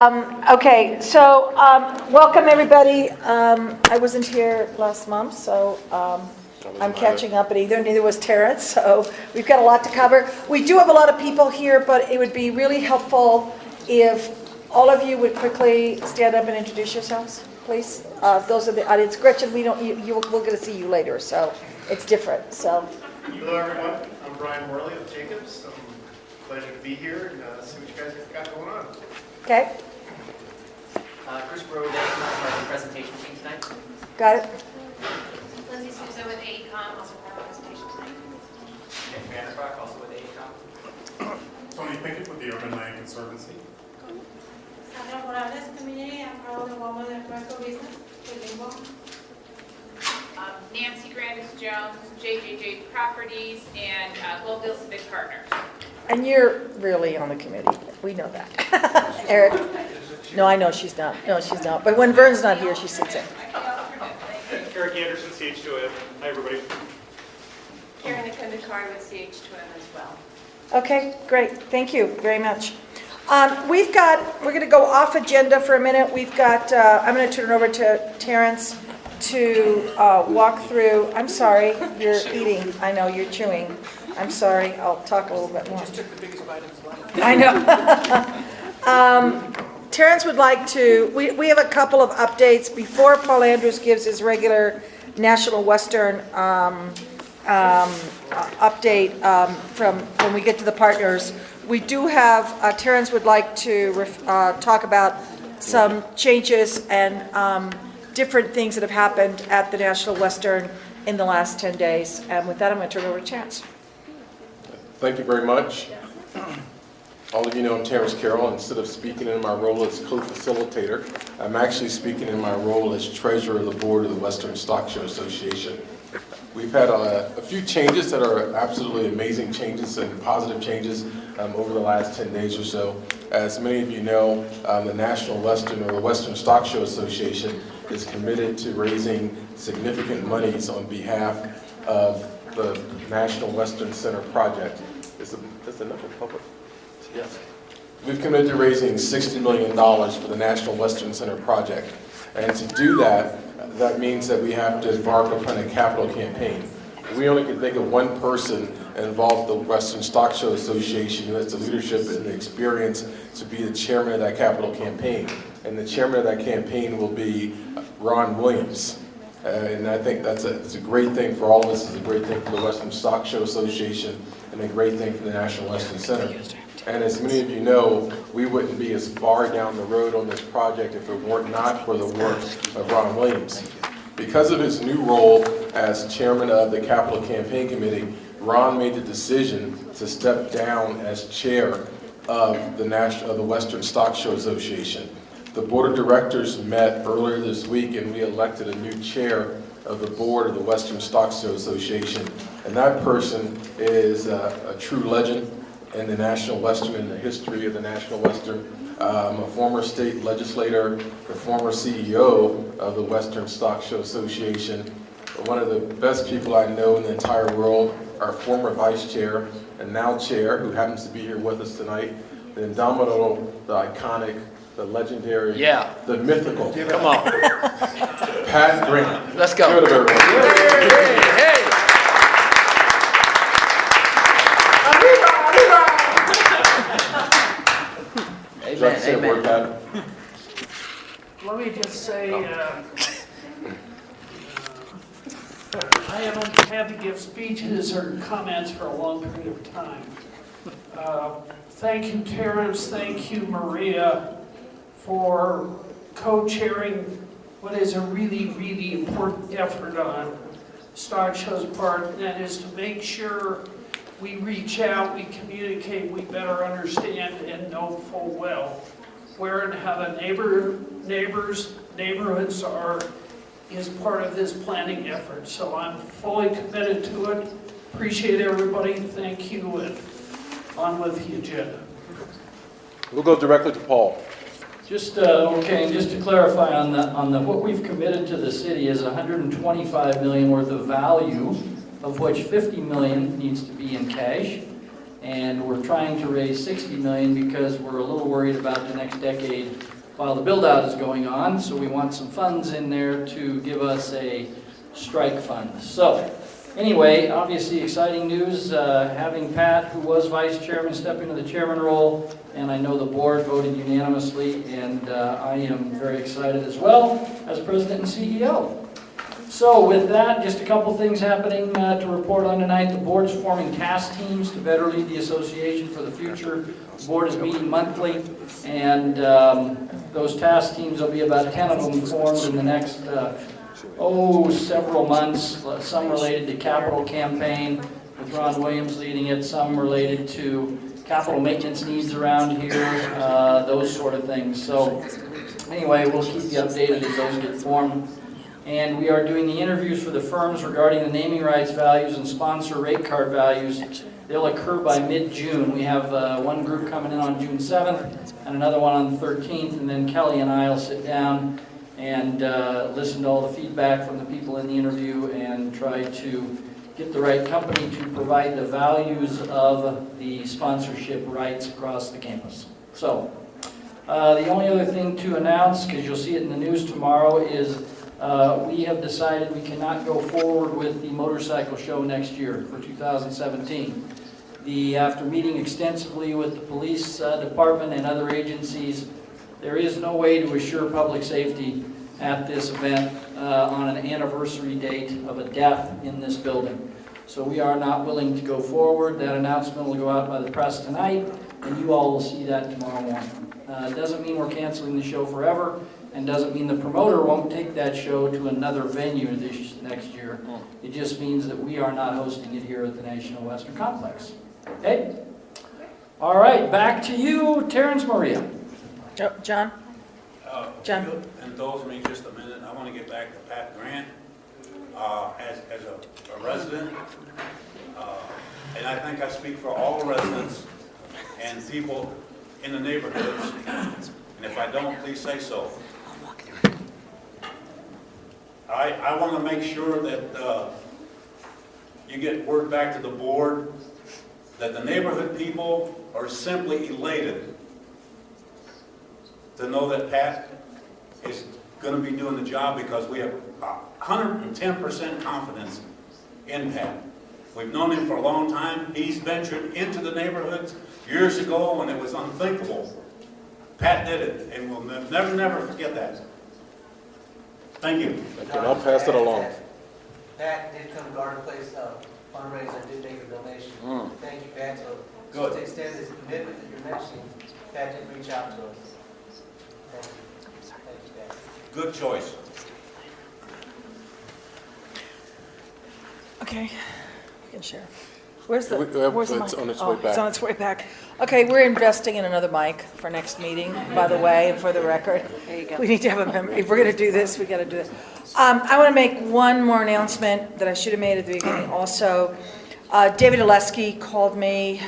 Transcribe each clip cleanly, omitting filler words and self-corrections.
Okay, so welcome everybody. I wasn't here last month, so I'm catching up, and neither was Terrence, so we've got a lot to cover. We do have a lot of people here, but it would be really helpful if all of you would quickly stand up and introduce yourselves, please. Those are the audience. Gretchen, we're going to see you later, so it's different. So. Hello everyone, I'm Brian Morley of Jacobs. Pleasure to be here and see what you guys have got going on. Okay. Chris Brode, part of the presentation team tonight. Got it. Lindsay Souza with AECOM, also part of the presentation tonight. Nick Vandercroft, also with AECOM. Tony Pickett with the Urban Land Conservancy. Sandra Morales, community, I'm part of the Woman and Commercial Business with Limbo. Nancy Grandis-Jones, JJJ Properties, and Global Civic Partners. And you're really on the committee. We know that. Eric? No, I know she's not. No, she's not. But when Vern's not here, she sits in. Eric Anderson, CH2M. Hi everybody. Karen Akunda-Card with CH2M as well. Okay, great. Thank you very much. We're going to go off agenda for a minute. We've got, I'm going to turn it over to Terrence to walk through. I'm sorry, you're eating. I know, you're chewing. I'm sorry. I'll talk a little bit more. Just took the biggest bite of his life. I know. Terrence would like to, we have a couple of updates before Paul Andrews gives his regular National Western update from when we get to the partners. We do have, Terrence would like to talk about some changes and different things that have happened at the National Western in the last 10 days. And with that, I'm going to turn it over to Terrence. Thank you very much. All of you know I'm Terrence Carroll. Instead of speaking in my role as co-facilitator, I'm actually speaking in my role as treasurer of the board of the Western Stock Show Association. We've had a few changes that are absolutely amazing changes and positive changes over the last 10 days or so. As many of you know, the National Western or the Western Stock Show Association is committed to raising significant monies on behalf of the National Western Center project. Is the number public? Yes. We've committed to raising $60 million for the National Western Center project. And to do that, that means that we have to embark upon a capital campaign. We only can think of one person involved with the Western Stock Show Association who has the leadership and the experience to be the chairman of that capital campaign. And the chairman of that campaign will be Ron Williams. And I think it's a great thing for all of us. It's a great thing for the Western Stock Show Association and a great thing for the National Western Center. And as many of you know, we wouldn't be as far down the road on this project if it were not for the work of Ron Williams. Because of his new role as chairman of the Capital Campaign Committee, Ron made the decision to step down as chair of the Western Stock Show Association. The board of directors met earlier this week and we elected a new chair of the board of the Western Stock Show Association. And that person is a true legend in the National Western, in the history of the National Western, a former state legislator, the former CEO of the Western Stock Show Association, one of the best people I know in the entire world, our former vice chair and now chair, who happens to be here with us tonight, the indomitable, the iconic, the legendary, the mythical. Come on. Pat Grant. Let's go. Give it up, everybody. Hey. Amen. Word, Pat. Let me just say, I haven't had to give speeches or comments for a long period of time. Thank you, Terrence. Thank you, Maria, for co-chairing what is a really, really important effort on Stock Show's part, and that is to make sure we reach out, we communicate, we better understand and know full well where and how the neighborhoods are is part of this planning effort. So I'm fully committed to it. Appreciate everybody. Thank you, and on with the agenda. We'll go directly to Paul. Just to clarify on the what we've committed to the city is 125 million worth of value, of which 50 million needs to be in cash, And we're trying to raise 60 million because we're a little worried about the next decade while the build-out is going on. So we want some funds in there to give us a strike fund. So anyway, obviously exciting news, having Pat, who was vice chairman, step into the chairman role, and I know the board voted unanimously, and I am very excited as well as president and CEO. So with that, just a couple things happening to report on tonight. The board's forming task teams to better lead the association for the future. The board is meeting monthly, and those task teams, there'll be about 10 of them formed in the next several months, some related to capital campaign, with Ron Williams leading it, some related to capital maintenance needs around here, those sort of things. So anyway, we'll keep you updated as those get formed. And we are doing the interviews for the firms regarding the naming rights values and sponsor rate card values. They'll occur by mid-June. We have one group coming in on June 7th and another one on the 13th, and then Kelly and I will sit down and listen to all the feedback from the people in the interview and try to get the right company to provide the values of the sponsorship rights across the campus. So the only other thing to announce, because you'll see it in the news tomorrow, is we have decided we cannot go forward with the motorcycle show next year for 2017. After meeting extensively with the police department and other agencies, there is no way to assure public safety at this event on an anniversary date of a death in this building. So we are not willing to go forward. That announcement will go out by the press tonight, and you all will see that tomorrow morning. It doesn't mean we're canceling the show forever, and doesn't mean the promoter won't take that show to another venue this next year. It just means that we are not hosting it here at the National Western Complex. Okay? All right, back to you, Terrence Maria. Oh, John? John? If you'll indulge me just a minute, I want to get back to Pat Grant as a resident, and I think I speak for all residents and people in the neighborhoods, and if I don't, please say so. I want to make sure that you get word back to the board that the neighborhood people are simply elated to know that Pat is going to be doing the job, because we have 110% confidence in Pat. We've known him for a long time. He's ventured into the neighborhoods years ago when it was unthinkable. Pat did it, and we'll never forget that. Thank you. Thank you. And I'll pass it along. Pat did come to our place fundraiser, did make a donation. Thank you, Pat. So Good. to extend this commitment that you're mentioning, Pat did reach out to us. Thank you. Thank you, Pat. Good choice. Okay, you can share. Where's the mic? It's on its way back. It's on its way back. Okay, we're investing in another mic for next meeting, by the way, for the record. There you go. We need to have a member, if we're gonna do this, we gotta do this. I wanna make one more announcement that I should have made at the beginning also. David Oleski called me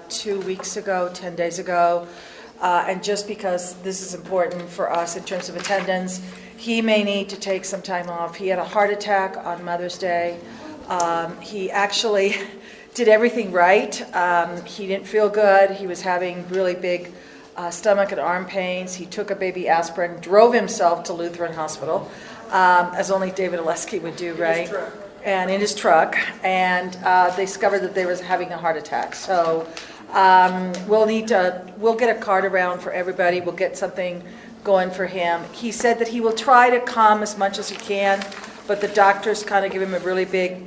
2 weeks ago, 10 days ago, and just because this is important for us in terms of attendance, he may need to take some time off. He had a heart attack on Mother's Day. He actually did everything right. He didn't feel good. He was having really big stomach and arm pains. He took a baby aspirin, drove himself to Lutheran Hospital, as only David Oleski would do, right? And in his truck, and they discovered that they was having a heart attack. So we'll get a card around for everybody. We'll get something going for him. He said that he will try to come as much as he can, but the doctors kind of give him a really big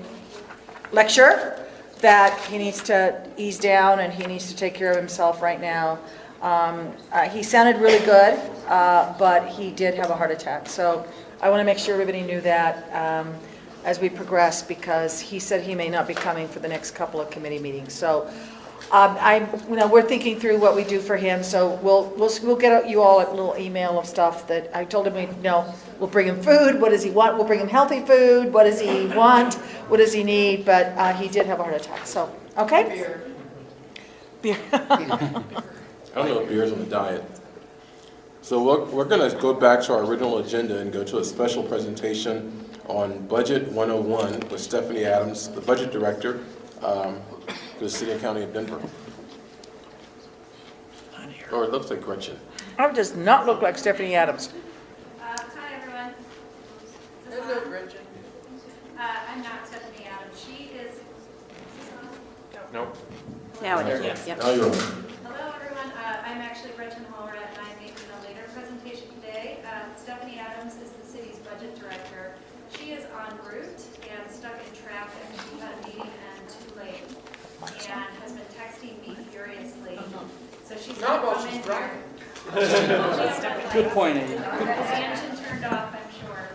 lecture that he needs to ease down and he needs to take care of himself right now. He sounded really good, but he did have a heart attack. So I want to make sure everybody knew that as we progress, because he said he may not be coming for the next couple of committee meetings. So we're thinking through what we do for him. So we'll get you all a little email of stuff that I told him we'll bring him food. What does he want? We'll bring him healthy food. What does he want? What does he need? But he did have a heart attack. So, okay? Beer. I don't know if beer's on the diet. So we're going to go back to our original agenda and go to a special presentation on Budget 101 with Stephanie Adams, the budget director. for the City and County of Denver. Or it looks like Gretchen. That does not look like Stephanie Adams. Hi, everyone. Hello, Gretchen. I'm not Stephanie Adams. She is this on? Nope. Now it is, yep. Now you're on. Hello, everyone. I'm actually Gretchen Hallrat, and I'm making a later presentation today. Stephanie Adams is the city's budget director. She is en route and stuck in traffic. She had a meeting and too late, and has been texting me furiously. So she's not while she's driving. Good point, Amy. The engine turned off, I'm sure.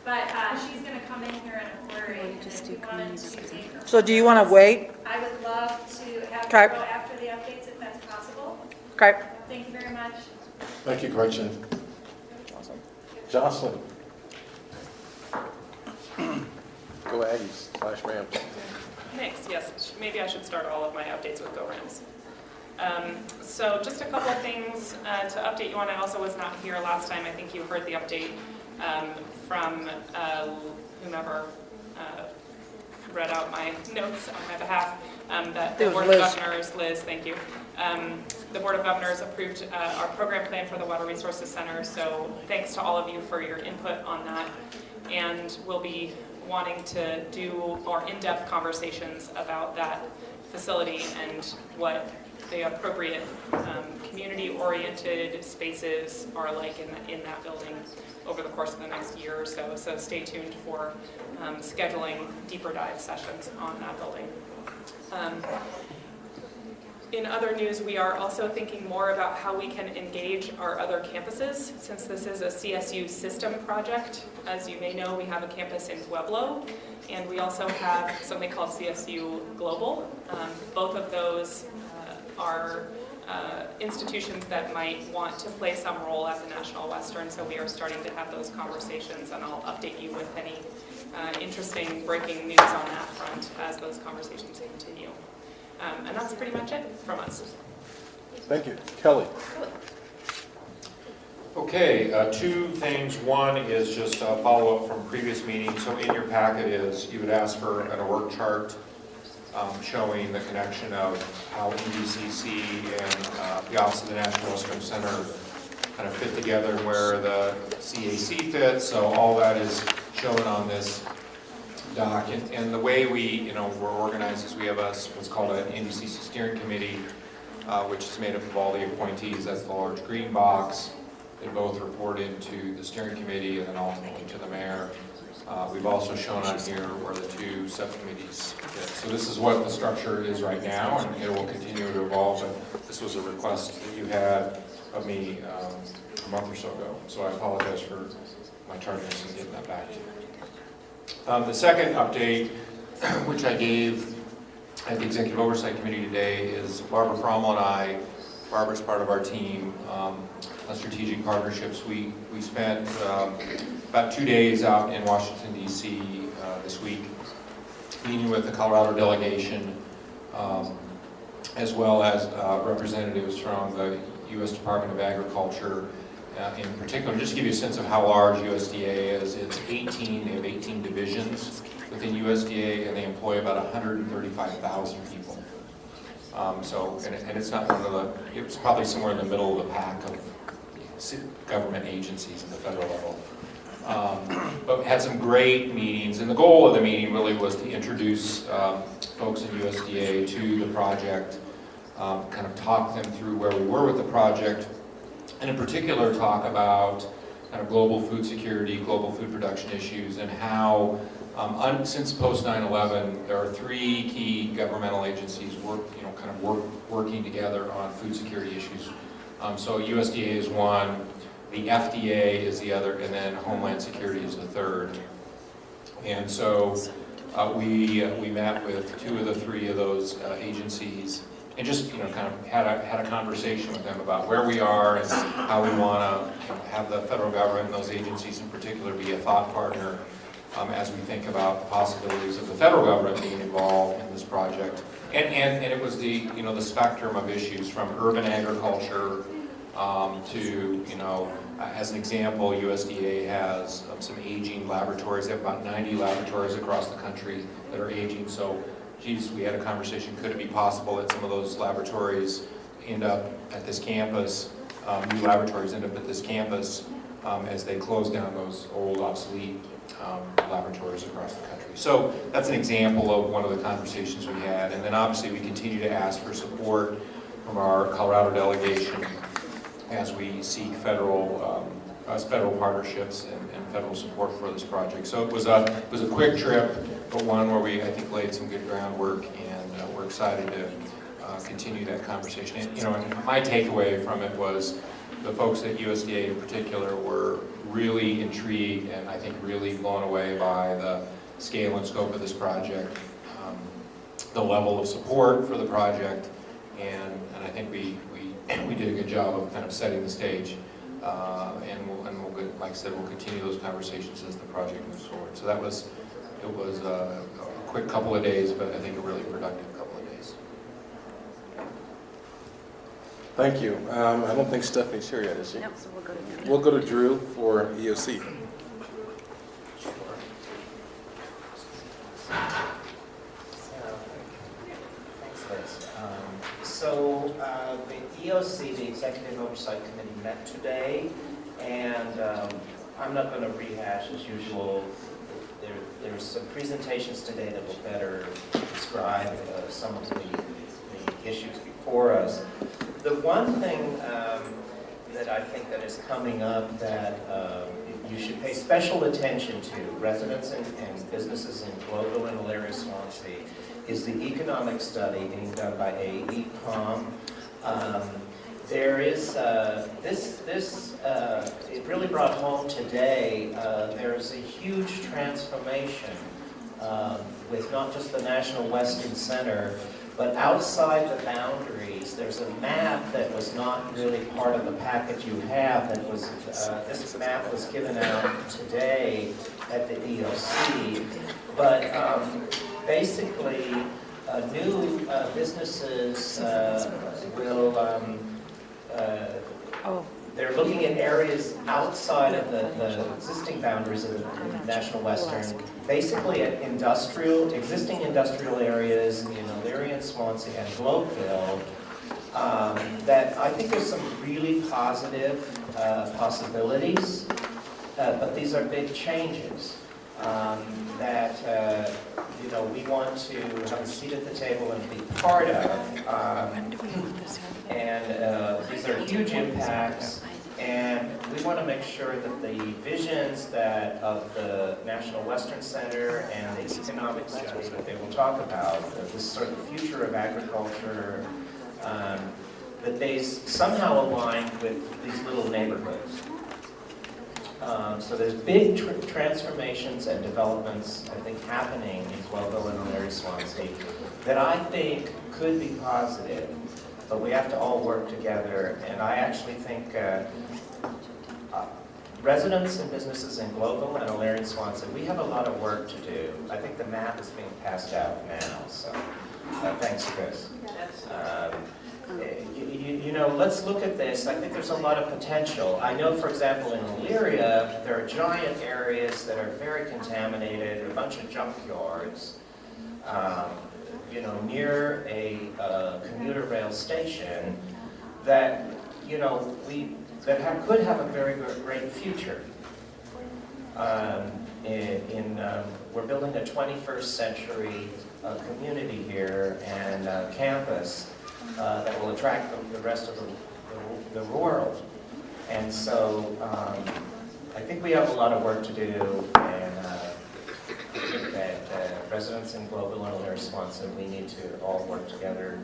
But she's going to come in here in a flurry. And if you wanted to take her, So do you want to wait? I would love to have Okay. her go after the updates if that's possible. Okay. Thank you very much. Thank you, Gretchen. Jocelyn. Go Aggies/Rams. Thanks, yes. Maybe I should start all of my updates with Go Rams. So just a couple of things to update you on. I also was not here last time. I think you heard the update from whomever read out my notes on my behalf. That the Board of Governors, Liz, thank you. The Board of Governors approved our program plan for the Water Resources Center. So thanks to all of you for your input on that. And we'll be wanting to do more in-depth conversations about that facility and what the appropriate community-oriented spaces are like in that building over the course of the next year or so. So stay tuned for scheduling deeper dive sessions on that building. In other news, we are also thinking more about how we can engage our other campuses, since this is a CSU system project. As you may know, we have a campus in Pueblo, and we also have something called CSU Global. Both of those are institutions that might want to play some role at the National Western, so we are starting to have those conversations, and I'll update you with any interesting breaking news on that front as those conversations continue. And that's pretty much it from us. Thank you. Kelly. Okay, two things. One is just a follow-up from previous meetings. So in your packet is, you would ask for an org chart showing the connection of how NWC-CAC and the Office of the National Western Center kind of fit together and where the CAC fits. So all that is shown on this doc. And the way we're organized is we have what's called an NWC-CAC steering committee, which is made up of all the appointees. That's the large green box. They both report into the steering committee and then ultimately to the mayor. We've also shown on here where the two subcommittees fit. So this is what the structure is right now, and it will continue to evolve. But this was a request that you had of me a month or so ago. So I apologize for my tardiness in getting that back to you. The second update, which I gave at the Executive Oversight Committee today, is Barbara Frommel and I. Barbara's part of our team on strategic partnerships. We spent about 2 days out in Washington, D.C. This week, meeting with the Colorado delegation, as well as representatives from the U.S. Department of Agriculture. In particular, just to give you a sense of how large USDA is, they have 18 divisions within USDA, and they employ about 135,000 people. And it's not one of the, it's probably somewhere in the middle of the pack of government agencies at the federal level. But we had some great meetings, and the goal of the meeting really was to introduce folks in USDA to the project, kind of talk them through where we were with the project, and in particular talk about kind of global food security, global food production issues, and how since post 9/11 there are three key governmental agencies working together on food security issues. So USDA is one, the FDA is the other, and then Homeland Security is the third. And so we met with two of the three of those agencies, and just kind of had a conversation with them about where we are and how we want to have the federal government and those agencies in particular be a thought partner as we think about the possibilities of the federal government being involved in this project. And it was the the spectrum of issues from urban agriculture to as an example, USDA has some aging laboratories. They have about 90 laboratories across the country that are aging. So geez, we had a conversation, could it be possible that some of those laboratories end up at this campus, new laboratories end up at this campus as they close down those old obsolete laboratories across the country. So that's an example of one of the conversations we had. And then obviously we continue to ask for support from our Colorado delegation as we seek federal partnerships and federal support for this project. So it was a quick trip, but one where we, I think, laid some good groundwork, and we're excited to continue that conversation. And, and my takeaway from it was the folks at USDA in particular were really intrigued and I think really blown away by the scale and scope of this project, the level of support for the project, and I think we did a good job of kind of setting the stage. And we'll, like I said, we'll continue those conversations as the project moves forward. So it was a quick couple of days, but I think a really productive couple of days. Thank you. I don't think Stephanie's here yet, is she? No, so we'll go to Drew. We'll go to Drew for EOC. Thanks, Liz. So the EOC, the Executive Oversight Committee, met today, and I'm not going to rehash as usual. There's some presentations today that will better describe some of the issues before us. The one thing that I think that is coming up that you should pay special attention to, residents and businesses in Global and Elyria Swansea, is the economic study being done by AECOM. There is it really brought home today. There's a huge transformation with not just the National Western Center, but outside the boundaries. There's a map that was not really part of the package you have. That was this map was given out today at the EOC, but basically new businesses will. They're looking at areas outside of the existing boundaries of the National Western, basically at existing industrial areas in Elyria and Swansea and Globeville, that I think there's some really positive possibilities, but these are big changes that we want to have a seat at the table and be part of. And these are huge impacts, and we want to make sure that the visions of the National Western Center and the economic study that they will talk about, this sort of future of agriculture, that they somehow align with these little neighborhoods. So there's big transformations and developments, I think, happening in Global and Elyria Swansea that I think could be positive, but we have to all work together. And I actually think residents and businesses in Global and Elyria and Swansea, we have a lot of work to do. I think the map is being passed out now, so thanks, Chris. Let's look at this. I think there's a lot of potential. I know, for example, in Elyria, there are giant areas that are very contaminated, a bunch of junkyards, near a commuter rail station that, could have a very great future. We're building a 21st century community here and campus that will attract the rest of the world. And so I think we have a lot of work to do, and I think that residents in Global and Elyria Swansea, we need to all work together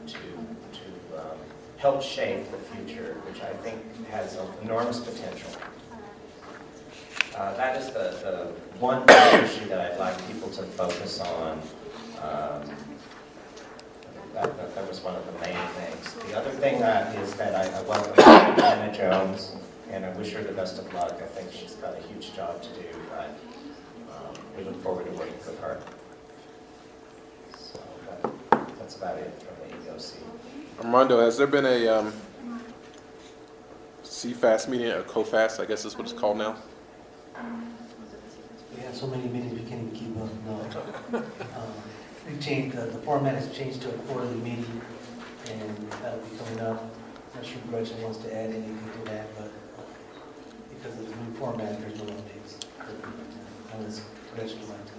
to help shape the future, which I think has enormous potential. That is the one big issue that I'd like people to focus on. That was one of the main things. The other thing is that I welcome Anna Jones, and I wish her the best of luck. I think she's got a huge job to do, but we look forward to working with her. So that's about it from the EOC. Armando, has there been a CFAS meeting, or COFAS, I guess is what it's called now? We have so many meetings we can't even keep up, no. We've changed, the format has changed to a quarterly meeting, and that'll be coming up. Not sure if Gretchen wants to add anything to that, but because of the new format, there's no updates. Unless Gretchen would like to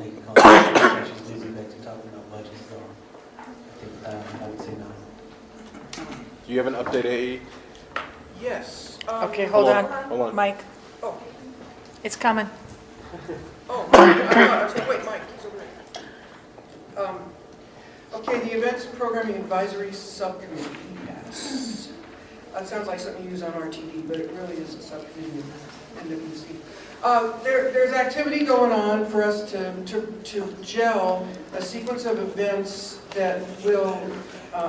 make a comment. She's busy back to talking about budget, so I think I would say no. Do you have an update, AE? Yes. Okay, hold on, Hold on. Mike. Oh, It's coming. I was gonna wait, Mike, he's over there. Okay, the Events Programming Advisory Subcommittee, yes. That sounds like something you use on RTD, but it really is a subcommittee of NWC. There's activity going on for us to gel a sequence of events that will,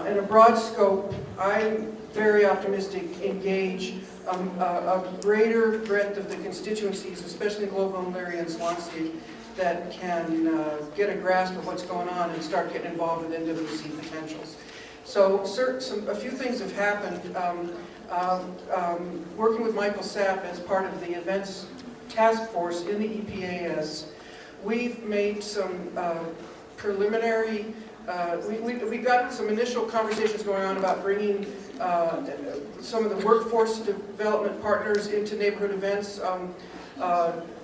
in a broad scope, I'm very optimistic, engage a greater breadth of the constituencies, especially Globeville area and Swansea, that can get a grasp of what's going on and start getting involved with NWC potentials. So a few things have happened. Working with Michael Sapp as part of the events task force in the EPAS, we've made some preliminary, we got some initial conversations going on about bringing some of the workforce development partners into neighborhood events.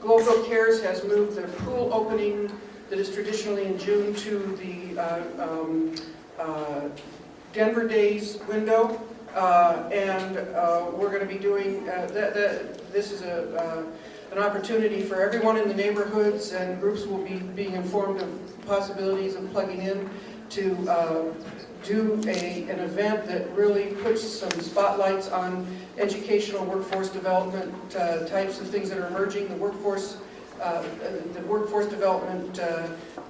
Globeville Cares has moved their pool opening that is traditionally in June to the Denver Days window, and we're going to be doing this is an opportunity for everyone in the neighborhoods, and groups will be being informed of possibilities of plugging in to do an event that really puts some spotlights on educational workforce development types of things that are emerging. The workforce development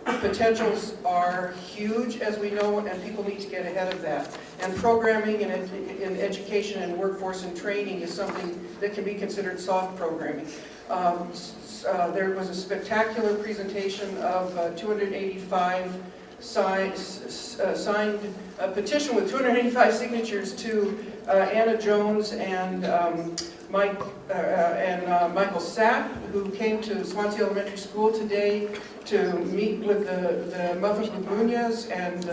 potentials are huge, as we know, and people need to get ahead of that. And programming in education and workforce and training is something that can be considered soft programming. There was a spectacular presentation of 285 signed a petition with 285 signatures to Anna Jones and Michael Sapp, who came to Swansea Elementary School today to meet with the Muffins with Munoz and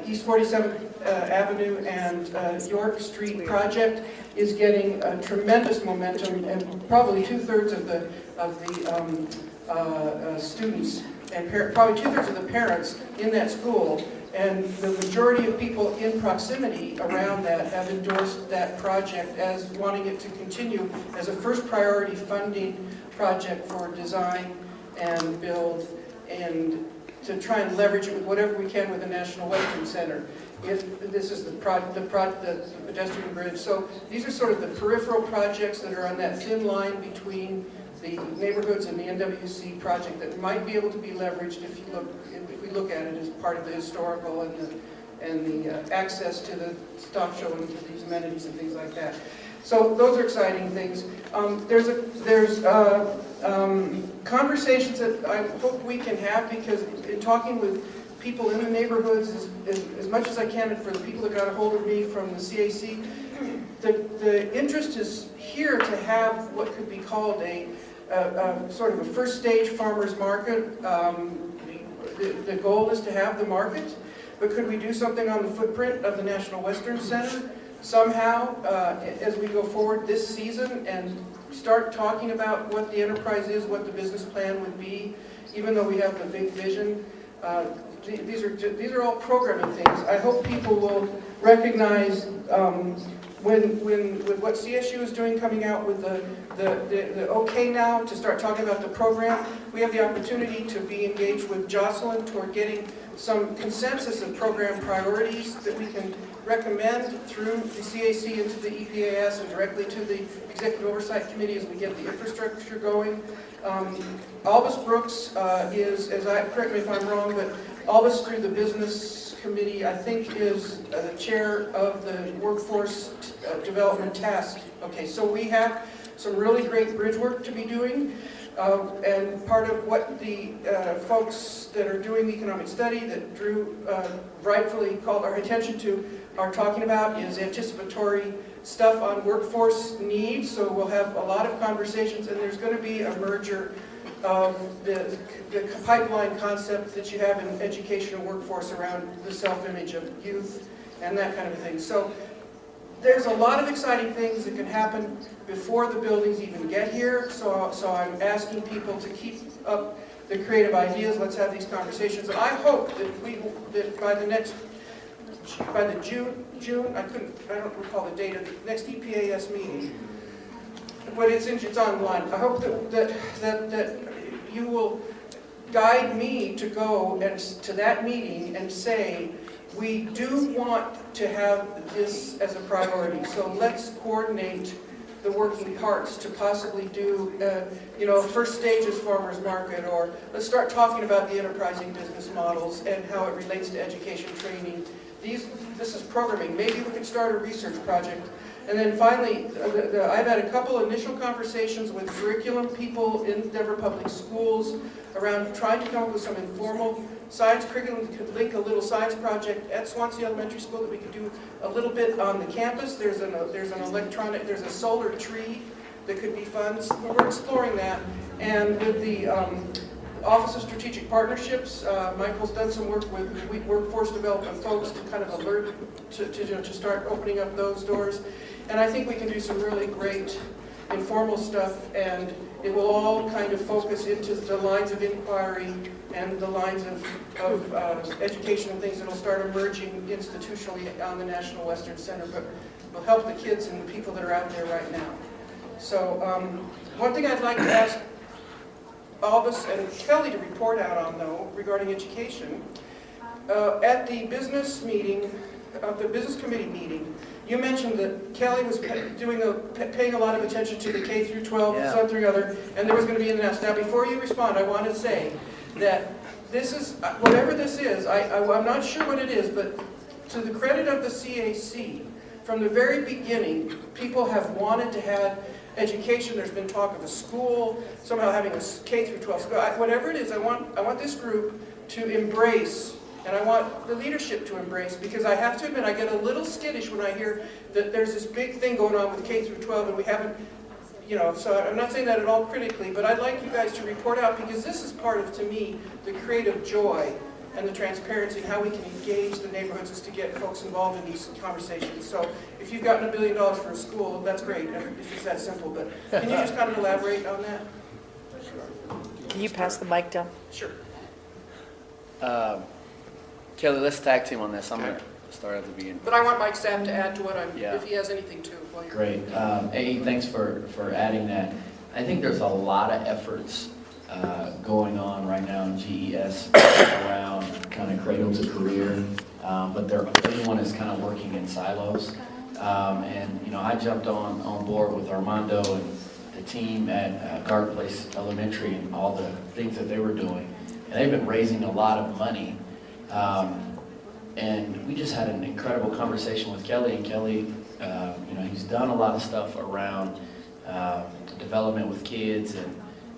East 47th Avenue and York Street project is getting tremendous momentum, and probably two-thirds of the students and probably two-thirds of the parents in that school, and the majority of people in proximity around that have endorsed that project as wanting it to continue as a first priority funding project for design and build, and to try and leverage it with whatever we can with the National Western Center, if this is the pedestrian bridge. So these are sort of the peripheral projects that are on that thin line between the neighborhoods and the NWC project that might be able to be leveraged if we look at it as part of the historical and the access to the stock show and to these amenities and things like that. So those are exciting things. There's conversations that I hope we can have, because in talking with people in the neighborhoods, as much as I can, and for the people that got a hold of me from the CAC, the interest is here to have what could be called a sort of a first stage farmers market. The goal is to have the market, but could we do something on the footprint of the National Western Center somehow as we go forward this season and start talking about what the enterprise is, what the business plan would be, even though we have the big vision. These are all programming things. I hope people will recognize with what CSU is doing, coming out with the okay now to start talking about the program, we have the opportunity to be engaged with Jocelyn toward getting some consensus of program priorities that we can recommend through the CAC into the EPAS and directly to the Executive Oversight Committee as we get the infrastructure going. Albus Brooks is, correct me if I'm wrong, but Albus through the Business Committee, I think, is the chair of the Workforce Development Task. Okay, so we have some really great bridge work to be doing. And part of what the folks that are doing the economic study that Drew rightfully called our attention to are talking about is anticipatory stuff on workforce needs, so we'll have a lot of conversations, and there's going to be a merger of the pipeline concept that you have in education and workforce around the self-image of youth and that kind of thing. So there's a lot of exciting things that can happen before the buildings even get here, so I'm asking people to keep up the creative ideas. Let's have these conversations. And I hope that by the June, I don't recall the date of the next EPAS meeting, but it's online. I hope that you will guide me to go to that meeting and say, we do want to have this as a priority, so let's coordinate the working parts to possibly do, first stages farmers market, or let's start talking about the enterprising business models and how it relates to education training. This is programming. Maybe we could start a research project. And then finally, I've had a couple initial conversations with curriculum people in Denver Public Schools around trying to come up with some informal science curriculum. We could link a little science project at Swansea Elementary School that we could do a little bit on the campus. There's a solar tree that could be fun. So we're exploring that. And with the Office of Strategic Partnerships, Michael's done some work with workforce development folks to kind of alert to start opening up those doors. And I think we can do some really great informal stuff, and it will all kind of focus into the lines of inquiry and the lines of education and things that will start emerging institutionally on the National Western Center, but will help the kids and the people that are out there right now. So one thing I'd like to ask all of us and Kelly to report out on, though, regarding education, at the business meeting, the business committee meeting, you mentioned that Kelly was paying a lot of attention to the K through 12, something or other, and there was going to be an announcement. Now, before you respond, I want to say that this is, whatever this is, I'm not sure what it is, but to the credit of the CAC, from the very beginning, people have wanted to have education. There's been talk of a school, somehow having a K through 12 school. Whatever it is, I want this group to embrace, and I want the leadership to embrace, because I have to admit, I get a little skittish when I hear that there's this big thing going on with K through 12 and we haven't, so I'm not saying that at all critically, but I'd like you guys to report out, because this is part of, to me, the creative joy and the transparency and how we can engage the neighborhoods is to get folks involved in these conversations. So if you've gotten $1 billion for a school, that's great, if it's that simple, but can you just kind of elaborate on that? Can you pass the mic down? Sure. Kelly, let's tag team on this. I'm going to start at the beginning. But I want Mike Sam to add to what if he has anything too. While you're Great. Hey, thanks for adding that. I think there's a lot of efforts going on right now in GES around kind of cradle to career, but everyone is kind of working in silos. And I jumped on board with Armando and the team at Garden Place Elementary and all the things that they were doing. And they've been raising a lot of money. And we just had an incredible conversation with Kelly. And Kelly, he's done a lot of stuff around development with kids,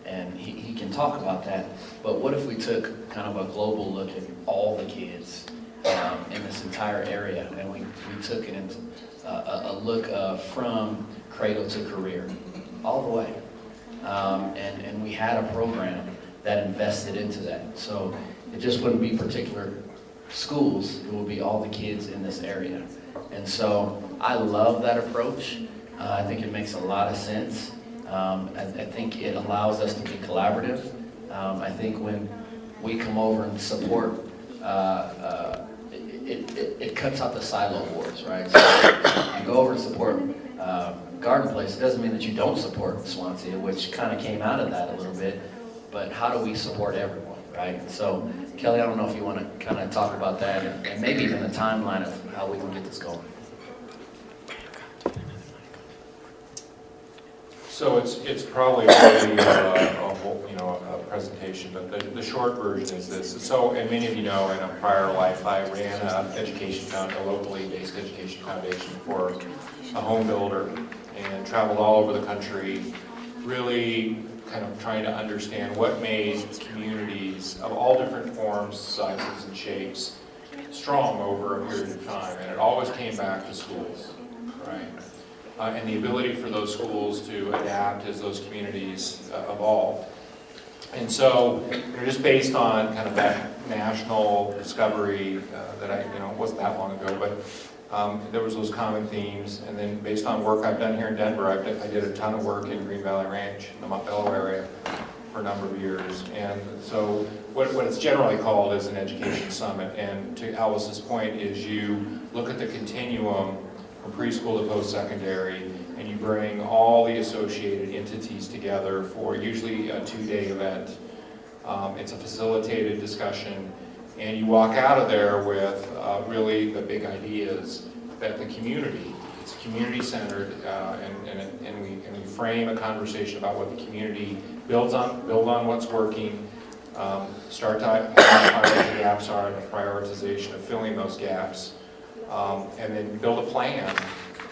and he can talk about that. But what if we took kind of a global look at all the kids in this entire area, and we took it into a look from cradle to career, all the way. And we had a program that invested into that. So it just wouldn't be particular schools, it would be all the kids in this area. And so I love that approach. I think it makes a lot of sense. I think it allows us to be collaborative. I think when we come over and support, it cuts out the silo wars, right? So you go over and support Garden Place, it doesn't mean that you don't support Swansea, which kind of came out of that a little bit, but how do we support everyone, right? So Kelly, I don't know if you want to kind of talk about that and maybe even the timeline of how we can get this going. So it's probably really a whole, a presentation, but the short version is this. So, and many of you know, in a prior life, I ran a locally based education foundation for a home builder and traveled all over the country, really kind of trying to understand what made communities of all different forms, sizes, and shapes strong over a period of time. And it always came back to schools, right? and the ability for those schools to adapt as those communities evolve. And so, just based on kind of that national discovery that wasn't that long ago, but there was those common themes, and then based on work I've done here in Denver, I did a ton of work in Green Valley Ranch, in the Montbello area, for a number of years. And so what it's generally called is an education summit. And to Alice's point is you look at the continuum from preschool to post-secondary, and you bring all the associated entities together for usually a 2-day event. It's a facilitated discussion, and you walk out of there with really the big ideas that the community, it's community-centered, and we frame a conversation about what the community build on what's working, start to identify what the gaps are, and the prioritization of filling those gaps, and then build a plan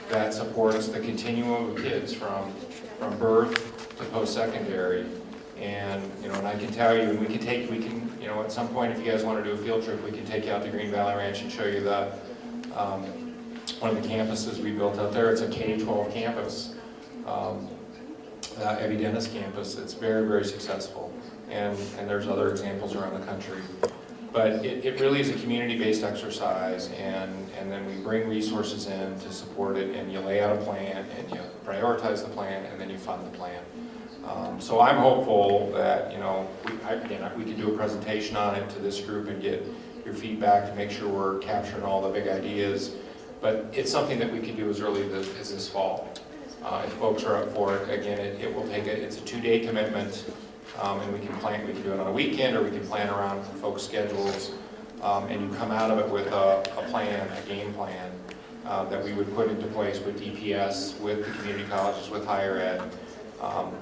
that supports the continuum of kids from birth to post-secondary. And and I can tell you, we can at some point, if you guys want to do a field trip, we can take you out to Green Valley Ranch and show you the one of the campuses we built out there. It's a K-12 campus, Evie Dennis campus. It's very, very successful, and there's other examples around the country. But it really is a community-based exercise, and then we bring resources in to support it, and you lay out a plan, and you prioritize the plan, and then you fund the plan. So I'm hopeful that, we can do a presentation on it to this group and get your feedback to make sure we're capturing all the big ideas. But it's something that we can do as early as this fall. If folks are up for it, again, it's a 2-day commitment. And we can do it on a weekend, or we can plan around folks' schedules, and you come out of it with a plan, a game plan that we would put into place with DPS, with the community colleges, with higher ed,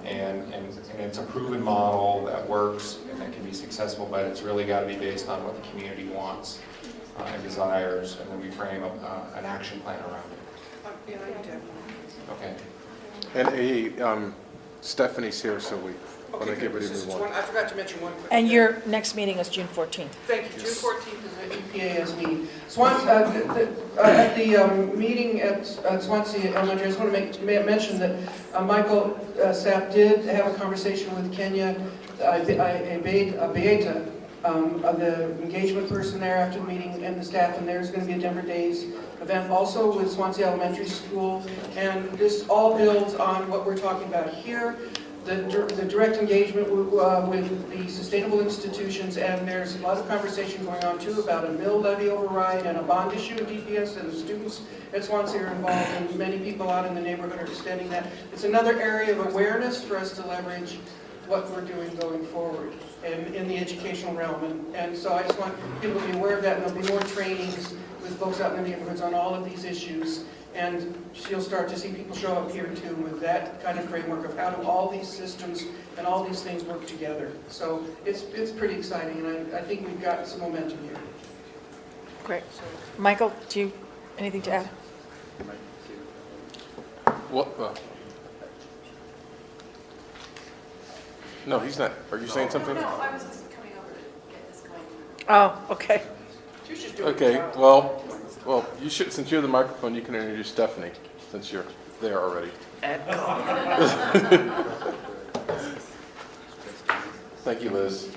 and it's a proven model that works and that can be successful, but it's really got to be based on what the community wants and desires, and then we frame an action plan around it. Okay. And Stephanie's here, so we want to give it everyone. I forgot to mention one quick And thing. your next meeting is June 14th. Thank you. June 14th is an EPAS meeting. At the meeting at Swansea Elementary, I just want to mention that Michael Sapp did have a conversation with Kenya Beata, the engagement person there after the meeting, and the staff, and there's going to be a Denver Days event also with Swansea Elementary School, and this all builds on what we're talking about here. The direct engagement with the sustainable institutions, and there's a lot of conversation going on too about a mill levy override and a bond issue at DPS, and the students at Swansea are involved, and many people out in the neighborhood are extending that. It's another area of awareness for us to leverage what we're doing going forward and in the educational realm. And so I just want people to be aware of that, and there'll be more trainings with folks out in the neighborhoods on all of these issues. And you'll start to see people show up here too with that kind of framework of how do all these systems and all these things work together. So it's pretty exciting, and I think we've got some momentum here. Great. Michael, do you, anything to add? What? No, he's not. Are you saying something? No, I was just coming over to get this going. Oh, okay. Okay, well, you should, since you're the microphone, you can introduce Stephanie, since you're there already. Thank you, Liz.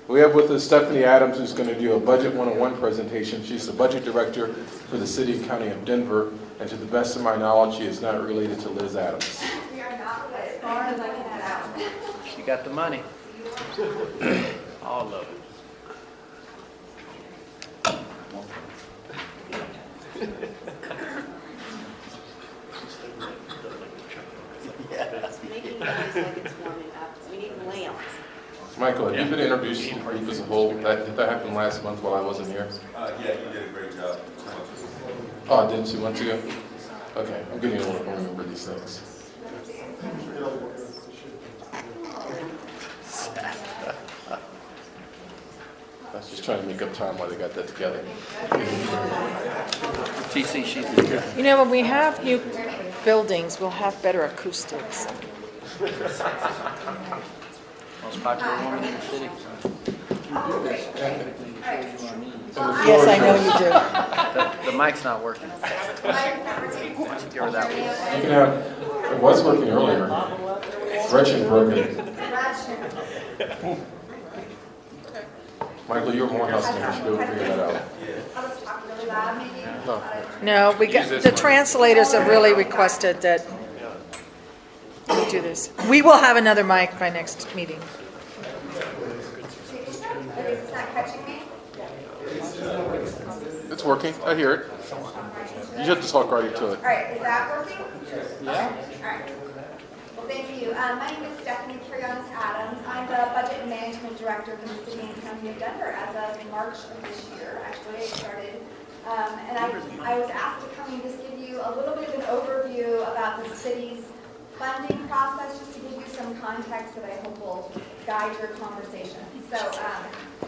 We have with us Stephanie Adams, who's going to do a Budget 101 presentation. She's the budget director for the City and County of Denver, and to the best of my knowledge, she is not related to Liz Adams. We are not as far as I can tell. She got the money. All of it. Making noise like it's warming up. We need lamps. Michael, have you been introduced to the group as a whole? Did that happen last month while I wasn't here? Yeah, you did a great job. Oh, I did 2 months ago? Okay, I'm getting old, I don't remember these things. I was just trying to make up time while they got that together. she's You know, when we have new buildings, we'll have better acoustics. most popular woman in the city. do this technically, it shows you our needs. And the floor Yes, is I know yours. you do. The mic's not working. Give her that one. You can have, it was working earlier. Gretchen broke it. Michael, you're more house man, you should be able to figure that out. I'll just talk really loud, maybe. No. No, the translators have really requested that we do this. We will have another mic by next meeting. It's not catching me? It's working, I hear it. You have to talk right into it. All right, is that working? Yeah? All right. Well, thank you. My name is Stephanie Adams. I'm the Budget and Management Director for the City and County of Denver as of March of this year. Actually, it started. And I was asked to come and just give you a little bit of an overview about the city's funding process, just to give you some context that I hope will guide your conversation. So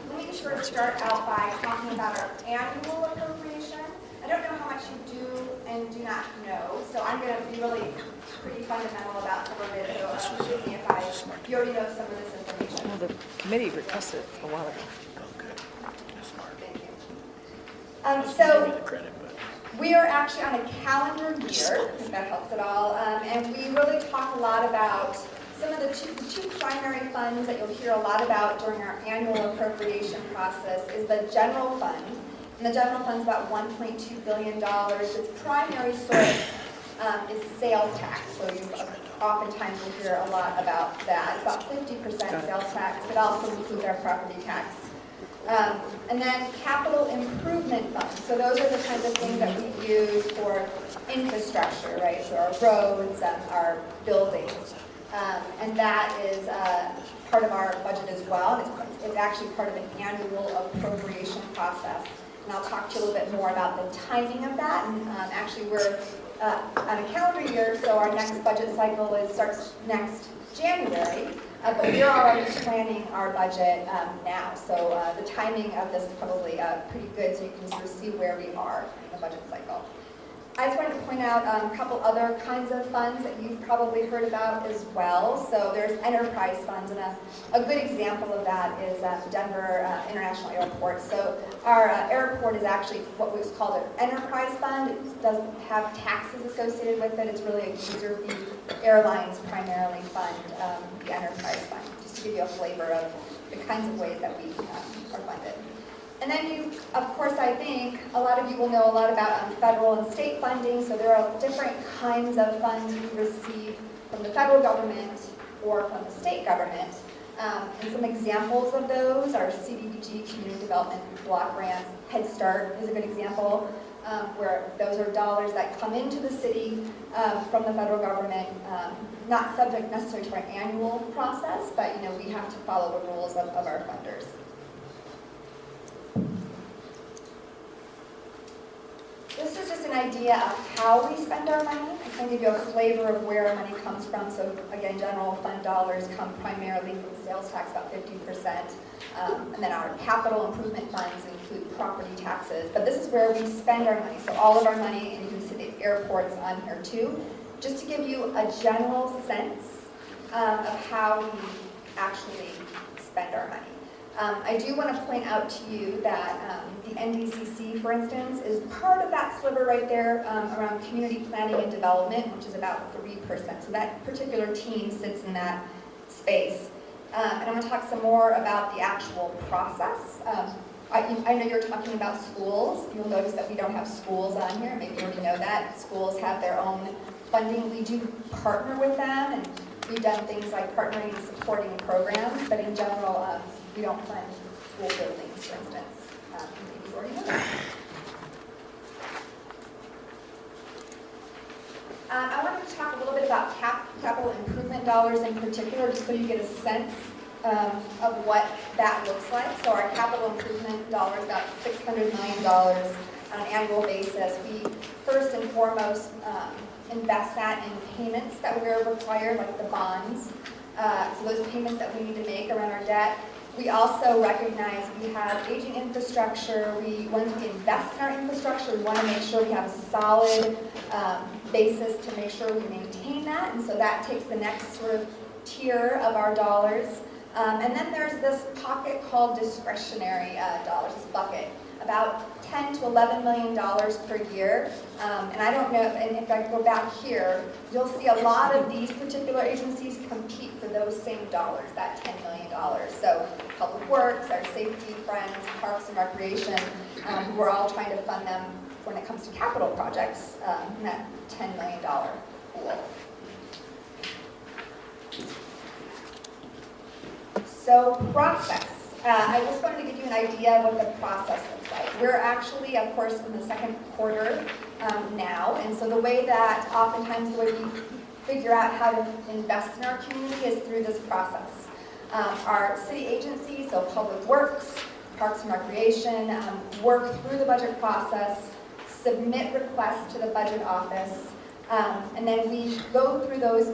let me just sort of start out by talking about our annual appropriation. I don't know how much you do and do not know, so I'm going to be really pretty fundamental about some of it. So forgive me if you already know some of this information. Well, the committee requested it a while ago. Thank you. So we are actually on a calendar year, if that helps at all, and we really talk a lot about some of the two primary funds that you'll hear a lot about during our annual appropriation process is the general fund. And the general fund is about $1.2 billion. Its primary source is sales tax, so you oftentimes will hear a lot about that. It's about 50% sales tax. It also includes our property tax. And then capital improvement funds. So those are the kinds of things that we use for infrastructure, right? So our roads, our buildings. And that is part of our budget as well. It's actually part of an annual appropriation process. And I'll talk to you a little bit more about the timing of that. And actually, we're on a calendar year, so our next budget cycle starts next January. But we're already planning our budget now. So the timing of this is probably pretty good, so you can sort of see where we are in the budget cycle. I just wanted to point out a couple other kinds of funds that you've probably heard about as well. So there's enterprise funds, and a good example of that is Denver International Airport. So our airport is actually what was called an enterprise fund. It doesn't have taxes associated with it. It's really a user fee airlines primarily fund, the enterprise fund, just to give you a flavor of the kinds of ways that we are funded. And then you, of course, I think a lot of you will know a lot about federal and state funding. So there are different kinds of funds we receive from the federal government or from the state government. And some examples of those are CDBG, Community Development Block Grants. Head Start is a good example, where those are dollars that come into the city from the federal government, not subject necessarily to our annual process, but we have to follow the rules of our funders. This is just an idea of how we spend our money. I can give you a flavor of where our money comes from. So again, general fund dollars come primarily from sales tax, about 50%. And then our capital improvement funds include property taxes. But this is where we spend our money. So all of our money, and you can see the airports on here too. Just to give you a general sense of how we actually spend our money. I do want to point out to you that the NWC-CAC, for instance, is part of that sliver right there around community planning and development, which is about 3%. So that particular team sits in that space. And I'm going to talk some more about the actual process. I know you're talking about schools. You'll notice that we don't have schools on here. Maybe you already know that. Schools have their own funding. We do partner with them, and we've done things like partnering and supporting programs, but in general, we don't fund school buildings, for instance. Maybe you already know that. I wanted to talk a little bit about capital improvement dollars in particular, just so you get a sense of what that looks like. So our capital improvement dollars, about $600 million on an annual basis. We first and foremost invest that in payments that we're required, like the bonds. So those payments that we need to make around our debt. We also recognize we have aging infrastructure. Once we invest in our infrastructure, we want to make sure we have a solid basis to make sure we maintain that. And so that takes the next sort of tier of our dollars. And then there's this pocket called discretionary dollars, this bucket, about $10 to $11 million per year. And I don't know, and if I go back here, you'll see a lot of these particular agencies compete for those same dollars, that $10 million. So Public Works, our safety friends, Parks and Recreation, we're all trying to fund them when it comes to capital projects in that $10 million pool. So process. I just wanted to give you an idea of what the process looks like. We're actually, of course, in the second quarter now, and so the way that oftentimes the way we figure out how to invest in our community is through this process. Our city agencies, so Public Works, Parks and Recreation, work through the budget process, submit requests to the budget office, and then we go through those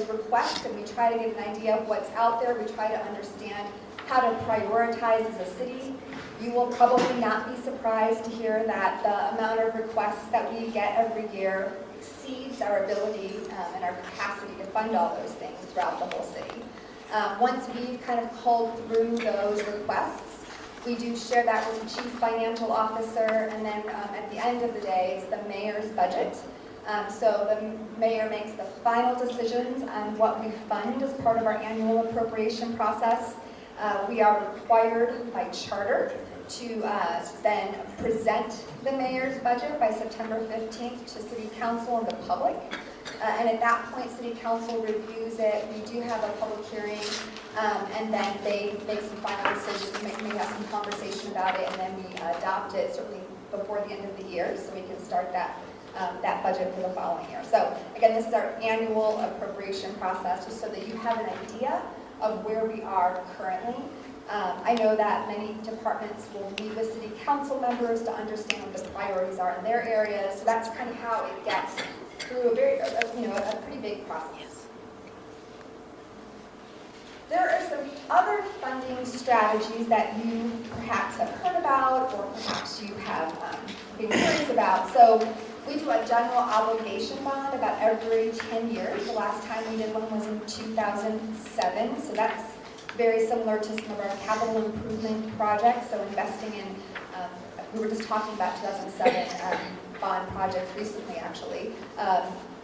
requests and we try to get an idea of what's out there. We try to understand how to prioritize as a city. You will probably not be surprised to hear that the amount of requests that we get every year exceeds our ability and our capacity to fund all those things throughout the whole city. Once we've kind of culled through those requests, we do share that with the chief financial officer, and then at the end of the day, it's the mayor's budget. So the mayor makes the final decisions on what we fund as part of our annual appropriation process. We are required by charter to then present the mayor's budget by September 15th to City Council and the public. And at that point, City Council reviews it. We do have a public hearing, and then they make some final decisions. We may have some conversation about it, and then we adopt it certainly before the end of the year, so we can start that budget for the following year. So again, this is our annual appropriation process, just so that you have an idea of where we are currently. I know that many departments will meet with city council members to understand what the priorities are in their areas. So that's kind of how it gets through a pretty big process. There are some other funding strategies that you perhaps have heard about, or perhaps you have been curious about. So we do a general obligation bond about every 10 years. The last time we did one was in 2007. So that's very similar to some of our capital improvement projects. So investing in, we were just talking about 2007 bond projects recently, actually.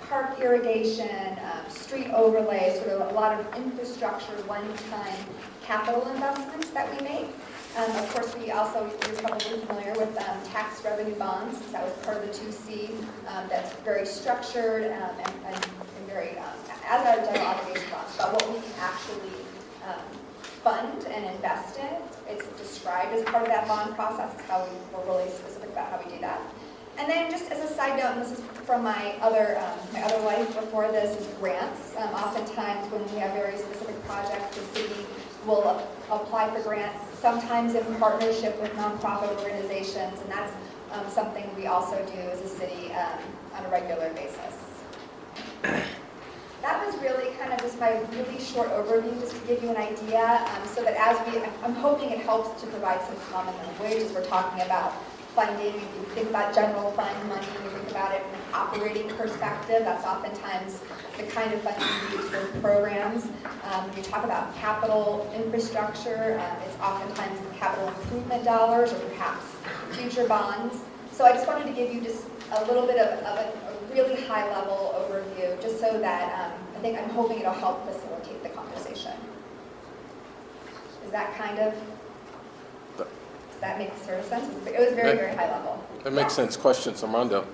Park irrigation, street overlay, sort of a lot of infrastructure, one-time capital investments that we make. Of course, you're probably familiar with tax revenue bonds, since that was part of the 2C. That's very structured and very, as our general obligation bonds, about what we can actually fund and invest in. It's described as part of that bond process. It's how we're really specific about how we do that. And then just as a side note, and this is from my other life before this, is grants. Oftentimes when we have very specific projects, the city will apply for grants, sometimes in partnership with nonprofit organizations, and that's something we also do as a city on a regular basis. That was really kind of just my really short overview, just to give you an idea, so that I'm hoping it helps to provide some common language as we're talking about funding. If you think about general fund money, you think about it from an operating perspective, that's oftentimes the kind of funding we use for programs. When you talk about capital infrastructure, it's oftentimes capital improvement dollars or perhaps future bonds. So I just wanted to give you just a little bit of a really high level overview, just so that I'm hoping it'll help facilitate the conversation. Is that kind of, does that make sort of sense? It was very, very high level. That makes sense. Questions, Armando?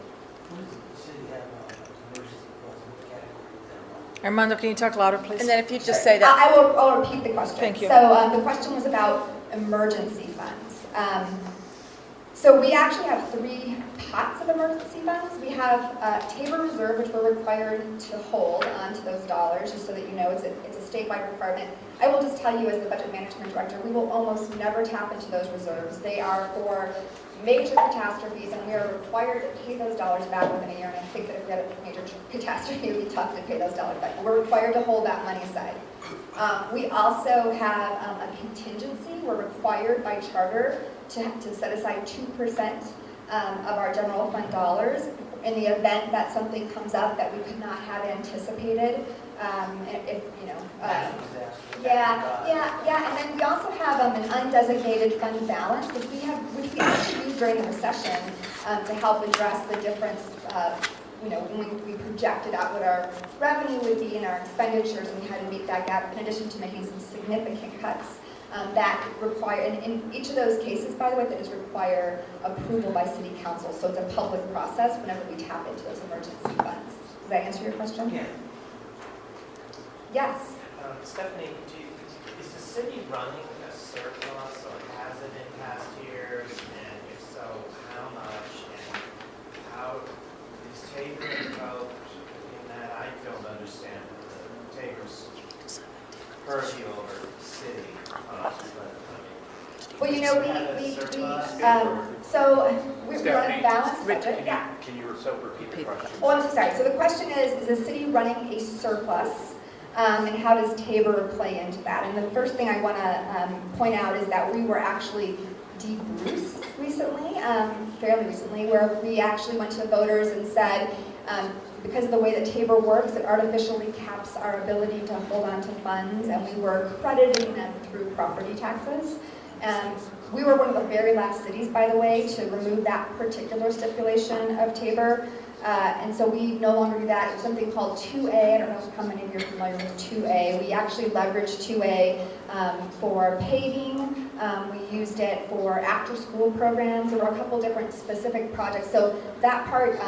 Armando, can you talk louder, please? And then if you just say that. I'll repeat the question. Thank you. So the question was about emergency funds. So we actually have 3 pots of emergency funds. We have Tabor Reserve, which we're required to hold onto those dollars, just so that you know it's a statewide requirement. I will just tell you, as the budget management director, we will almost never tap into those reserves. They are for major catastrophes, and we are required to pay those dollars back within a year. And I think that if we had a major catastrophe, it would be tough to pay those dollars back. But we're required to hold that money aside. We also have a contingency. We're required by charter to set aside 2% of our general fund dollars in the event that something comes up that we could not have anticipated. if, and then we also have an undesignated fund balance, which we actually used during the recession to help address the difference, when we projected out what our revenue would be and our expenditures, and we had to meet that gap in addition to making some significant cuts. That require, in each of those cases, by the way, that does require approval by city council, so it's a public process whenever we tap into those emergency funds. Does that answer your question? Yeah. Yes. Stephanie, is the city running a surplus or has it in past years? And if so, how much? And how is Tabor involved in that? I don't understand Tabor's purview over city funds, but Well, we run a balanced budget. Yeah. Can you repeat the question? Oh, I'm so sorry. So the question is the city running a surplus? And how does Tabor play into that? And the first thing I want to point out is that we were actually debruced recently, fairly recently, where we actually went to voters and said, because of the way that Tabor works, it artificially caps our ability to hold on to funds, and we were crediting them through property taxes. We were one of the very last cities, by the way, to remove that particular stipulation of Tabor. And so we no longer do that. It's something called 2A. I don't know how many of you are familiar with 2A. We actually leveraged 2A for paving. We used it for after-school programs. There were a couple different specific projects. So that part,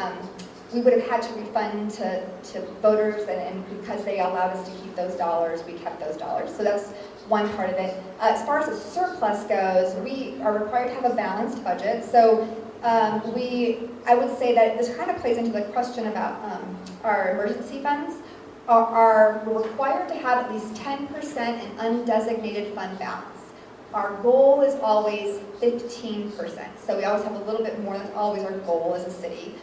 we would have had to refund to voters, and because they allowed us to keep those dollars, we kept those dollars. So that's one part of it. As far as the surplus goes, we are required to have a balanced budget. So I would say that this kind of plays into the question about our emergency funds. We're required to have at least 10% in undesignated fund balance. Our goal is always 15%. So we always have a little bit more. That's always our goal as a city.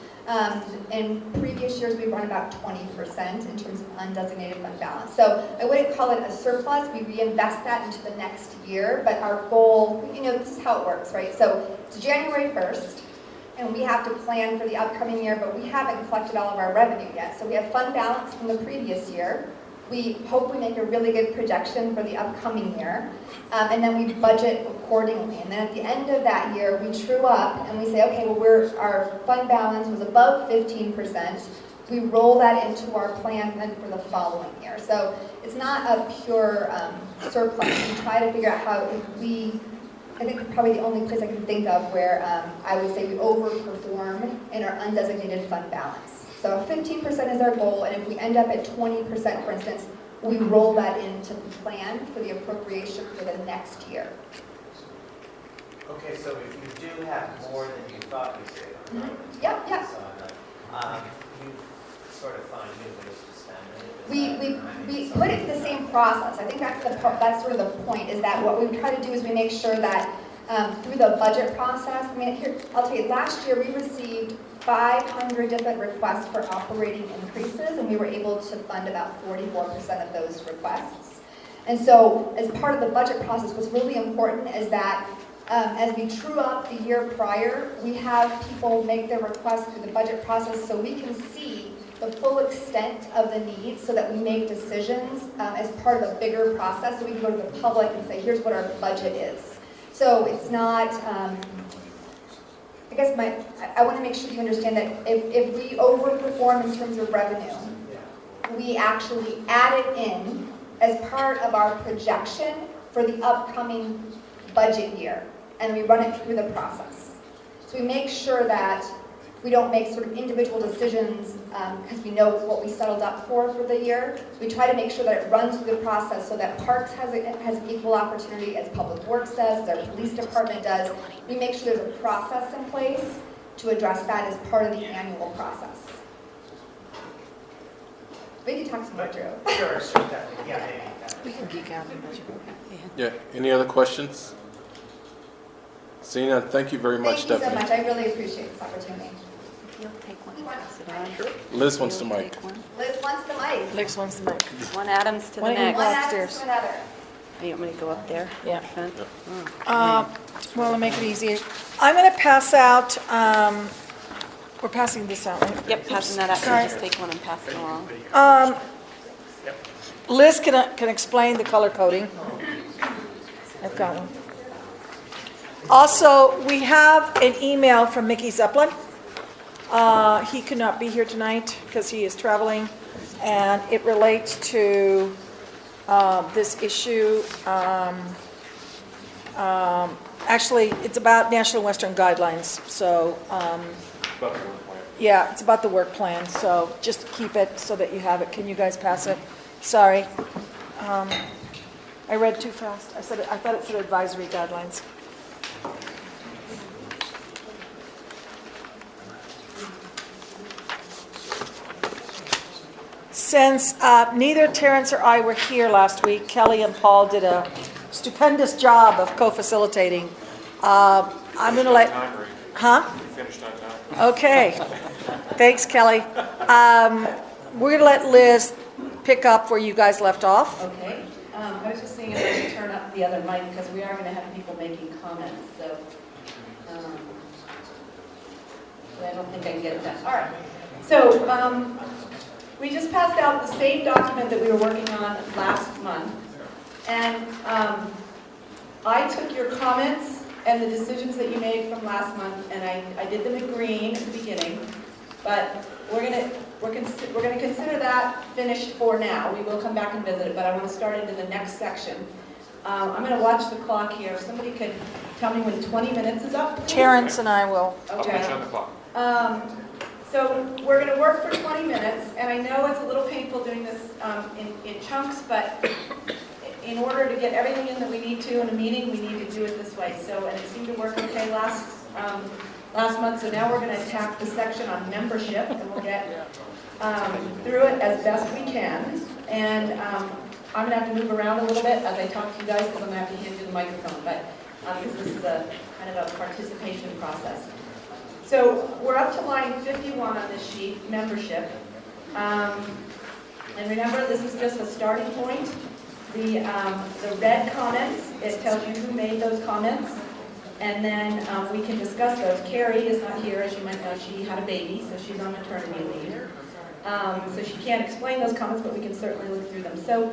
In previous years, we've run about 20% in terms of undesignated fund balance. So I wouldn't call it a surplus. We reinvest that into the next year. But our goal, this is how it works, right? So it's January 1st. And we have to plan for the upcoming year, but we haven't collected all of our revenue yet. So we have fund balance from the previous year. We hope we make a really good projection for the upcoming year. And then we budget accordingly. And then at the end of that year, we true up and we say, okay, well, our fund balance was above 15%. We roll that into our plan then for the following year. So it's not a pure surplus. We try to figure out how I think probably the only place I can think of where I would say we overperform in our undesignated fund balance. So 15% is our goal, and if we end up at 20%, for instance, we roll that into the plan for the appropriation for the next year. Okay, so if you do have more than you thought you did, Yep. you sort of find new ways to spend it. We put it in the same process. I think that's sort of the point, is that what we try to do is we make sure that through the budget process, I'll tell you, last year we received 500 different requests for operating increases, and we were able to fund about 44% of those requests. And so as part of the budget process, what's really important is that as we true up the year prior, we have people make their requests through the budget process so we can see the full extent of the needs so that we make decisions as part of a bigger process, so we can go to the public and say, here's what our budget is. So it's not, I guess I want to make sure you understand that if we overperform in terms of revenue, we actually add it in as part of our projection for the upcoming budget year, and we run it through the process. So we make sure that we don't make sort of individual decisions because we know what we settled up for the year. We try to make sure that it runs through the process so that Parks has an equal opportunity as Public Works does, as our police department does. We make sure there's a process in place to address that as part of the annual process. We can talk some more, Drew. Sure, definitely. Yeah, maybe. We can geek out on budget. Yeah, any other questions? Seeing none, thank you very much, Thank you so Stephanie. much. I really appreciate this opportunity. You'll take one and pass it on. Sure. Liz wants the mic. Liz wants the mic. Liz wants the mic. One Adams to the Why don't you next. go One after upstairs. another. You want me to go up there? Yeah. Front? Well, to make it easy, I'm going to pass out, we're passing this out, right? Yep, passing that out. Sorry. Just take one and pass it along. Liz can explain the color coding. I've got one. Also, we have an email from Mickey Zeppelin. He could not be here tonight because he is traveling, and it relates to this issue. Actually, it's about National Western Guidelines, so About the work plan. yeah, it's about the work plan, so just keep it so that you have it. Can you guys pass it? Sorry. I read too fast. I thought it said advisory guidelines. Since neither Terrence or I were here last week, Kelly and Paul did a stupendous job of co-facilitating. I'm going to let... Huh? You finished on time. Okay. Thanks, Kelly. We're going to let Liz pick up where you guys left off. Okay. I was just seeing if I could turn up the other mic because we are going to have people making comments. So I don't think I can get it done. All right. So we just passed out the same document that we were working on last month. And I took your comments and the decisions that you made from last month, and I did them in green at the beginning. But we're going to consider that finished for now. We will come back and visit it, but I want to start into the next section. I'm going to watch the clock here. If somebody could tell me when 20 minutes is up, please. Terrence and I will. I'll Okay. put you on the clock. So we're going to work for 20 minutes, and I know it's a little painful doing this in chunks, but in order to get everything in that we need to in a meeting, we need to do it this way. So, and it seemed to work okay last month, so now we're going to attack the section on membership, and we'll get through it as best we can. And I'm going to have to move around a little bit as I talk to you guys, because I'm going to have to hand you the microphone, but because this is a kind of a participation process. So we're up to line 51 on this sheet, membership. And remember, this is just a starting point. The red comments, it tells you who made those comments. And then we can discuss those. Carrie is not here, as you might know. She had a baby, so she's on maternity leave. So she can't explain those comments, but we can certainly look through them. So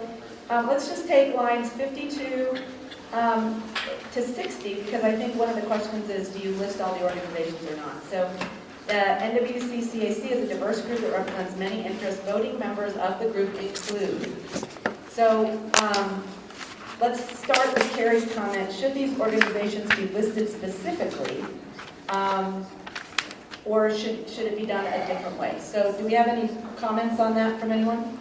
let's just take lines 52 to 60, because I think one of the questions is, do you list all the organizations or not? So NWC-CAC is a diverse group that represents many interests. Voting members of the group include. So let's start with Carrie's comment. Should these organizations be listed specifically, or should it be done a different way? So do we have any comments on that from anyone?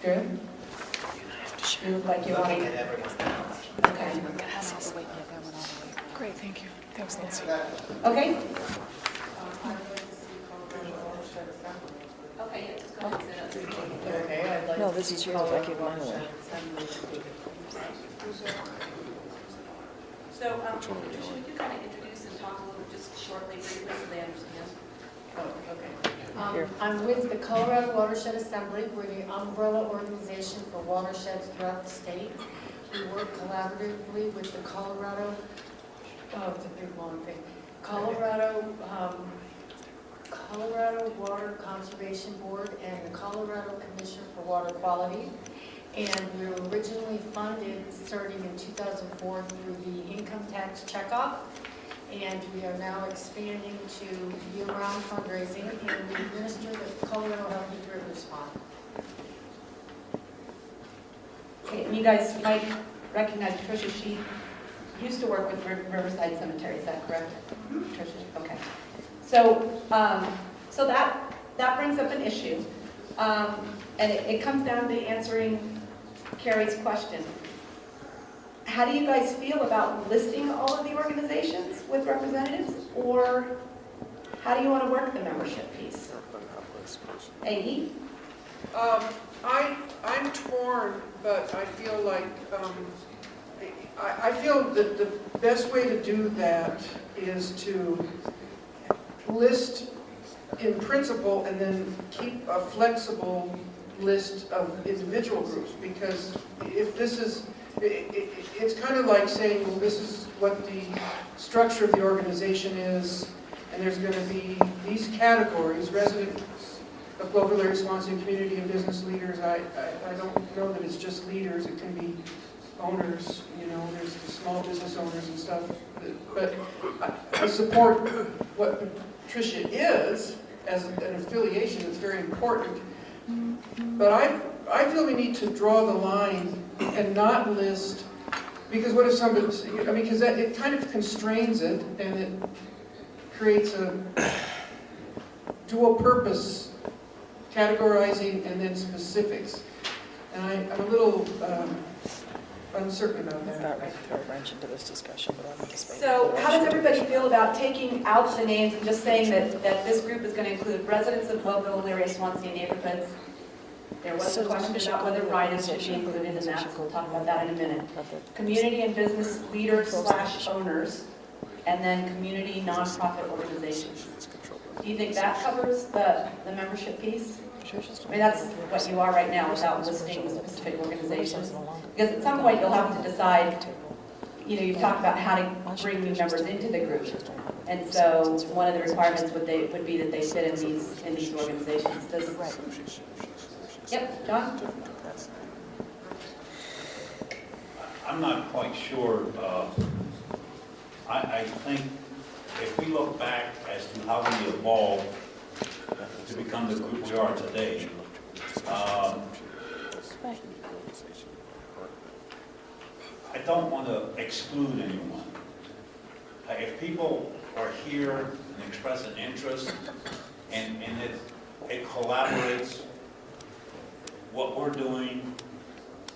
Drew? You look like you want to... Okay. Great, thank you. That was Nancy. Okay. No, this is yours. I give mine away. So, should you kind of introduce and talk a little, just shortly, briefly, so they understand? Oh, okay. I'm with the Colorado Watershed Assembly. We're the umbrella organization for watersheds throughout the state. We work collaboratively with the Colorado Water Conservation Board and the Colorado Commission for Water Quality. And we were originally funded, starting in 2004, through the income tax checkoff. And we are now expanding to year-round fundraising, and we administer the Colorado Healthy Rivers Fund. Okay, and you guys might recognize Tricia. She used to work with Riverside Cemetery, is that correct? Tricia, okay. So, so that brings up an issue, and it comes down to answering Carrie's question. How do you guys feel about listing all of the organizations with representatives, or how do you want to work the membership piece? A.E.? I'm torn, but I feel like, I feel that the best way to do that is to list in principle and then keep a flexible list of individual groups, because if this is it's kind of like saying, well, this is what the structure of the organization is, and there's going to be these categories, residents of Global area Swansea, community and business leaders. I don't know that it's just leaders, it can be owners, you know, there's the small business owners and stuff. But I support what Patricia is as an affiliation. It's very important. But I feel we need to draw the line and not list, because what if somebody, I mean, because it kind of constrains it, and it creates a dual purpose, categorizing and then specifics. And I'm a little uncertain about that. Not ready to throw a wrench into this discussion, but I'm just. So how does everybody feel about taking out the names and just saying that this group is going to include residents of Globeville, area Swansea neighborhoods? There was a question about whether riders should be included in that, so we'll talk about that in a minute. Community and business leaders / owners, and then community nonprofit organizations. Do you think that covers the membership piece? I mean, that's what you are right now without listing specific organizations. Because at some point you'll have to decide, you know, you've talked about how to bring new members into the group. And so one of the requirements would be that they fit in these organizations. Yep, John? I'm not quite sure. I think if we look back as to how we evolved to become the group we are today, I don't want to exclude anyone. If people are here and express an interest and it collaborates, what we're doing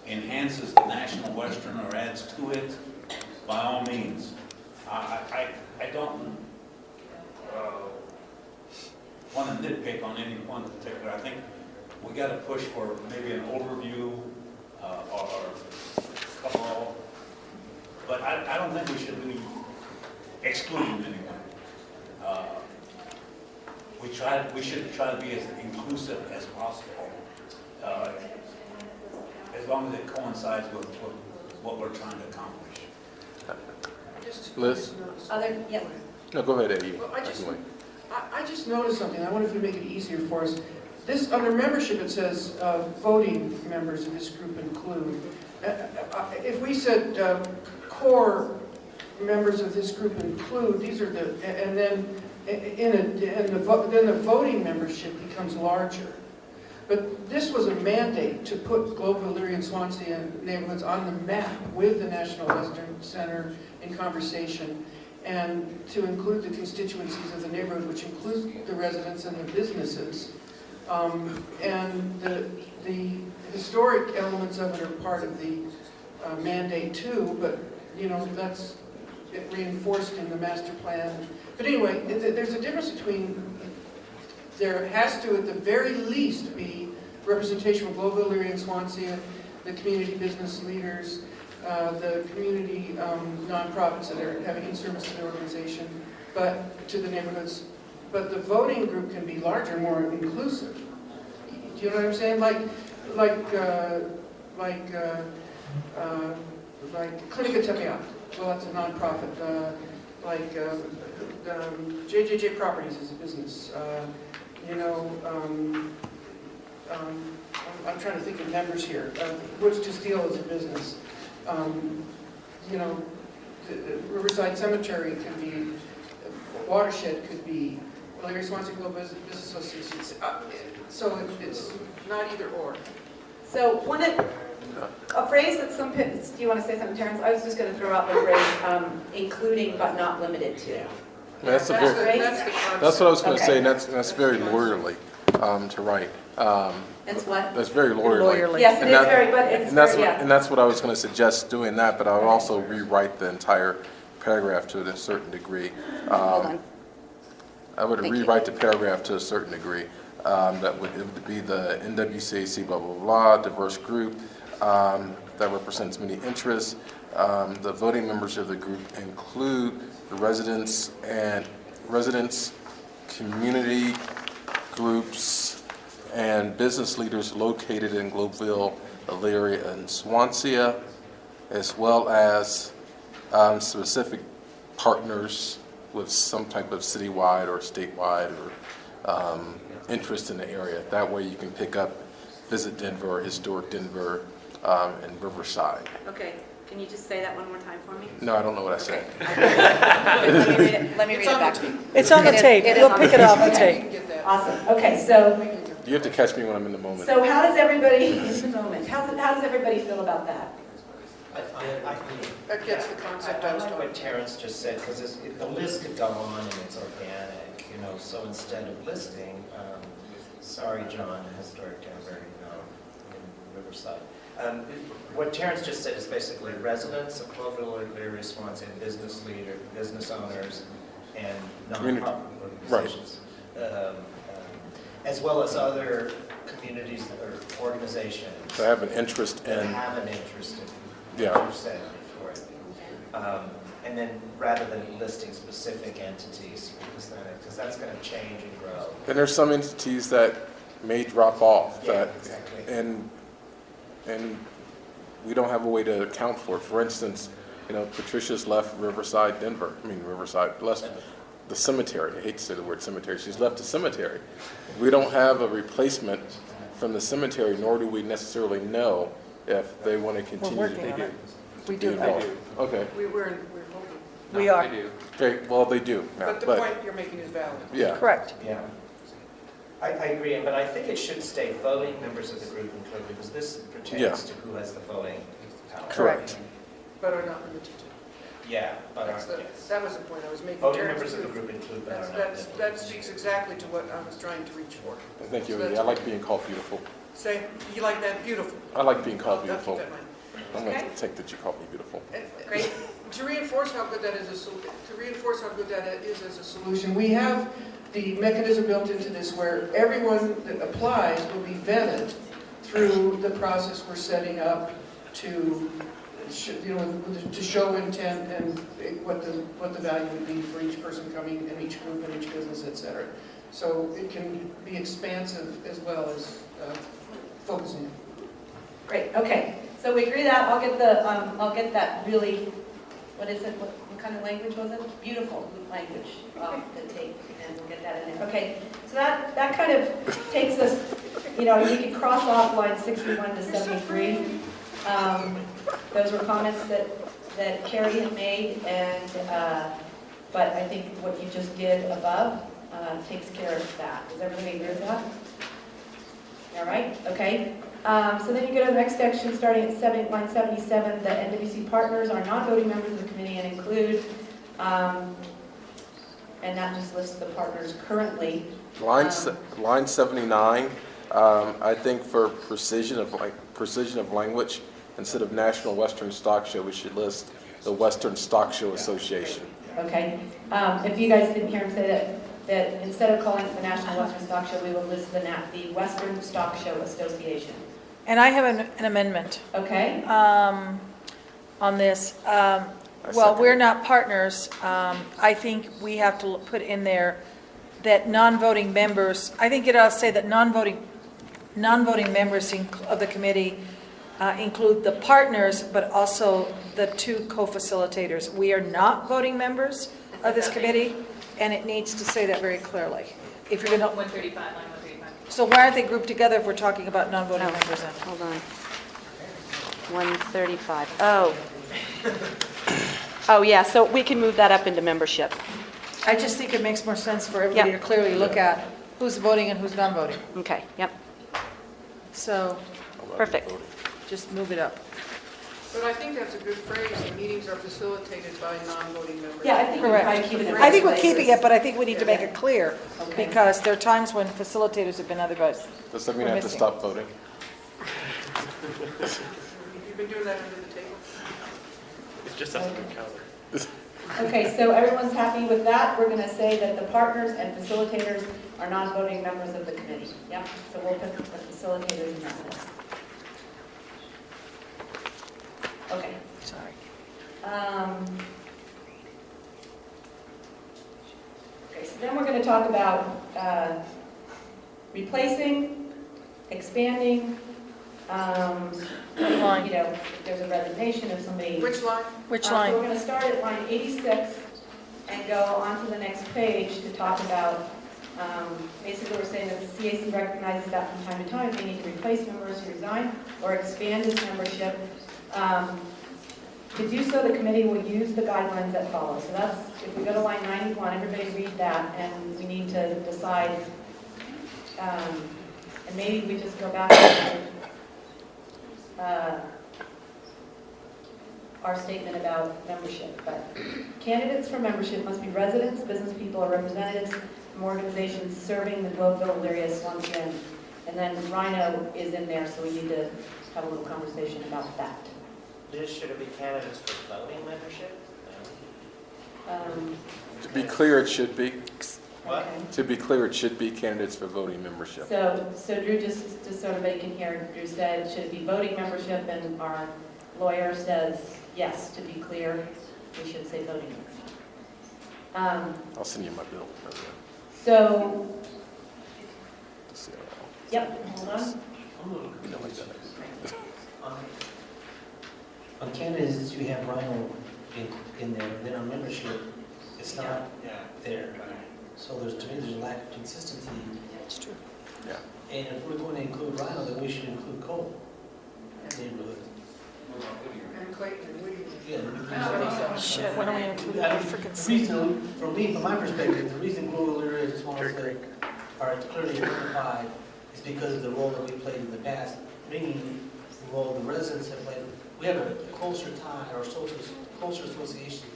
enhances the National Western or adds to it, by all means. I don't want to nitpick on any one particular. I think we got to push for maybe an overview or a couple, but I don't think we should be excluding anyone. We should try to be as inclusive as possible. As long as it coincides with what we're trying to accomplish. Liz? Yeah. No, go ahead, Eddie. Well, I just noticed something. I wonder if we make it easier for us. This, under membership, it says voting members of this group include. If we said core members of this group include, these are the, and then then the voting membership becomes larger. But this was a mandate to put Globeville, Leary, and Swansea neighborhoods on the map with the National Western Center in conversation, and to include the constituencies of the neighborhood, which includes the residents and the businesses. And the historic elements of it are part of the mandate too, but you know, that's reinforced in the master plan. But anyway, there's a difference between, there has to, at the very least, be representation of Globeville, Leary, and Swansea, the community business leaders, the community nonprofits that are having in-service to the organization, but to the neighborhoods. But the voting group can be larger, more inclusive. Do you know what I'm saying? Like Clinica Tepeyac. Well, that's a nonprofit. JJJ Properties is a business. I'm trying to think of members here. Woods to Steel is a business. Riverside Cemetery could be, Watershed could be, Larry Swansea Global Business Associations. So it's not either or. So a phrase that some, do you want to say something, Terrence? I was just going to throw out the phrase, including but not limited to. That's what I was going to say, and that's very lawyerly to write. That's what? That's very lawyerly. Yes, it is very, but it's very, yeah. And that's what I was going to suggest, doing that, but I would also rewrite the entire paragraph to a certain degree. Hold on. I would rewrite the paragraph to a certain degree. That would be the NWC-CAC blah, blah, blah, diverse group that represents many interests. The voting members of the group include the residents, community groups, and business leaders located in Globeville, Elyria, and Swansea. as well as specific partners with some type of citywide or statewide or interest in the area. That way you can pick up Visit Denver, Historic Denver, and Riverside. Okay, can you just say that one more time for me? No, I don't know what I said. Let me read it back. It's on the tape. We'll pick it off the tape. Awesome, okay, so, You have to catch me when I'm in the moment. so how does everybody, in the moment, how does everybody feel about that? That gets the concept I was like talking what Terrence just said, because the list could go on and it's organic, you know, so instead of listing, sorry, John, Historic Denver, in Riverside. What Terrence just said is basically residents, appropriately responsive business leaders, business owners, and nonprofit organizations. As well as other communities or organizations. So I have an interest that in, have an interest in yeah. what you said before. And then rather than listing specific entities, because that's going to change and grow. And there's some entities that may drop off that, exactly. and we don't have a way to account for it. For instance, you know, Patricia's left Riverside, left the cemetery. I hate to say the word cemetery. She's left the cemetery. We don't have a replacement from the cemetery, nor do we necessarily know if they want to continue. We're working on it. We do. Okay. We're hoping. We are. Okay, well, they do now, But the point you're making is valid. yeah. Correct. Yeah. I agree, but I think it should stay voting members of the group included, because this pertains to who has the voting power. Correct. But are not limited to. Yeah, but That was the point I was making. voting Terrence, members of the group include, but are not limited. That speaks exactly to what I was trying to reach for. Thank you, So Eddie. that's- I like being called beautiful. Say, you like that? Beautiful. I like being called I'll beautiful. keep that in mind. I'm going to take that you called me beautiful. Great. To reinforce how good that is as a solution, we have the mechanism built into this where everyone that applies will be vetted through the process we're setting up to show intent and what the value would be for each person coming and each group and each business, et cetera. So it can be expansive as well as focusing. Great, okay, so we agree that, I'll get that really, what is it, what kind of language was it? Beautiful language off the tape, and we'll get that in there. Okay, so that kind of takes us, you know, you can cross off lines 61 to 73. Those were comments that Carrie had made, and but I think what you just did above takes care of that. Does everybody agree with that? All right, okay. So then you go to the next section, starting at line 77, the NWC partners are non-voting members of the committee and include, and that just lists the partners currently. Line 79, I think for precision of language, instead of National Western Stock Show, we should list the Western Stock Show Association. Okay. If you guys didn't hear him say that instead of calling it the National Western Stock Show, we will list the Western Stock Show Association. And I have an amendment. Okay. On this. Well, we're not partners. I think we have to put in there that non-voting members, I think it ought to say that non-voting members of the committee include the partners, but also the two co-facilitators. We are not voting members of this committee, and it needs to say that very clearly. If you're going to, 135, line 135. so why aren't they grouped together if we're talking about non-voting members then? Hold on. 135. Oh. Oh, yeah, so we can move that up into membership. I just think it makes more sense for everybody to clearly look at who's voting and who's non-voting. Okay, yep, So perfect. just move it up. But I think that's a good phrase, the meetings are facilitated by non-voting members. Yeah, I think we're trying to keep it in I think we're places. keeping it, but I think we need to make it clear, Okay. because there are times when facilitators have been otherwise. Does that mean I have to stop voting? You've been doing that under the table? It just doesn't counter. Okay, so everyone's happy with that. We're going to say that the partners and facilitators are non-voting members of the committee. Yep, so we'll put the facilitators in that list. Okay. Sorry. Okay, so then we're going to talk about replacing, expanding, line? You know, if there's a resignation, if somebody. Which line? Which So line? we're going to start at line 86 and go on to the next page to talk about, basically we're saying that the CAC recognizes that from time to time they need to replace members who resign or expand its membership. To do so, the committee will use the guidelines that follow. So that's, if we go to line 91, everybody read that, and we need to decide, and maybe we just go back to our statement about membership. But candidates for membership must be residents, business people, or representatives from organizations serving the Globeville area Swansea. And then Rhino is in there, so we need to have a little conversation about that. Should it be candidates for voting membership? To be clear, it should be. What? Okay. To be clear, it should be candidates for voting membership. So Drew, just so everybody can hear, Drew said, should it be voting membership? And our lawyer says, yes, to be clear, we should say voting membership. I'll send you my bill. So, yep, hold on. You know, like that. On candidates, you have Rhino in there, and then on membership, it's not there. So to me, there's a lack of consistency. That's true. Yeah. And if we're going to include Rhino, then we should include Cole neighborhood. And Clayton and Whittier. Yeah. Shit, why don't we include that? I freaking The reason, from my perspective, the reason Global area and Swansea are clearly identified is because of the role that we played in the past, meaning the role the residents have played. We have a closer tie or closer association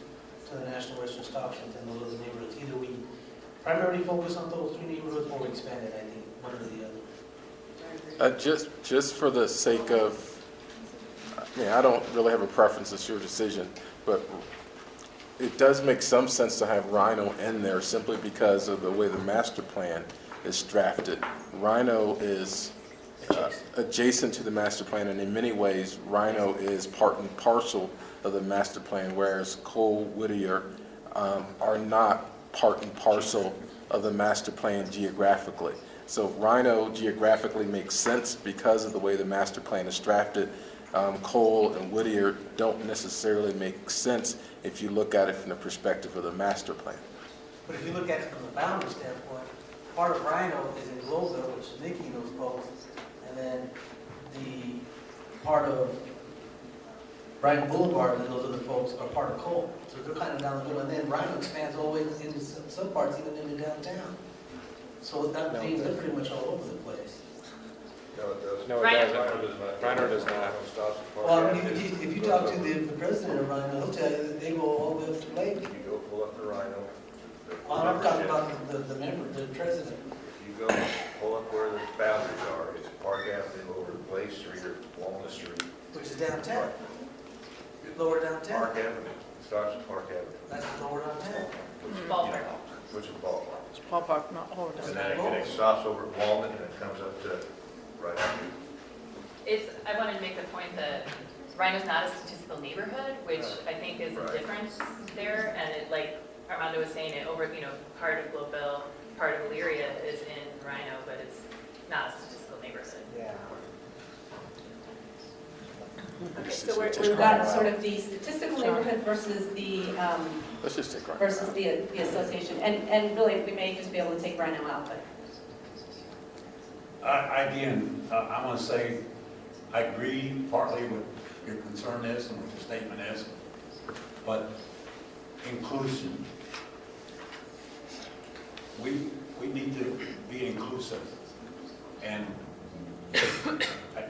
to the National Western Stock Exchange than those other neighborhoods. Either we primarily focus on those three neighborhoods or we expand it, I think, one or the other. Just for the sake of, I mean, I don't really have a preference, it's your decision, but it does make some sense to have Rhino in there simply because of the way the master plan is drafted. Rhino is adjacent to the master plan, and in many ways, Rhino is part and parcel of the master plan, whereas Cole, Whittier are not part and parcel of the master plan geographically. So Rhino geographically makes sense because of the way the master plan is drafted. Cole and Whittier don't necessarily make sense if you look at it from the perspective of the master plan. But if you look at it from the boundary standpoint, part of Rhino is in Globeville, which Nikki knows both, and then the part of Brighton Boulevard and those other folks are part of Cole. So they're kind of down the middle, and then Rhino expands all the way into some parts, even into downtown. So that means they're pretty much all over the place. No, it doesn't. No, it doesn't. Rhino does not. Well, I mean, if you talk to the president of Rhino, he'll tell you that they go all the way up to Lake. You go pull up the Rhino. I'm talking about the member, the president. If you go pull up where the boundaries are, it's Park Avenue over to Blake Street or Walnut Street. Which is downtown. Lower downtown. Park Avenue. It starts at Park Avenue. That's lower downtown. Ballpark. Which is ballpark. It's ballpark, not all of And it. then it stops over at Walnut and it comes up to right after. I wanted to make the point that Rhino's not a statistical neighborhood, which I think is a difference there. And it, like Armando was saying, it over, part of Globeville, part of Elyria is in Rhino, but it's not a statistical neighborhood. Yeah. Okay, so we've got sort of the statistical neighborhood versus the Let's just take Rhino versus out. the association, and really we may just be able to take Rhino out, but Again, I want to say, I agree partly with your concern is and what your statement is, but inclusion. We need to be inclusive. And,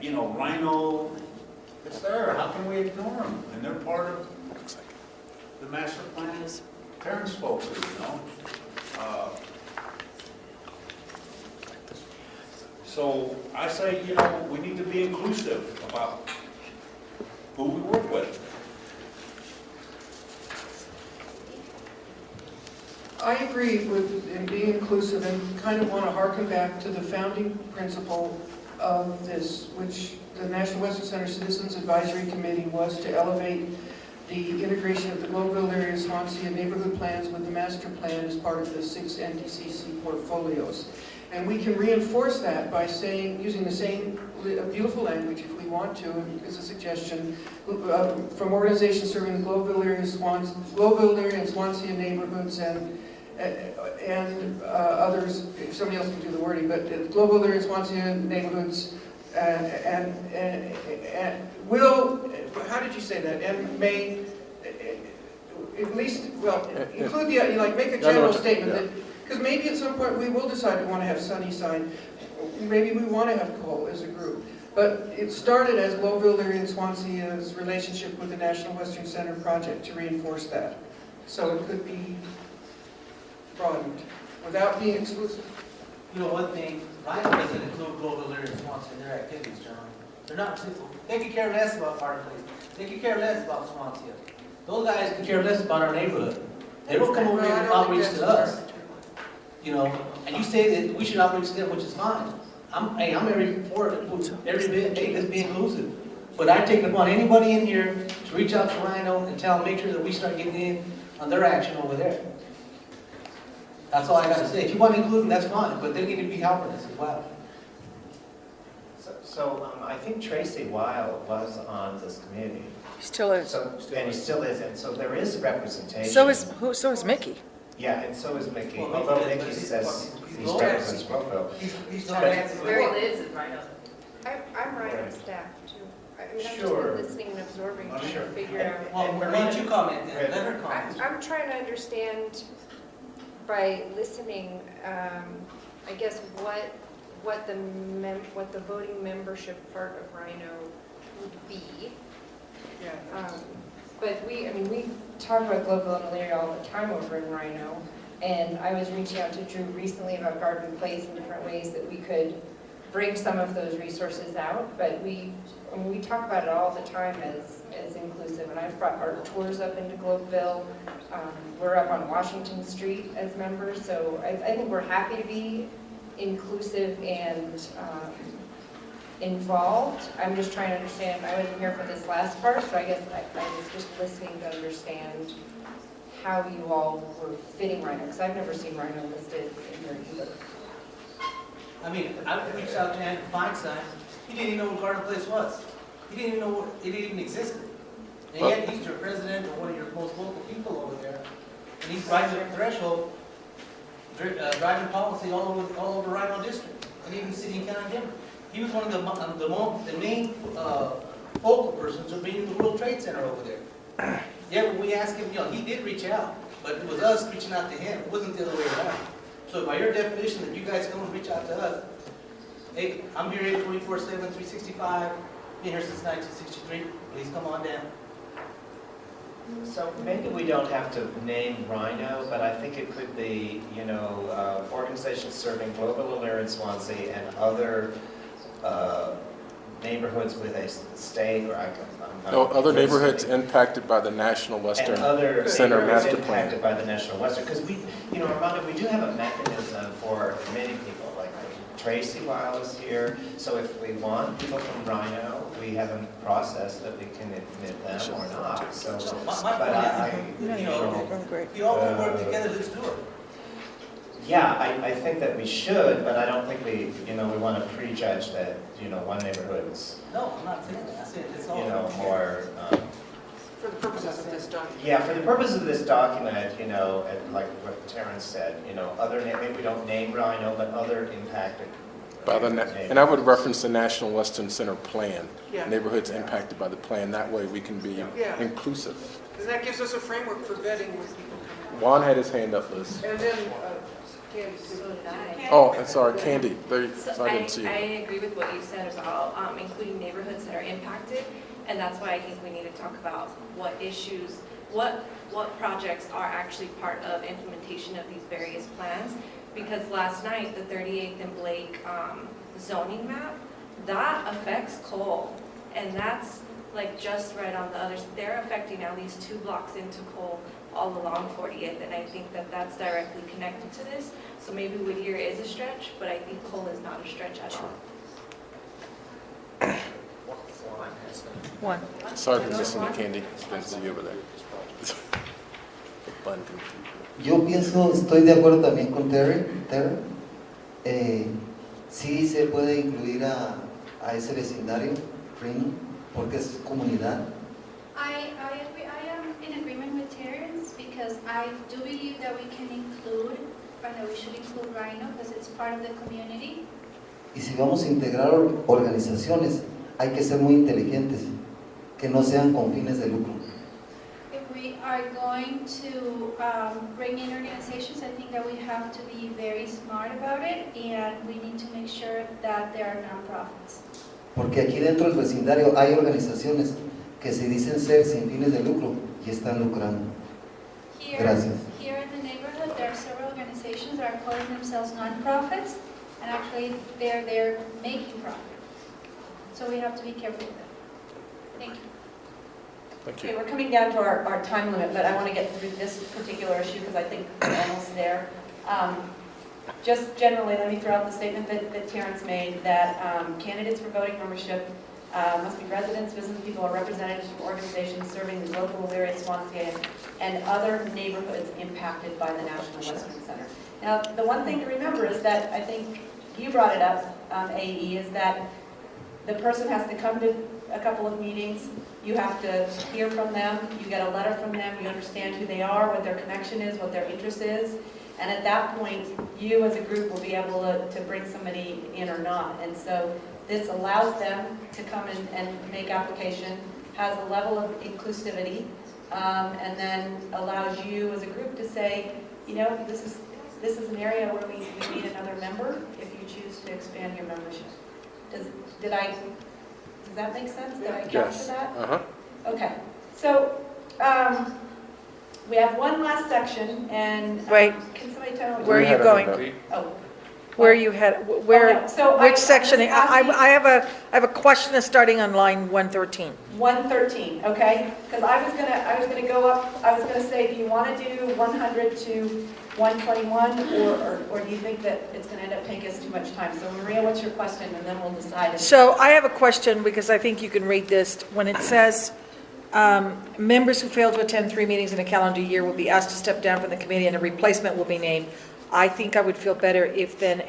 Rhino, it's there. How can we ignore them? And they're part of the master plan. Parents spoke to, So I say, we need to be inclusive about who we work with. I agree with in being inclusive and kind of want to harken back to the founding principle of this, which the National Western Center Citizens Advisory Committee was to elevate the integration of the Globeville area Swansea neighborhood plans with the master plan as part of the 6 NDCC portfolios. And we can reinforce that by using the same beautiful language if we want to, is a suggestion, from organizations serving the Globeville area, and Swansea neighborhoods and others, if somebody else can do the wording, but Globeville area, Swansea neighborhoods, and will, how did you say that? And may, at least, well, include the, like, make a general statement that, because maybe at some point we will decide we want to have Sunnyside. Maybe we want to have Cole as a group. But it started as Globeville area and Swansea's relationship with the National Western Center project to reinforce that. So it could be broadened without being exclusive. You know one thing, Rhino doesn't include Globeville area and Swansea in their activities, John. They're not, they could care less about Park Place. They could care less about Swansea. Those guys could care less about our neighborhood. They don't come over here and outreach to us. You know, and you say that we should outreach to them, which is fine. I'm every for it, every bit, hey, let's be inclusive. But I take it upon anybody in here to reach out to Rhino and tell them, make sure that we start getting in on their action over there. That's all I got to say. If you want to include them, that's fine, but they need to be helping us as well. So I think Tracy Weil was on this committee. He still is. So, and he still is, and so there is representation. So is Mickey. Yeah, and so is Mickey, Well, although Mickey Mickey does, says he's he lawyer. represents Brookville. He's But- not answering. Mary Liz is Rhino. I'm Rhino staff too. I mean, I've just Sure. been listening and absorbing, Sure. trying to figure out. Well, why don't you comment then? Let her comment. I'm trying to understand by listening, I guess, what the voting membership part of Rhino would be. But we talk about Globeville and Elyria all the time over in Rhino, and I was reaching out to Drew recently about Garden Place and different ways that we could bring some of those resources out, but we talk about it all the time as inclusive, and I've brought art tours up into Globeville. We're up on Washington Street as members, so I think we're happy to be inclusive and involved. I'm just trying to understand, I wasn't here for this last part, so I guess I was just listening to understand how you all were fitting Rhino, because I've never seen Rhino listed in here either. I mean, I reached out to Andrew Feinstein. He didn't even know what Garden Place was. He didn't even know it even existed. And yet he's your president or one of your most local people over there. And he's right at the threshold, driving policy all over Rhino District, and even city and county Denver. He was one of the main focal persons of being in the World Trade Center over there. Yeah, when we asked him, he did reach out, but it was us reaching out to him. It wasn't the other way around. So by your definition that you guys come and reach out to us, hey, I'm here 24/7, 365, been here since 1963. Please come on down. So maybe we don't have to name Rhino, but I think it could be, organizations serving Globeville, Elyria, and Swansea, and other neighborhoods with a stake, or Other neighborhoods impacted by the National Western and other Center neighborhoods Master Plan. impacted by the National Western, because we, Armando, we do have a mechanism for admitting people, like Tracy Weil is here, so if we want people from Rhino, we have a process that we can admit them or not, so. My but point is, you all want to work together, let's do it. Yeah, I think that we should, but I don't think we want to prejudge that, one neighborhood is, No, I'm not saying that. I said it's all. more. For the purposes of this document. Yeah, for the purpose of this document, like what Terrence said, maybe we don't name Rhino, but other impacted. And I would reference the National Western Center Plan, Yeah. neighborhoods impacted by the plan. That way we can be Yeah. inclusive. And that gives us a framework for vetting with people coming Juan had his hand up, Liz. in. And then, Candy, So did I. Oh, and sorry, Candy. So I didn't see you. I agree with what you said about including neighborhoods that are impacted, and that's why I think we need to talk about what issues, what projects are actually part of implementation of these various plans. Because last night, the 38th and Blake zoning map, that affects Cole, and that's like just right on the others. They're affecting at least 2 blocks into Cole all along 40th, and I think that that's directly connected to this. So maybe Whittier is a stretch, but I think Cole is not a stretch at all. One. Sorry for listening to Candy. Didn't see you over there. Fun. Yo estoy de acuerdo también con Terry. Sí se puede incluir a a ese vecindario, Reno, porque es comunidad. I agree, I am in agreement with Terrence because I do believe that we can include, and that we should include Rhino because it's part of the community. Y si vamos a integrar organizaciones, hay que ser muy inteligentes, que no sean con fines de lucro. If we are going to bring in organizations, I think that we have to be very smart about it and we need to make sure that there are nonprofits. Porque aquí dentro del vecindario hay organizaciones que se dicen ser sin fines de lucro y están lucrando. Gracias. Here in the neighborhood, there are several organizations that are calling themselves nonprofits and actually they're making profit. So we have to be careful with that. Thank you. Thank Okay, you. we're coming down to our time limit, but I want to get through this particular issue because I think we're almost there. Just generally, let me throw out the statement that Terrence made, that candidates for voting membership must be residents, business people, or representatives from organizations serving the local area, Swansea, and other neighborhoods impacted by the National Western Center. Now, the one thing to remember is that, I think you brought it up, AE, is that the person has to come to a couple of meetings, you have to hear from them, you get a letter from them, you understand who they are, what their connection is, what their interest is, and at that point, you as a group will be able to bring somebody in or not. And so this allows them to come in and make application, has a level of inclusivity, and then allows you as a group to say, you know, this is an area where we need another member if you choose to expand your membership. Does that make sense? Did I capture Yes. that? Uh-huh. Okay, so we have one last section, and Wait. can somebody tell me? Where are you going? Oh. Where you had, where, Okay, so which section? I'm just asking- I have a question that's starting on line 113. 113, okay? Because I was gonna go up, I was gonna say, do you want to do 100 to 121, or do you think that it's going to end up taking us too much time? So Maria, what's your question, and then we'll decide. So I have a question, because I think you can read this. When it says, members who fail to attend 3 meetings in a calendar year will be asked to step down from the committee and a replacement will be named. I think I would feel better if then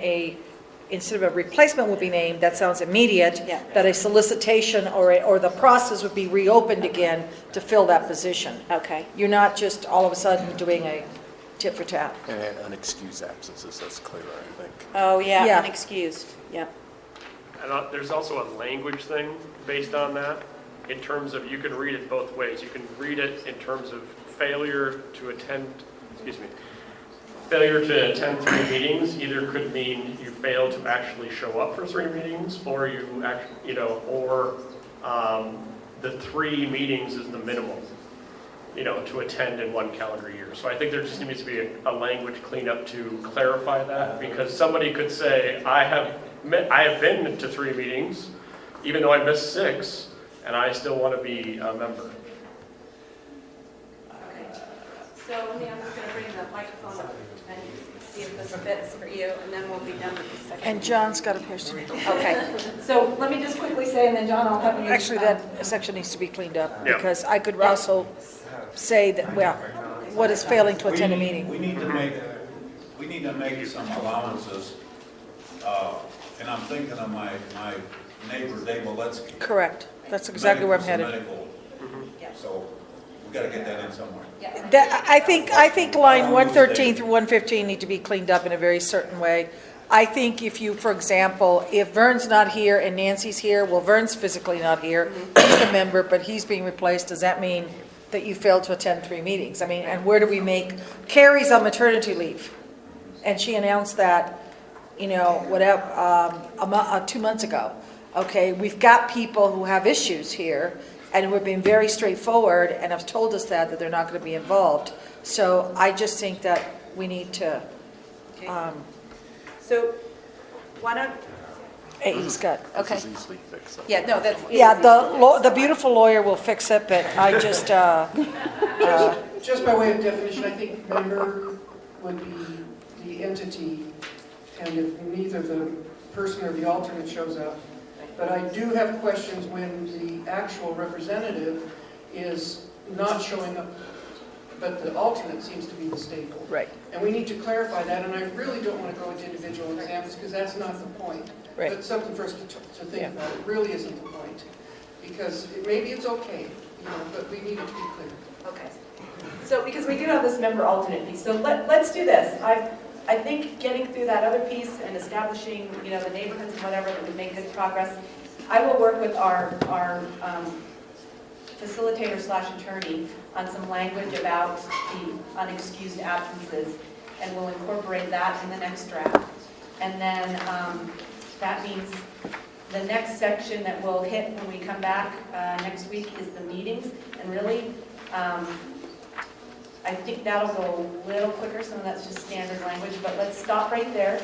instead of a replacement will be named, that sounds immediate, Yeah. that a solicitation or the process would be reopened again to fill that position. Okay. You're not just all of a sudden doing a tit for tat. And unexcused absences, that's clearer, I think. Oh, yeah, Yeah. unexcused, yeah. And there's also a language thing based on that, in terms of, you can read it both ways. You can read it in terms of failure to attend 3 meetings either could mean you failed to actually show up for 3 meetings, or the 3 meetings is the minimum, to attend in 1 calendar year. So I think there just needs to be a language cleanup to clarify that, because somebody could say, I have been to 3 meetings, even though I missed 6, and I still want to be a member. So I'm just going to bring the microphone up and see if this fits for you, and then we'll be done with this section. And John's got a question. Okay, so let me just quickly say, and then John, I'll have you. Actually, that section needs to be cleaned up, Yeah. because I could also say that, well, what is failing to attend a meeting? We need to make some allowances, and I'm thinking of my neighbor Dave Oletsky. Correct. That's exactly where I'm headed. Medical. So we got to get that in somewhere. I think line 113 through 115 need to be cleaned up in a very certain way. I think if you, for example, if Vern's not here and Nancy's here, well, Vern's physically not here, he's a member, but he's being replaced, does that mean that you failed to attend 3 meetings? I mean, and where do we make, Carrie's on maternity leave, and she announced that, 2 months ago. Okay, we've got people who have issues here, and who have been very straightforward and have told us that they're not going to be involved. So I just think that we need to, So why don't, AE's got, okay. This is easily fixed. yeah, no, that's. Yeah, the beautiful lawyer will fix it, but I just, Just by way of definition, I think member would be the entity, and if neither the person or the alternate shows up. But I do have questions when the actual representative is not showing up but the alternate seems to be the staple. Right. And we need to clarify that, and I really don't want to go into individual examples, because that's not the point. Right. But something for us to think Yeah. about. It really isn't the point. Because maybe it's okay, but we need it to be clear. Okay. So, because we do have this member alternate piece, so let's do this. I think getting through that other piece and establishing, the neighborhoods and whatever, that would make good progress. I will work with our facilitator/attorney on some language about the unexcused absences, and we'll incorporate that in the next draft. And then that means the next section that we'll hit when we come back next week is the meetings. And really, I think that'll go a little quicker. Some of that's just standard language, but let's stop right there.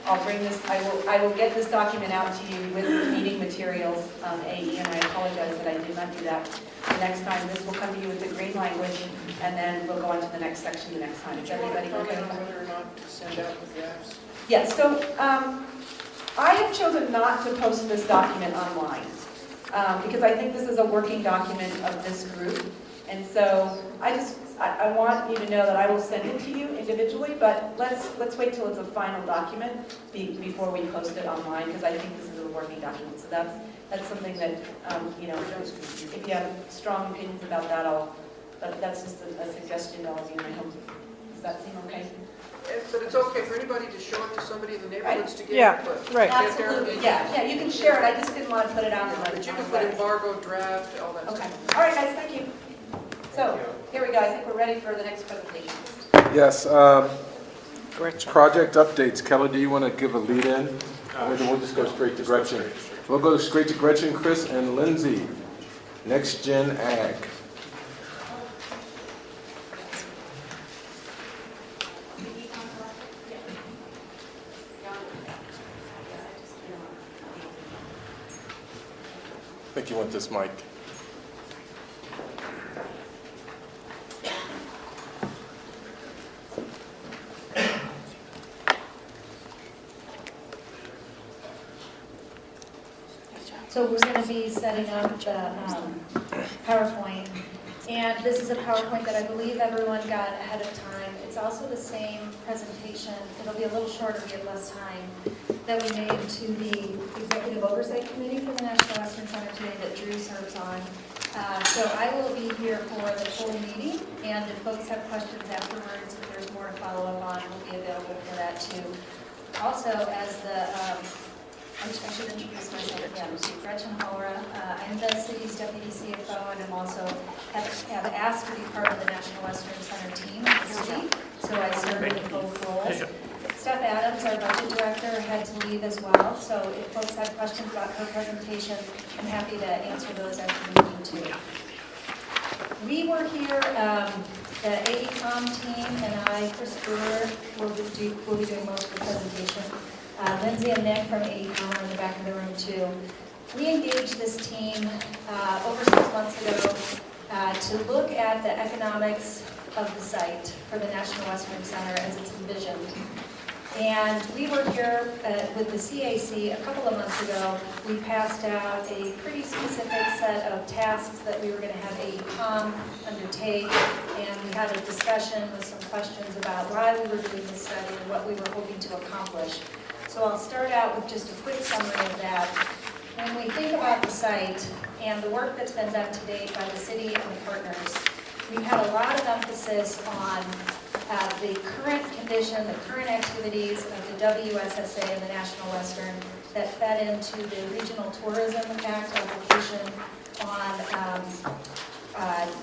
I'll bring this, I will get this document out to you with the meeting materials, AE, and I apologize that I did not do that the next time. This will come to you with the green language, and then we'll go on to the next section the next time. Is Do you want to everybody okay comment with on that? whether or not to send out the drafts? Yes, so I have chosen not to post this document online because I think this is a working document of this group. And so I want you to know that I will send it to you individually, but let's wait till it's a final document before we post it online, because I think this is a working document. So that's something that, if you have strong opinions about that, that's just a suggestion to all of you, and I hope, does that seem okay? But it's okay for anybody to show it to somebody in the neighborhoods to get Yeah, input. right. Get their Absolutely, opinion. yeah, you can share it, I just didn't want to put it out there. But you can put embargo, draft, all that Okay, stuff. all right, guys, thank you. So, here we go, I think we're ready for the next presentation. Yes, project updates. Kelly, do you want to give a lead in? Or we'll just go straight to Gretchen. We'll go straight to Gretchen, Chris, and Lindsay. Next Gen Ag. I think you want this mic. So we're going to be setting up the PowerPoint, and this is a PowerPoint that I believe everyone got ahead of time. It's also the same presentation, it'll be a little shorter, we have less time, that we made to the Executive Oversight Committee for the National Western Center today that Drew serves on. So I will be here for the full meeting, and if folks have questions afterwards, if there's more to follow up on, we'll be available for that too. Also, as I should introduce myself again. I'm Gretchen Hollera. I'm the city's deputy CFO, and I'm also have asked to be part of the National Western Center team at the city, so I serve in both roles. Steph Adams, our budget director, had to leave as well, so if folks have questions about her presentation, I'm happy to answer those after the meeting too. We were here, the AECOM team and I, Chris Brewer, will be doing most of the presentation. Lindsay and Nick from AECOM are in the back of the room too. We engaged this team over 6 months ago to look at the economics of the site for the National Western Center as it's envisioned. And we were here with the CAC a couple of months ago. We passed out a pretty specific set of tasks that we were going to have AECOM undertake, and we had a discussion with some questions about why we were doing this study and what we were hoping to accomplish. So I'll start out with just a quick summary of that. When we think about the site and the work that's been done to date by the city and the partners, we've had a lot of emphasis on the current condition, the current activities of the WSSA and the National Western that fed into the Regional Tourism Act application on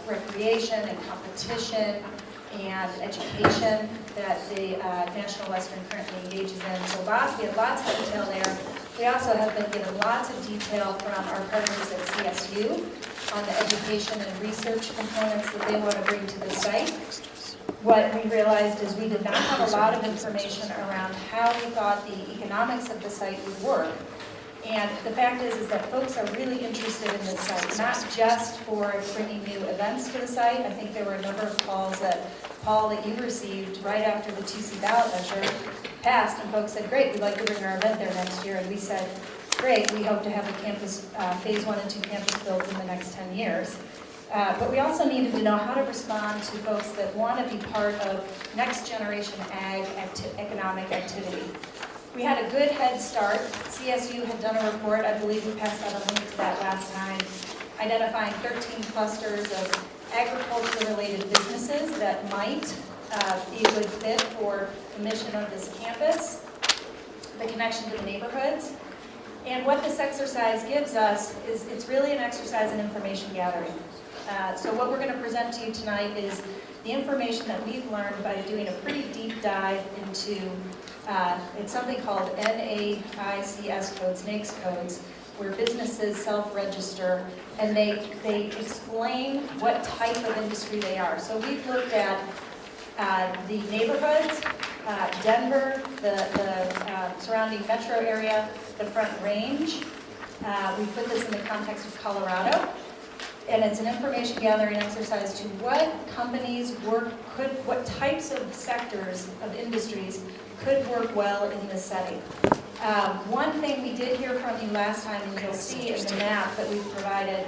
recreation and competition and education that the National Western currently engages in. So we have lots of detail there. We also have been given lots of detail from our partners at CSU on the education and research components that they want to bring to the site. What we realized is we did not have a lot of information around how we thought the economics of the site would work. And the fact is that folks are really interested in this site, not just for bringing new events to the site. I think there were a number of calls that, Paul, that you received right after the 2C ballot measure passed, and folks said, great, we'd like to bring our event there next year. And we said, great, we hope to have a campus, phase 1 and 2 campus built in the next 10 years. But we also needed to know how to respond to folks that want to be part of next generation economic activity. We had a good head start. CSU had done a report, I believe we passed out a link to that last time, identifying 13 clusters of agriculture-related businesses that might be a good fit for the mission of this campus, the connection to the neighborhoods. And what this exercise gives us is it's really an exercise in information gathering. So what we're going to present to you tonight is the information that we've learned by doing a pretty deep dive into, it's something called NAICS codes, NAICS codes, where businesses self-register and they explain what type of industry they are. So we've looked at the neighborhoods, Denver, the surrounding metro area, the Front Range. We put this in the context of Colorado. And it's an information gathering exercise to what companies what types of sectors of industries could work well in this setting. One thing we did hear from you last time, and you'll see in the map that we've provided,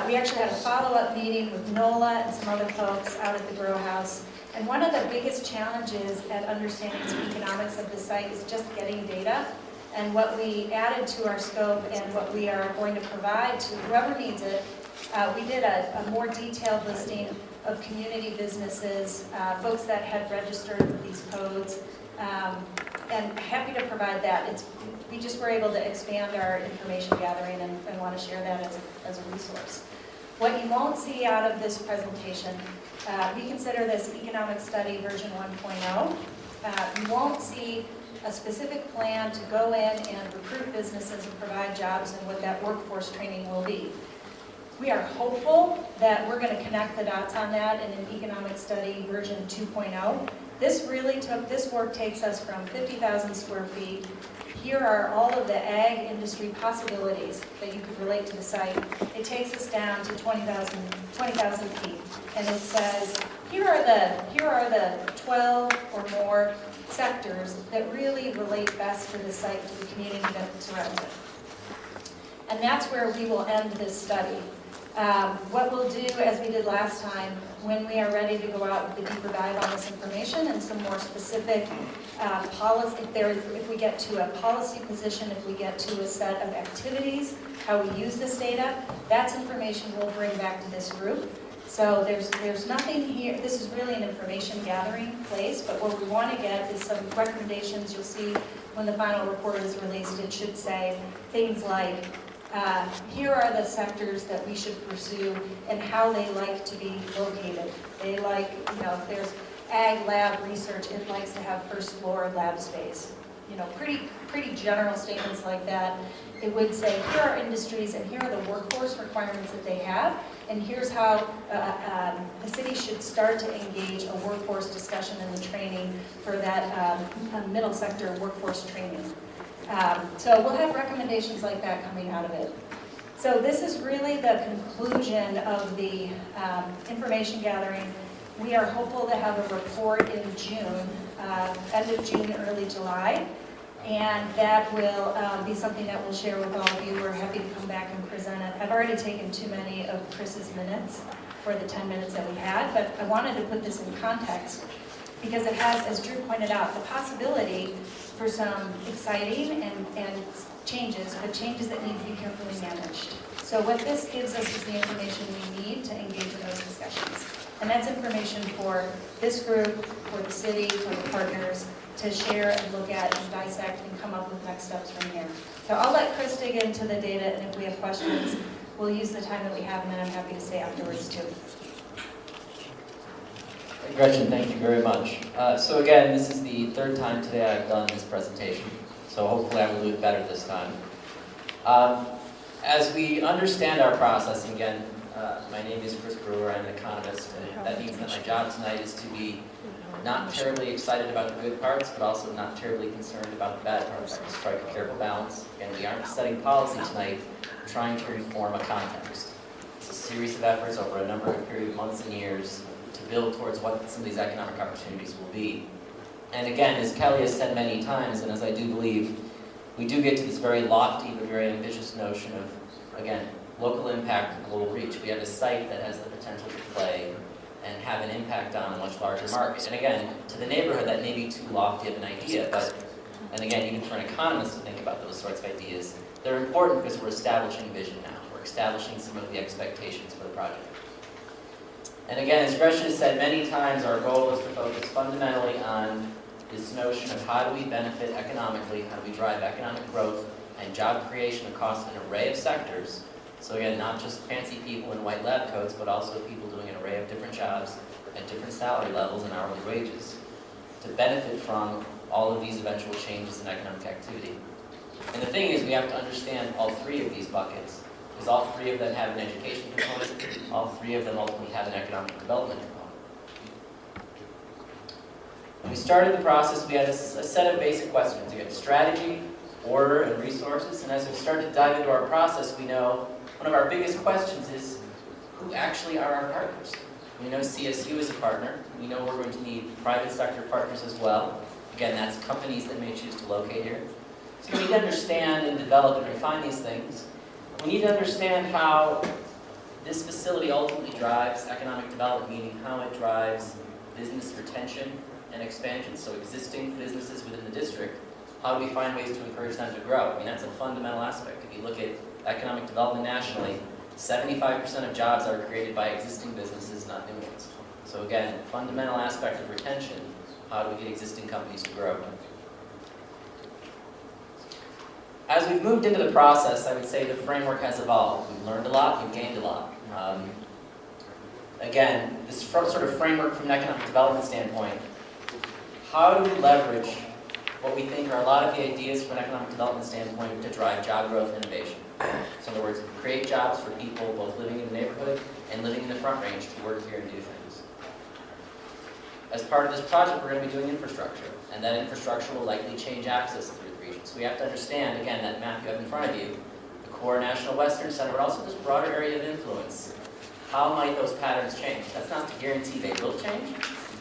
we actually had a follow-up meeting with NOLA and some other folks out at the Grow House. And one of the biggest challenges at understanding the economics of the site is just getting data. And what we added to our scope and what we are going to provide to whoever needs it, we did a more detailed listing of community businesses, folks that had registered with these codes, and happy to provide that. We just were able to expand our information gathering and want to share that as a resource. What you won't see out of this presentation, we consider this economic study version 1.0. You won't see a specific plan to go in and recruit businesses and provide jobs and what that workforce training will be. We are hopeful that we're going to connect the dots on that in an economic study version 2.0. This work takes us from 50,000 square feet. Here are all of the ag industry possibilities that you could relate to the site. It takes us down to 20,000 feet. And it says, here are the 12 or more sectors that really relate best to the site, to the community that surrounds it. And that's where we will end this study. What we'll do, as we did last time, when we are ready to go out with a deeper dive on this information and some more specific policy, if we get to a policy position, if we get to a set of activities, how we use this data, that's information we'll bring back to this group. So there's nothing here, this is really an information gathering place, but what we want to get is some recommendations. You'll see when the final report is released, it should say things like, here are the sectors that we should pursue and how they like to be located. They like, if there's ag lab research, it likes to have first floor lab space. Pretty general statements like that. It would say, here are industries and here are the workforce requirements that they have, and here's how the city should start to engage a workforce discussion and the training for that middle sector workforce training. So we'll have recommendations like that coming out of it. So this is really the conclusion of the information gathering. We are hopeful to have a report in June, end of June, early July, and that will be something that we'll share with all of you. We're happy to come back and present it. I've already taken too many of Chris's minutes for the 10 minutes that we had, but I wanted to put this in context because it has, as Drew pointed out, the possibility for some exciting and changes, but changes that need to be carefully managed. So what this gives us is the information we need to engage in those discussions. And that's information for this group, for the city, for the partners, to share and look at and dissect and come up with next steps from here. So I'll let Chris dig into the data, and if we have questions, we'll use the time that we have, and then I'm happy to stay afterwards too. Gretchen, thank you very much. So again, this is the third time today I've done this presentation, so hopefully I will do it better this time. As we understand our process, and again, my name is Chris Brewer, I'm an economist, and that means that my job tonight is to be not terribly excited about the good parts, but also not terribly concerned about the bad parts. To strike a careful balance. Again, we aren't setting policy tonight, we're trying to inform a context. It's a series of efforts over a number of period of months and years to build towards what some of these economic opportunities will be. And again, as Kelly has said many times, and as I do believe, we do get to this very lofty but very ambitious notion of, again, local impact and global reach. We have a site that has the potential to play and have an impact on a much larger market. And again, to the neighborhood, that may be too lofty of an idea, but, and again, even for an economist to think about those sorts of ideas, they're important because we're establishing vision now. We're establishing some of the expectations for the project. And again, as Gretchen has said many times, our goal is to focus fundamentally on this notion of how do we benefit economically, how do we drive economic growth and job creation across an array of sectors. So again, not just fancy people in white lab coats, but also people doing an array of different jobs at different salary levels and hourly wages to benefit from all of these eventual changes in economic activity. And the thing is, we have to understand all three of these buckets, because all three of them have an education component, all three of them ultimately have an economic development component. When we started the process, we had a set of basic questions. We had strategy, order, and resources, and as we started to dive into our process, we know one of our biggest questions is, who actually are our partners? We know CSU is a partner. We know we're going to need private sector partners as well. Again, that's companies that may choose to locate here. So we need to understand and develop and refine these things. We need to understand how this facility ultimately drives economic development, meaning how it drives business retention and expansion. So existing businesses within the district, how do we find ways to encourage them to grow? I mean, that's a fundamental aspect. If you look at economic development nationally, 75% of jobs are created by existing businesses, not new ones. So again, fundamental aspect of retention, how do we get existing companies to grow? As we've moved into the process, I would say the framework has evolved. We've learned a lot, we've gained a lot. Again, this sort of framework from an economic development standpoint, how do we leverage what we think are a lot of the ideas from an economic development standpoint to drive job growth and innovation? So in other words, create jobs for people both living in the neighborhood and living in the Front Range to work here and do things. As part of this project, we're going to be doing infrastructure, and that infrastructure will likely change access through the region. So we have to understand, again, that map you have in front of you, the core National Western Center, but also this broader area of influence. How might those patterns change? That's not to guarantee they will change,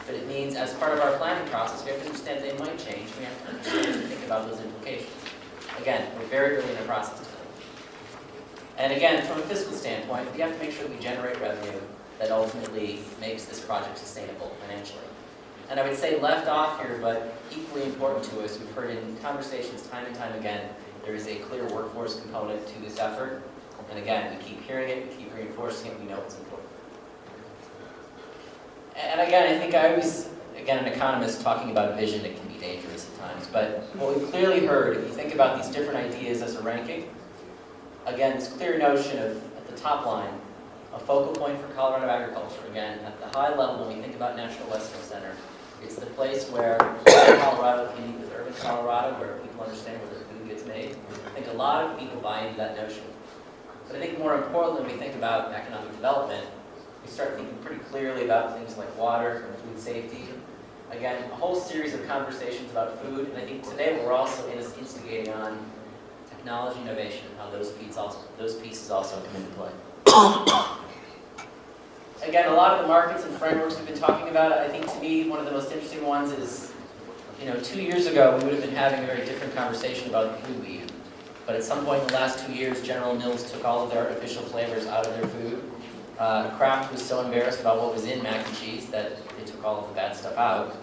but it means as part of our planning process, we have to understand they might change. We have to understand and think about those implications. Again, we're very early in the process today. And again, from a fiscal standpoint, we have to make sure that we generate revenue that ultimately makes this project sustainable financially. And I would say left off here, but equally important to us, we've heard in conversations time and time again, there is a clear workforce component to this effort. And again, we keep hearing it, we keep reinforcing it, we know it's important. And again, I think I always, again, an economist talking about vision, it can be dangerous at times. But what we've clearly heard, if you think about these different ideas as a ranking, again, this clear notion of, at the top line, a focal point for Colorado agriculture. Again, at the high level, when we think about National Western Center, it's the place where Colorado can meet with urban Colorado, where people understand where their food gets made. I think a lot of people buy into that notion. But I think more importantly, when we think about economic development, we start thinking pretty clearly about things like water and food safety. Again, a whole series of conversations about food, and I think today we're also instigating on technology innovation, how those pieces also come into play. Again, a lot of the markets and frameworks we've been talking about, I think to me, one of the most interesting ones is, 2 years ago, we would have been having a very different conversation about the food we eat. But at some point in the last 2 years, General Mills took all of their artificial flavors out of their food. Kraft was so embarrassed about what was in mac and cheese that they took all of the bad stuff out.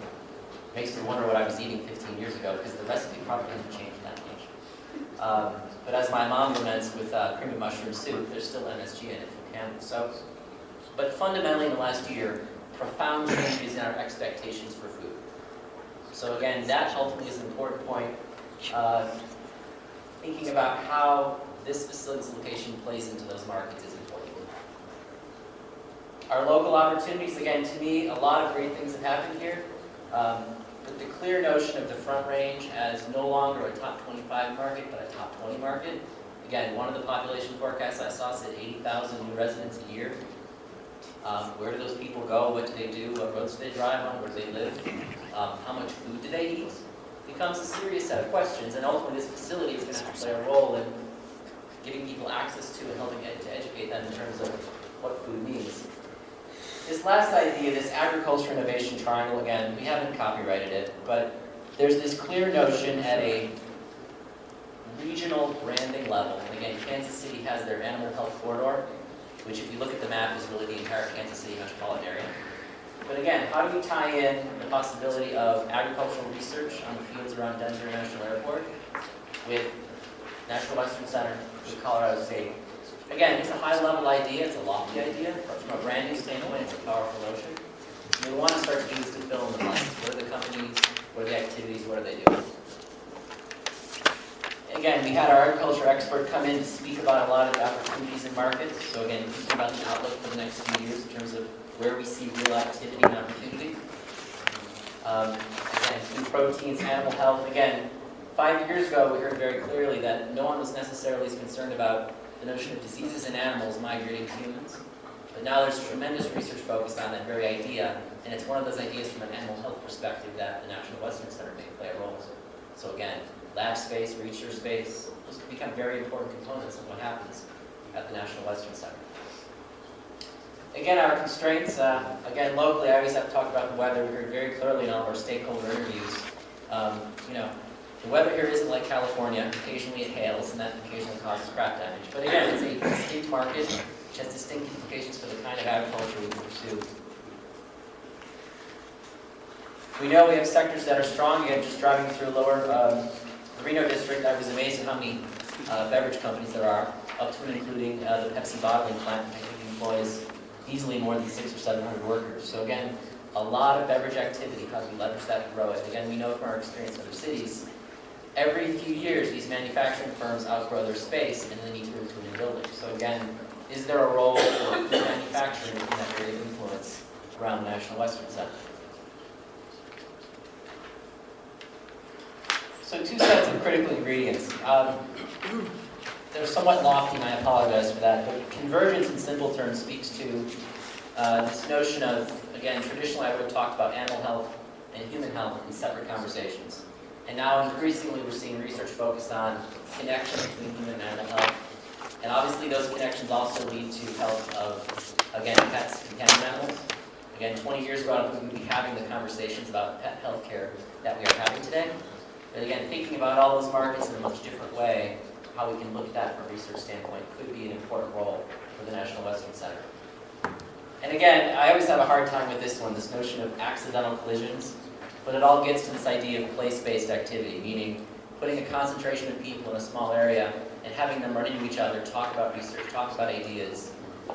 Makes me wonder what I was eating 15 years ago, because the recipe probably didn't change that much. But as my mom laments with cream of mushroom soup, there's still MSG in it from Campbell's. But fundamentally in the last year, profound changes in our expectations for food. So again, that ultimately is an important point. Thinking about how this facility's location plays into those markets is important. Our local opportunities, again, to me, a lot of great things have happened here. But the clear notion of the Front Range as no longer a top 25 market, but a top 20 market. Again, one of the population forecasts I saw said 80,000 new residents a year. Where do those people go? What do they do? What roads do they drive on? Where do they live? How much food do they eat? It becomes a serious set of questions, and ultimately this facility is going to have to play a role in giving people access to and helping to educate them in terms of what food means. This last idea, this agriculture innovation triangle, again, we haven't copyrighted it, but there's this clear notion at a regional branding level, and again, Kansas City has their animal health corridor, which if you look at the map is really the entire Kansas City metropolitan area. But again, how do we tie in the possibility of agricultural research on the fields around Denver International Airport with National Western Center, with Colorado State? Again, it's a high-level idea, it's a lofty idea, but from a branding standpoint, it's a powerful notion. And we want to start to use to fill in the blanks. What are the companies, what are the activities, what are they doing? Again, we had our agriculture expert come in to speak about a lot of the opportunities in markets. So again, thinking about the outlook for the next few years in terms of where we see real activity and opportunity. Again, food proteins, animal health. Again, 5 years ago, we heard very clearly that no one was necessarily as concerned about the notion of diseases in animals migrating to humans. But now there's tremendous research focused on that very idea, and it's one of those ideas from an animal health perspective that the National Western Center may play a role. So again, lab space, research space, those can become very important components of what happens at the National Western Center. Again, our constraints, again, locally, I always have to talk about the weather. We heard very clearly in all of our stakeholder interviews. The weather here isn't like California. Occasionally it hails, and that occasionally causes crop damage. But again, it's a distinct market, which has distinct implications for the kind of agriculture we can pursue. We know we have sectors that are strong. Again, just driving through the Reno district, I was amazed at how many beverage companies there are, up to and including the Pepsi bottling plant, which I think employs easily more than 600 or 700 workers. So again, a lot of beverage activity, how do we leverage that to grow it? Again, we know from our experience in other cities, every few years these manufacturing firms outgrow their space and they need to move to a new building. So again, is there a role for manufacturing in that area of influence around the National Western Center? So 2 sets of critical ingredients. They're somewhat lofty, and I apologize for that, but convergence in simple terms speaks to this notion of, again, traditionally I would have talked about animal health and human health in separate conversations. And now increasingly we're seeing research focused on connection between human and animal health. And obviously those connections also lead to health of, again, pets and companion animals. Again, 20 years ago I don't think we'd be having the conversations about pet health care that we are having today. But again, thinking about all those markets in a much different way, how we can look at that from a research standpoint could be an important role for the National Western Center. And again, I always have a hard time with this one, this notion of accidental collisions, but it all gets to this idea of place-based activity, meaning putting a concentration of people in a small area and having them run into each other, talk about research, talk about ideas.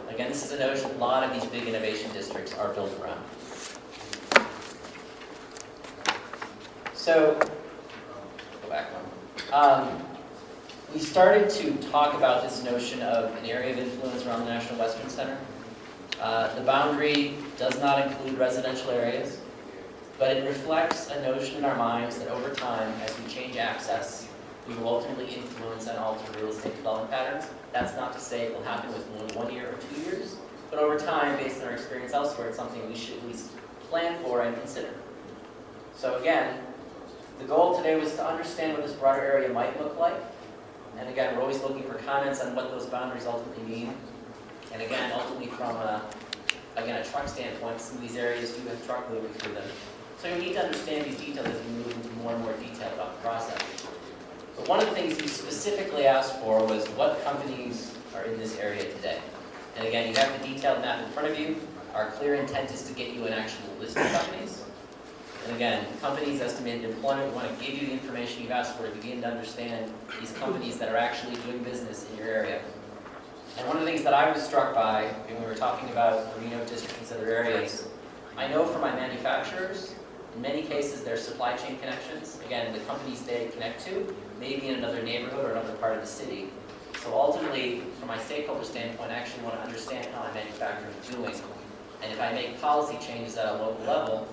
Again, this is a notion a lot of these big innovation districts are built around. So, go back one. We started to talk about this notion of an area of influence around the National Western Center. The boundary does not include residential areas, but it reflects a notion in our minds that over time, as we change access, we will ultimately influence and alter real estate development patterns. That's not to say it will happen within 1 year or 2 years, but over time, based on our experience elsewhere, it's something we should at least plan for and consider. So again, the goal today was to understand what this broader area might look like. And again, we're always looking for comments on what those boundaries ultimately mean. And again, ultimately from a truck standpoint, some of these areas do have truck moving through them. So you need to understand these details as we move into more and more detail about the process. But one of the things you specifically asked for was what companies are in this area today. And again, you have the detailed map in front of you. Our clear intent is to get you an actual list of companies. And again, companies' estimated employment, we want to give you the information you've asked for to begin to understand these companies that are actually doing business in your area. And one of the things that I was struck by when we were talking about the Reno district and other areas, I know from my manufacturers, in many cases there's supply chain connections. Again, the companies they connect to may be in another neighborhood or another part of the city. So ultimately, from my stakeholder standpoint, I actually want to understand how my manufacturer is doing. And if I make policy changes at a local level,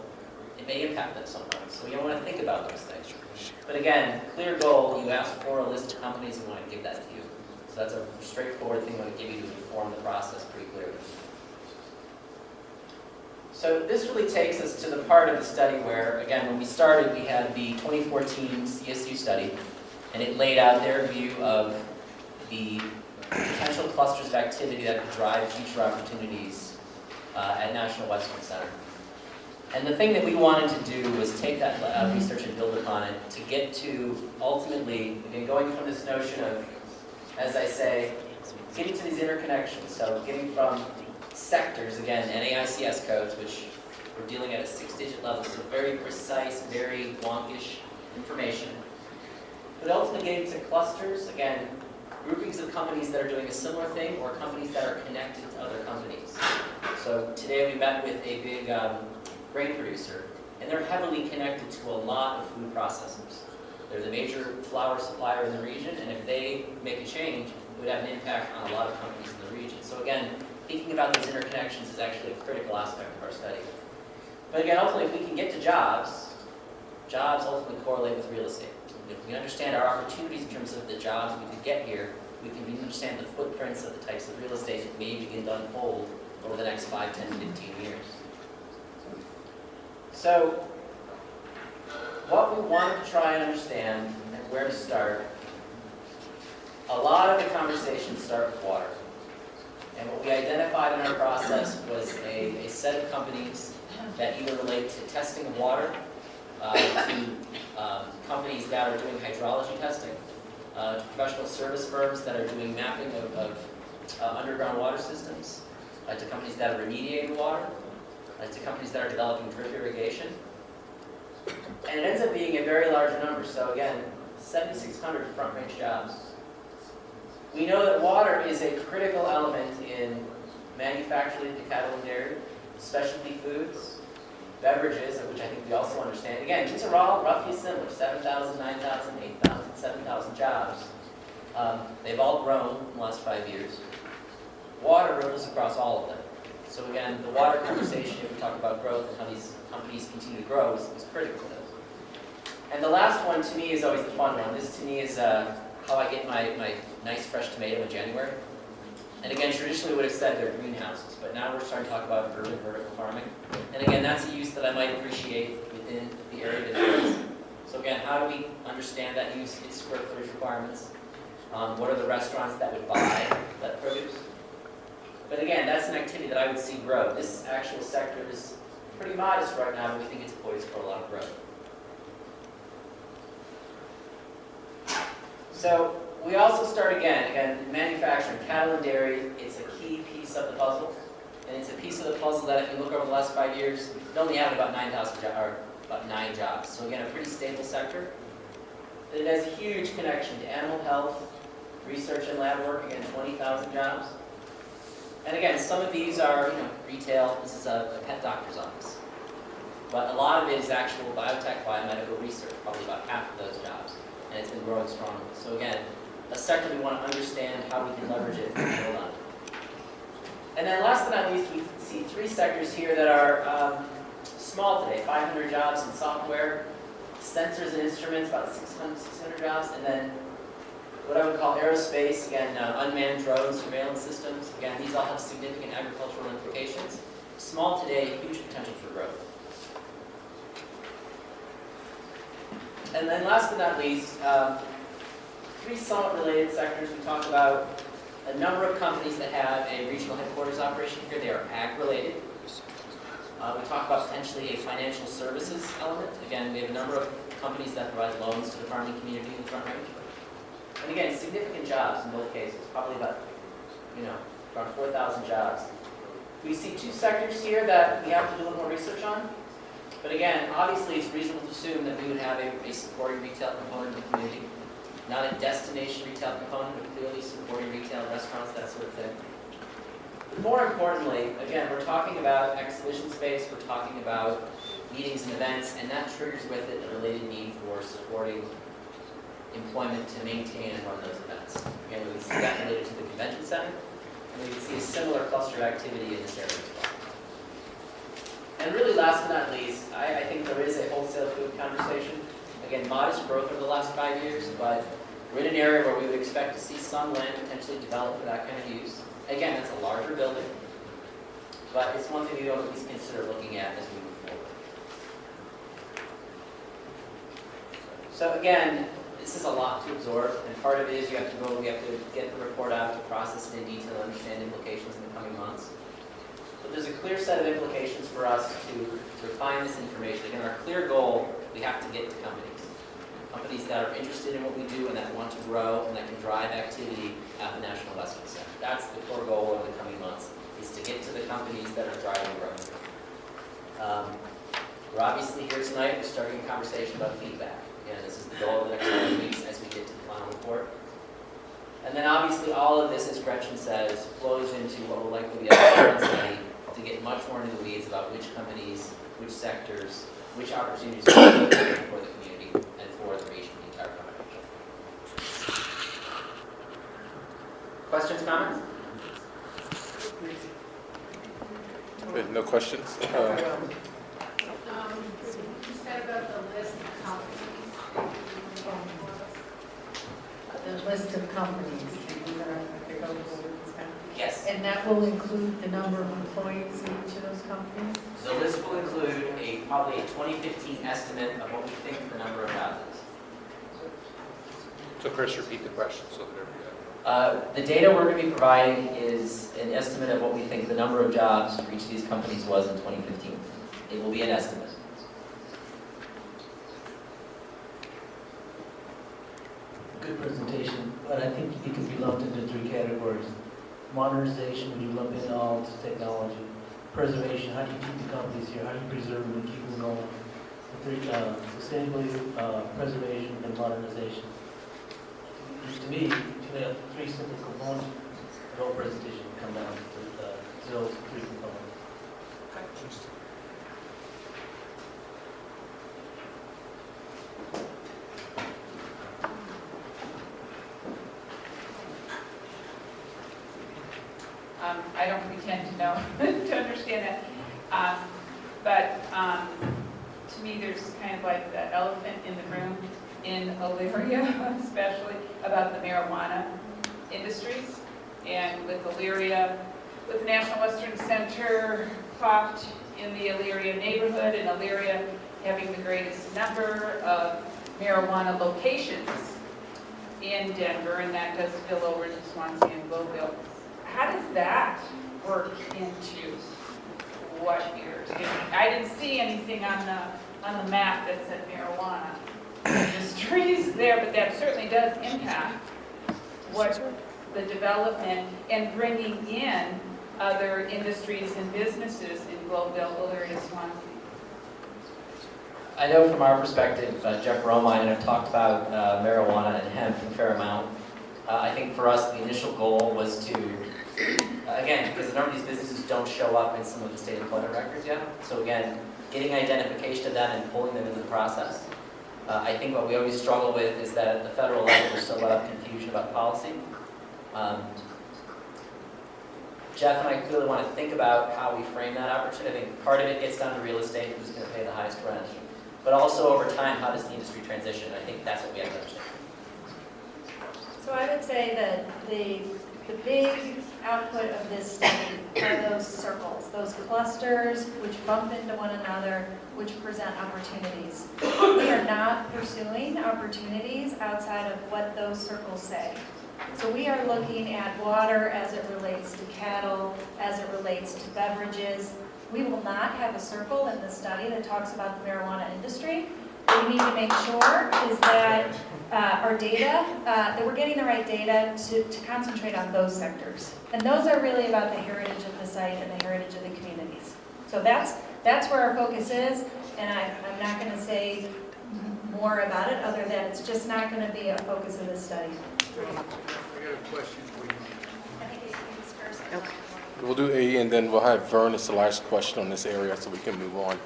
it may impact them sometimes. So you want to think about those things. But again, clear goal, you ask for a list of companies, we want to give that to you. So that's a straightforward thing we want to give you to inform the process pretty clearly. So this really takes us to the part of the study where, again, when we started, we had the 2014 CSU study, and it laid out their view of the potential clusters of activity that could drive future opportunities at National Western Center. And the thing that we wanted to do was take that research and build upon it to get to ultimately, again, going from this notion of, as I say, getting to these interconnections. So getting from sectors, again, NAICS codes, which we're dealing at a 6-digit level, so very precise, very wonkish information. But ultimately getting to clusters, again, groupings of companies that are doing a similar thing or companies that are connected to other companies. So today we met with a big grain producer, and they're heavily connected to a lot of food processors. They're the major flour supplier in the region, and if they make a change, it would have an impact on a lot of companies in the region. So again, thinking about those interconnections is actually a critical aspect of our study. But again, ultimately, if we can get to jobs, jobs ultimately correlate with real estate. If we understand our opportunities in terms of the jobs we could get here, we can understand the footprints of the types of real estate that may begin to unfold over the next 5, 10, 15 years. So, what we wanted to try and understand and where to start, a lot of the conversations start with water. And what we identified in our process was a set of companies that either relate to testing of water, to companies that are doing hydrology testing, to professional service firms that are doing mapping of underground water systems, to companies that are remediating water, to companies that are developing drip irrigation. And it ends up being a very large number. So again, 7,600 front-range jobs. We know that water is a critical element in manufacturing the cattle and dairy, specialty foods, beverages, which I think we also understand. Again, these are all roughly similar, 7,000, 9,000, 8,000, 7,000 jobs. They've all grown in the last 5 years. Water ripples across all of them. So again, the water conversation, if we talk about growth and how these companies continue to grow, is critical. And the last one, to me, is always the fun one. This, to me, is how I get my nice fresh tomato in January. And again, traditionally we would have said they're greenhouses, but now we're starting to talk about urban vertical farming. And again, that's a use that I might appreciate within the area that it is. So again, how do we understand that use, its square footage requirements? What are the restaurants that would buy that produce? But again, that's an activity that I would see grow. This actual sector is pretty modest right now, but we think it's poised for a lot of growth. So we also start again, manufacturing, cattle and dairy, it's a key piece of the puzzle. And it's a piece of the puzzle that if you look over the last 5 years, it only added about 9 jobs. So again, a pretty stable sector. It has a huge connection to animal health, research and lab work, again, 20,000 jobs. And again, some of these are, retail. This is a pet doctor's office. But a lot of it is actual biotech, biomedical research, probably about half of those jobs. And it's been growing strongly. So again, a sector we want to understand how we can leverage it and build on it. And then last but not least, we see 3 sectors here that are small today. 500 jobs in software, sensors and instruments, about 600 jobs, and then what I would call aerospace, again, unmanned drone surveillance systems. Again, these all have significant agricultural implications. Small today, huge potential for growth. And then last but not least, 3 somewhat related sectors. We talk about a number of companies that have a regional headquarters operation here. They are ag-related. We talk about potentially a financial services element. Again, we have a number of companies that provide loans to the farming community in the Front Range. And again, significant jobs in both cases, probably about, around 4,000 jobs. We see 2 sectors here that we have to do a little more research on. But again, obviously it's reasonable to assume that we would have a supporting retail component of the community. Not a destination retail component, but clearly supporting retail, restaurants, that sort of thing. But more importantly, again, we're talking about exhibition space, we're talking about meetings and events, and that triggers with it a related need for supporting employment to maintain and run those events. Again, we can see that related to the convention center, and we can see a similar cluster of activity in this area as well. And really, last but not least, I think there is a wholesale food conversation. Again, modest growth over the last 5 years, but we're in an area where we would expect to see some land potentially develop for that kind of use. Again, it's a larger building, but it's one thing we ought to at least consider looking at as we move forward. So again, this is a lot to absorb, and part of it is we have to get the report out to process it in detail, understand implications in the coming months. So there's a clear set of implications for us to refine this information. Again, our clear goal, we have to get to companies. Companies that are interested in what we do and that want to grow and that can drive activity at the National Western Center. That's the core goal over the coming months, is to get to the companies that are driving growth. We're obviously here tonight, we're starting a conversation about feedback. Again, this is the goal of the next 2 weeks as we get to the final report. And then obviously all of this, as Gretchen says, flows into what will likely be a current study to get much more into the weeds about which companies, which sectors, which opportunities for the community and for the region, the entire country. Questions, comments? Good, no questions? You said about the list of companies. The list of companies that you're going to go over. Yes. And that will include the number of employees in each of those companies? The list will include probably a 2015 estimate of what we think the number of jobs is. So Chris, repeat the question so that everybody. The data we're going to be providing is an estimate of what we think the number of jobs for each of these companies was in 2015. It will be an estimate. Good presentation, but I think it can be lumped into 3 categories. Modernization, when you lump in all to technology. Preservation, how do you keep the companies here? How do you preserve them and keep them going? Sustainability, preservation, and modernization. To me, you have 3 simple components. The whole presentation will come down to those 3 components. I don't pretend to know, to understand that. But to me, there's kind of like the elephant in the room in Elyria, especially about the marijuana industries. And with Elyria, with the National Western Center plopped in the Elyria neighborhood, and Elyria having the greatest number of marijuana locations in Denver, and that does spill over into Swansea and Globeville. How does that work into what years? I didn't see anything on the map that said marijuana industries there, but that certainly does impact what the development and bringing in other industries and businesses in Globeville, Elyria, Swansea. I know from our perspective, Jeff Romine and I have talked about marijuana and hemp a fair amount. I think for us, the initial goal was to, again, because a number of these businesses don't show up in some of the state employment records yet. So again, getting identification of them and pulling them into the process. I think what we always struggle with is that at the federal level, there's still a lot of confusion about policy. Jeff and I clearly want to think about how we frame that opportunity. I think part of it gets down to real estate, who's going to pay the highest rent. But also over time, how does the industry transition? I think that's what we have to understand. So I would say that the big output of this study are those circles, those clusters which bump into one another, which present opportunities. We are not pursuing opportunities outside of what those circles say. So we are looking at water as it relates to cattle, as it relates to beverages. We will not have a circle in the study that talks about the marijuana industry. What we need to make sure is that our data, that we're getting the right data to concentrate on those sectors. And those are really about the heritage of the site and the heritage of the communities. So that's where our focus is, and I'm not going to say more about it other than it's just not going to be a focus of this study. I got a question for you. I think it's first. Okay. We'll do A, and then we'll have Vern as the last question on this area so we can move on.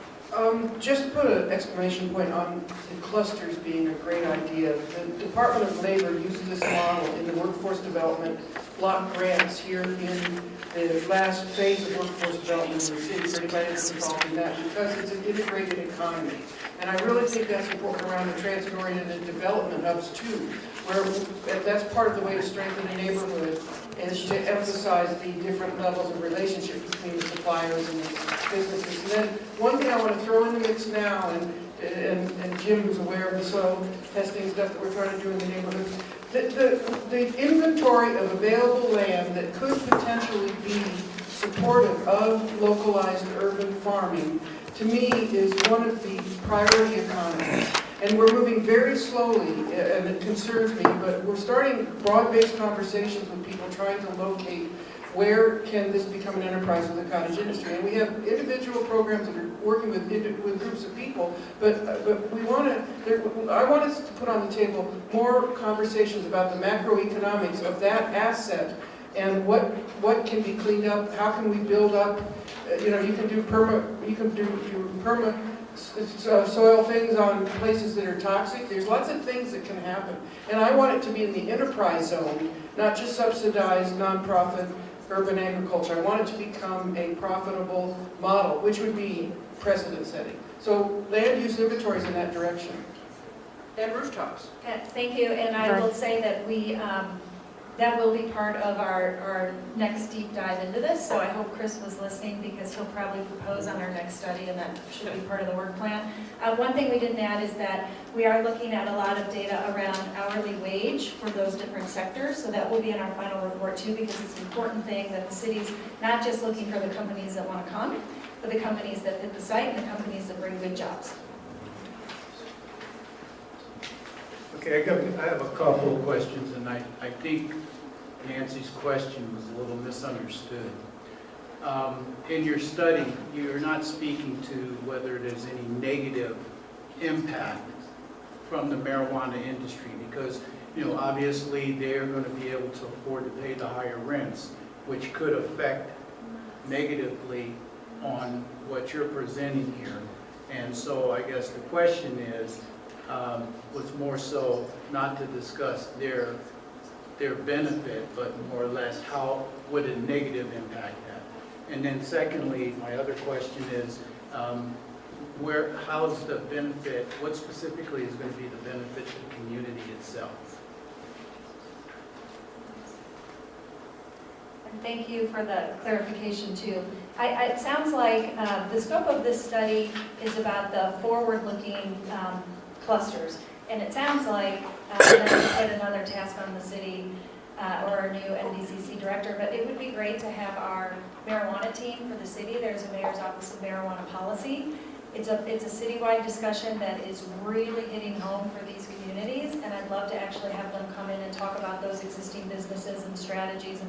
Just put an exclamation point on the clusters being a great idea. The Department of Labor uses this model in the workforce development block grants here in the last phase of workforce development in the city for anybody that's involved in that, because it's an integrated economy. And I really think that's important around the transit-oriented development hubs too, where that's part of the way to strengthen a neighborhood is to emphasize the different levels of relationship between the suppliers and the businesses. And then one thing I want to throw in the mix now, and Jim who's aware of the soil testing stuff that we're trying to do in the neighborhood, the inventory of available land that could potentially be supportive of localized urban farming, to me, is one of the priority economies. And we're moving very slowly, and it concerns me, but we're starting broad-based conversations with people trying to locate where can this become an enterprise with the cottage industry. And we have individual programs that are working with groups of people, but we want to, I want us to put on the table more conversations about the macroeconomics of that asset and what can be cleaned up, how can we build up, you can do perma soil things on places that are toxic. There's lots of things that can happen. And I want it to be in the enterprise zone, not just subsidized nonprofit urban agriculture. I want it to become a profitable model, which would be precedent setting. So land use inventories in that direction. And rooftops. Thank you, and I will say that that will be part of our next deep dive into this, so I hope Chris was listening because he'll probably propose on our next study and that should be part of the work plan. One thing we didn't add is that we are looking at a lot of data around hourly wage for those different sectors, so that will be in our final report too, because it's an important thing that the city's not just looking for the companies that want to come, but the companies that fit the site and the companies that bring good jobs. Okay, I have a couple of questions, and I think Nancy's question was a little misunderstood. In your study, you're not speaking to whether there's any negative impact from the marijuana industry, because obviously they're going to be able to afford to pay the higher rents, which could affect negatively on what you're presenting here. And so I guess the question is, was more so not to discuss their benefit, but more or less how would a negative impact that. And then secondly, my other question is, how's the benefit, what specifically is going to be the benefit to the community itself? And thank you for the clarification too. It sounds like the scope of this study is about the forward-looking clusters. And it sounds like, and that's quite another task on the city or our new NWC-CAC director, but it would be great to have our marijuana team for the city. There's a Mayor's Office of Marijuana Policy. It's a citywide discussion that is really hitting home for these communities, and I'd love to actually have them come in and talk about those existing businesses and strategies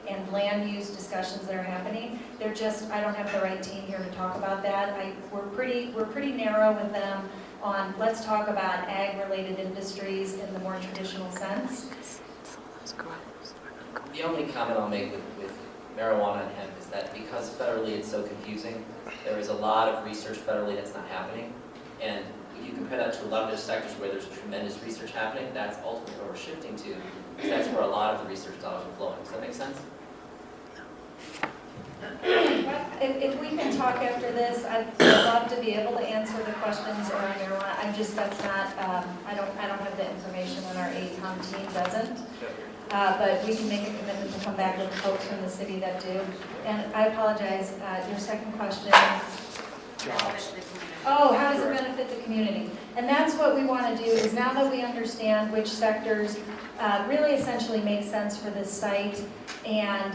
and land use discussions that are happening. They're just, I don't have the right team here to talk about that. We're pretty narrow with them on, let's talk about ag-related industries in the more traditional sense. The only comment I'll make with marijuana and hemp is that because federally it's so confusing, there is a lot of research federally that's not happening. And if you compare that to a lot of other sectors where there's tremendous research happening, that's ultimately where we're shifting to, because that's where a lot of the research dollars are flowing. Does that make sense? If we can talk after this, I'd love to be able to answer the questions around marijuana. that's not, I don't have the information, and our AECOM team doesn't. But we can make a commitment to come back with the folks from the city that do. And I apologize, your second question. Oh, how does it benefit the community? And that's what we want to do, is now that we understand which sectors really essentially make sense for this site and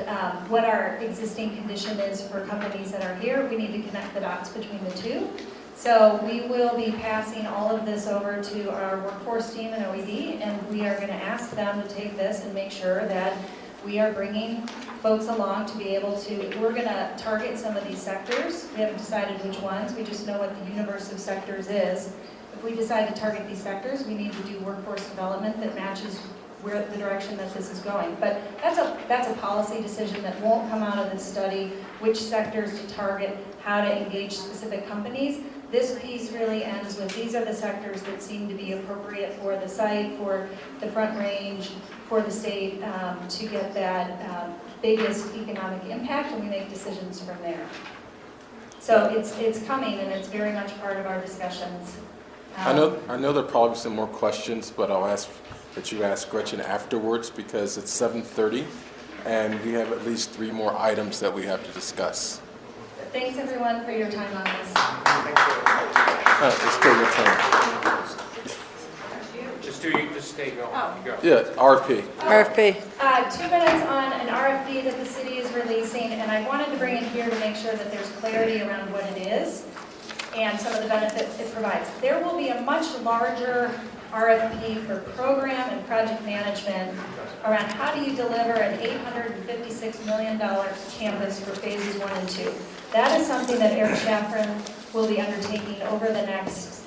what our existing condition is for companies that are here, we need to connect the dots between the two. So we will be passing all of this over to our workforce team in OED, and we are going to ask them to take this and make sure that we are bringing folks along to be able to, we're going to target some of these sectors. We haven't decided which ones, we just know what the universe of sectors is. If we decide to target these sectors, we need to do workforce development that matches where the direction that this is going. But that's a policy decision that won't come out of this study, which sectors to target, how to engage specific companies. This piece really ends with, these are the sectors that seem to be appropriate for the site, for the Front Range, for the state, to get that biggest economic impact, and we make decisions from there. So it's coming, and it's very much part of our discussions. I know there are probably some more questions, but I'll ask that you ask Gretchen afterwards, because it's 7:30, and we have at least 3 more items that we have to discuss. Thanks, everyone, for your time on this. It's still your turn. Just just stay going. Oh. You go. Yeah, RFP. RFP. 2 minutes on an RFP that the city is releasing, and I wanted to bring it here to make sure that there's clarity around what it is and some of the benefits it provides. There will be a much larger RFP for program and project management around how do you deliver an $856 million campus for phases 1 and 2. That is something that Eric Shaffron will be undertaking over the next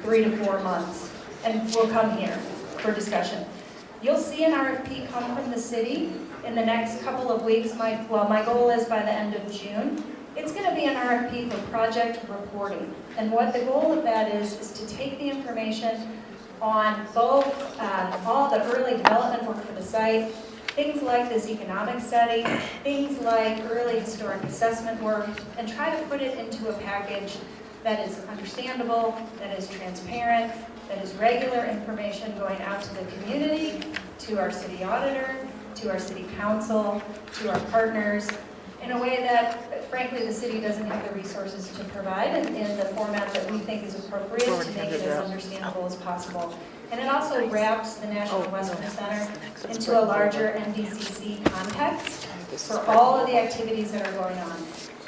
3 to 4 months, and will come here for discussion. You'll see an RFP come from the city in the next couple of weeks. My goal is by the end of June. It's going to be an RFP for project reporting. And what the goal of that is to take the information on both all the early development work for the site, things like this economic study, things like early historic assessment work, and try to put it into a package that is understandable, that is transparent, that is regular information going out to the community, to our city auditor, to our city council, to our partners, in a way that, frankly, the city doesn't have the resources to provide in the format that we think is appropriate to make it as understandable as possible. And it also wraps the National Western Center into a larger NWC-CAC context for all of the activities that are going on.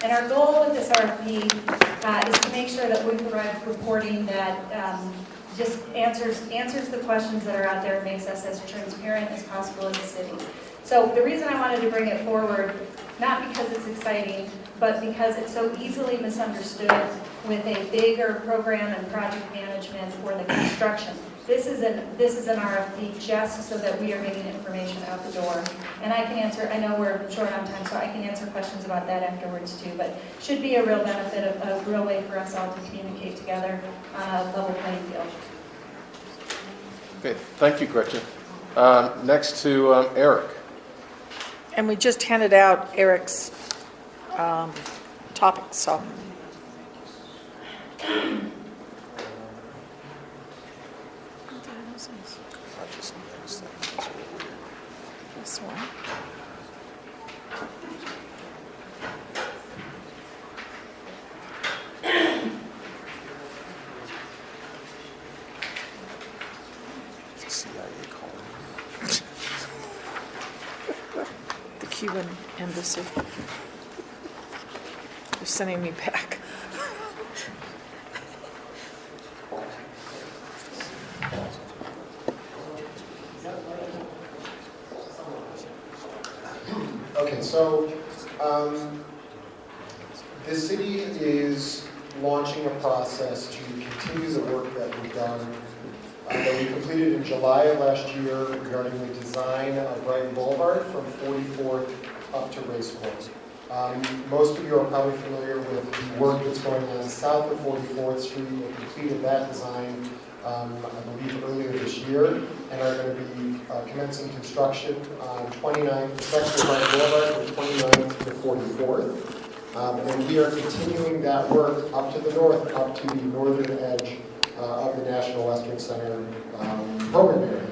And our goal with this RFP is to make sure that we provide reporting that just answers the questions that are out there and makes us as transparent as possible as a city. So the reason I wanted to bring it forward, not because it's exciting, but because it's so easily misunderstood with a bigger program and project management for the construction. This is an RFP just so that we are getting information out the door. And I can answer, I know we're short on time, so I can answer questions about that afterwards too, but should be a real benefit, a real way for us all to communicate together on a level playing field. Okay, thank you, Gretchen. Next to Eric. And we just handed out Eric's topics, so. This one. The Cuban embassy. They're sending me back. Okay, so the city is launching a process to continue the work that we've done, that we completed in July of last year regarding the design of Brighton Boulevard from 44th up to Race Course. Most of you are probably familiar with the work that's going on south of 44th Street. We completed that design, I believe, earlier this year, and are going to be commencing construction on 29th, section of Brighton Boulevard from 29th to 44th. And we are continuing that work up to the north, up to the northern edge of the National Western Center program area.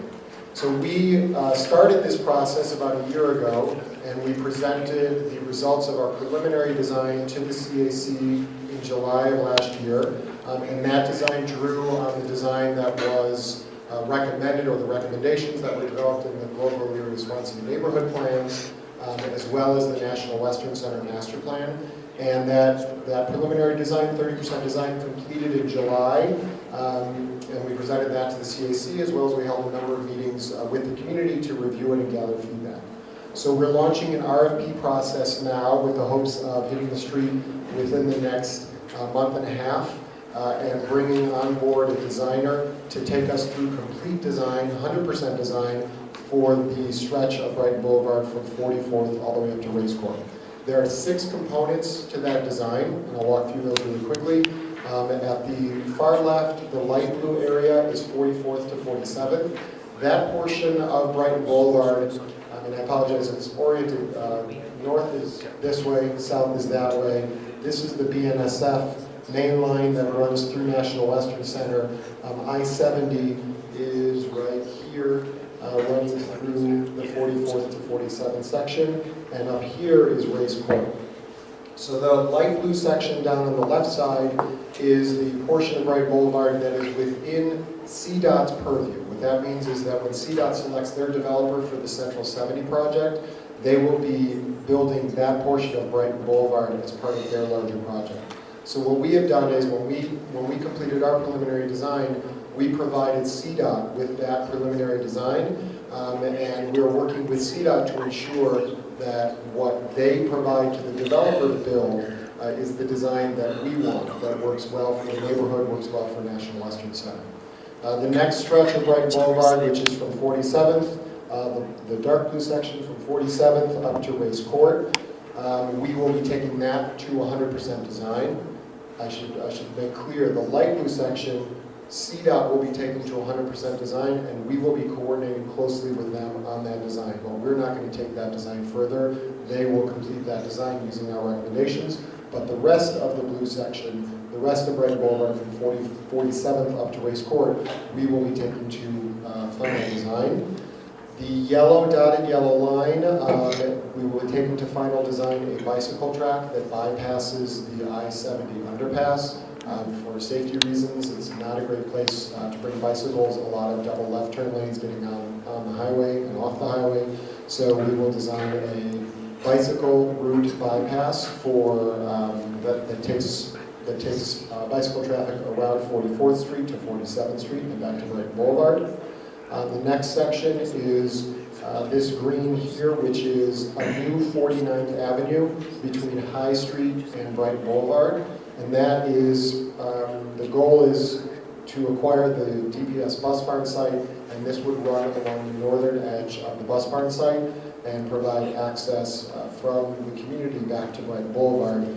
So we started this process about a year ago, and we presented the results of our preliminary design to the CAC in July of last year. And that design drew on the design that was recommended, or the recommendations that were developed in the Global Area Response and Neighborhood Plans, as well as the National Western Center Master Plan. And that preliminary design, 30% design, completed in July. And we presented that to the CAC, as well as we held a number of meetings with the community to review it and gather feedback. So we're launching an RFP process now with the hopes of hitting the street within the next month and a half, and bringing on board a designer to take us through complete design, 100% design, for the stretch of Brighton Boulevard from 44th all the way up to Race Course. There are 6 components to that design, and I'll walk through those really quickly. At the far left, the light blue area is 44th to 47th. That portion of Brighton Boulevard, and I apologize, it's oriented, north is this way, south is that way. This is the BNSF main line that runs through National Western Center. I-70 is right here, running through the 44th to 47th section, and up here is Race Court. So the light blue section down on the left side is the portion of Bright Boulevard that is within CDOT's purview. What that means is that when CDOT selects their developer for the Central 70 project, they will be building that portion of Brighton Boulevard as part of their larger project. So what we have done is when we completed our preliminary design, we provided CDOT with that preliminary design, and we're working with CDOT to ensure that what they provide to the developer to build is the design that we want, that works well for the neighborhood, works well for National Western Center. The next stretch of Brighton Boulevard, which is from 47th, the dark blue section from 47th up to Race Court, we will be taking that to 100% design. I should make clear, the light blue section, CDOT will be taking to 100% design, and we will be coordinating closely with them on that design. But we're not going to take that design further. They will complete that design using our recommendations. But the rest of the blue section, the rest of Brighton Boulevard from 47th up to Race Court, we will be taking to final design. The yellow dotted yellow line, we will be taking to final design a bicycle track that bypasses the I-70 underpass. For safety reasons, it's not a great place to bring bicycles. A lot of double left turn lanes getting on the highway and off the highway. So we will design a bicycle route bypass for that takes bicycle traffic around 44th Street to 47th Street and back to Brighton Boulevard. The next section is this green here, which is a new 49th Avenue between High Street and Brighton Boulevard. And that is, the goal is to acquire the DPS bus barn site, and this would run along the northern edge of the bus barn site and provide access from the community back to Brighton Boulevard,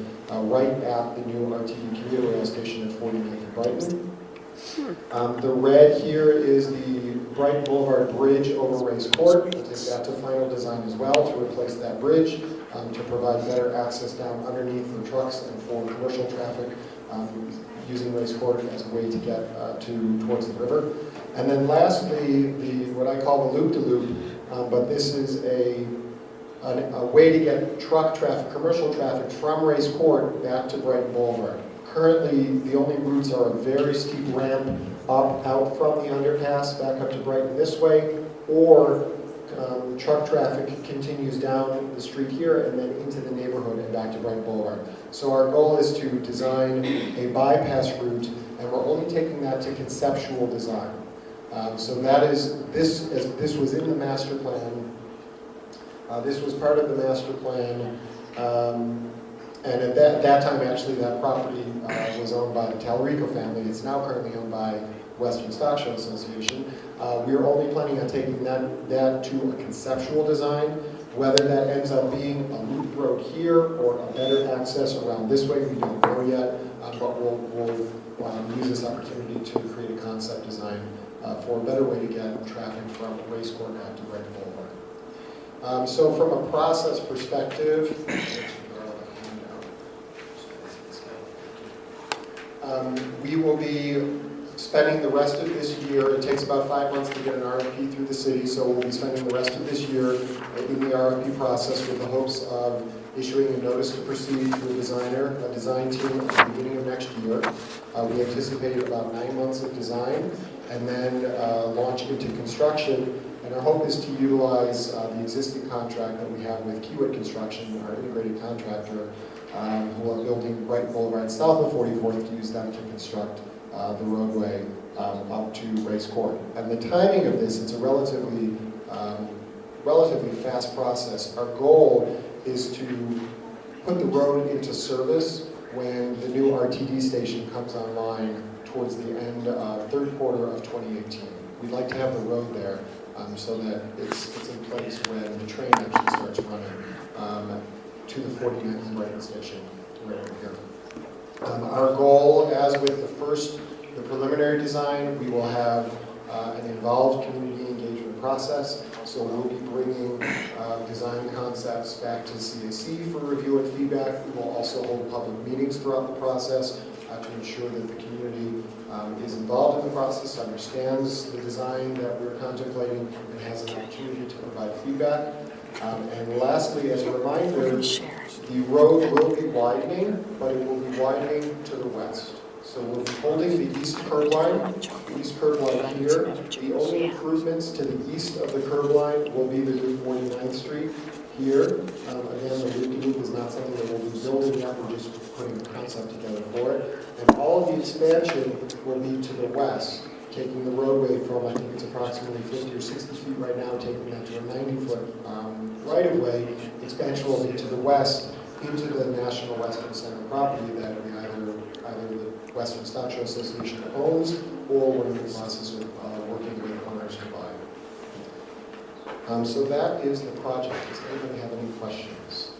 right at the new RTD commuter rail station at 49th and Brighton. The red here is the Brighton Boulevard Bridge over Race Court. We'll take that to final design as well to replace that bridge to provide better access down underneath for trucks and for commercial traffic using Race Court as a way to get towards the river. And then lastly, what I call the loop-to-loop, but this is a way to get truck traffic, commercial traffic from Race Court back to Brighton Boulevard. Currently, the only routes are a very steep ramp up out from the underpass back up to Brighton this way, or truck traffic continues down the street here and then into the neighborhood and back to Brighton Boulevard. So our goal is to design a bypass route, and we're only taking that to conceptual design. So that is, this was in the master plan. This was part of the master plan. And at that time, actually, that property was owned by the Talarico family. It's now currently owned by Western Stock Show Association. We are only planning on taking that to a conceptual design. Whether that ends up being a loop road here or a better access around this way, we don't know yet. But we'll use this opportunity to create a concept design for a better way to get traffic from Race Court back to Brighton Boulevard. So from a process perspective, we will be spending the rest of this year. It takes about 5 months to get an RFP through the city, so we'll be spending the rest of this year in the RFP process with the hopes of issuing a notice to proceed to a design team at the beginning of next year. We anticipate about 9 months of design and then launch into construction. And our hope is to utilize the existing contract that we have with Kiewit Construction, our integrated contractor, who are building Brighton Boulevard south of 44th, to use them to construct the roadway up to Race Court. And the timing of this, it's a relatively fast process. Our goal is to put the road into service when the new RTD station comes online towards the end of third quarter of 2018. We'd like to have the road there so that it's in place when the train actually starts running to the 49th and Brighton station right over here. Our goal, as with the preliminary design, we will have an involved community engagement process. So we'll be bringing design concepts back to CAC for review and feedback. We will also hold public meetings throughout the process to ensure that the community is involved in the process, understands the design that we're contemplating, and has an opportunity to provide feedback. And lastly, as a reminder, The road will be widening, but it will be widening to the west. So we'll be holding the east curb line here. The only improvements to the east of the curb line will be the new 49th Street here. Again, the loop-to-loop is not something that we'll be building yet, we're just putting the concept together for it. And all of the expansion will be to the west, taking the roadway from, I think it's approximately 50 or 60 feet right now, taking that to a 90-foot right-of-way. Expansion will be to the west into the National Western Center property that we either the Western Stock Show Association owns, or one of the process of working with owners to buy. So that is the project. Does anybody have any questions?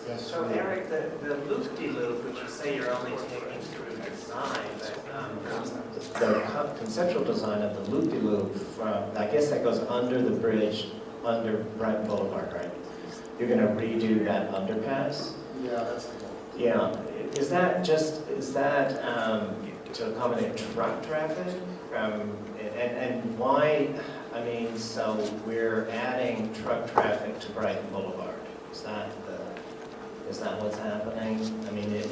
Yes. So Eric, the loop-de-loop, which you say you're only taking through design, but the conceptual design of the loop-de-loop from, I guess that goes under the bridge, under Brighton Boulevard, right? You're going to redo that underpass? Yeah, that's the goal. Yeah. Is that to accommodate truck traffic? And why, I mean, so we're adding truck traffic to Brighton Boulevard. Is that what's happening? I mean,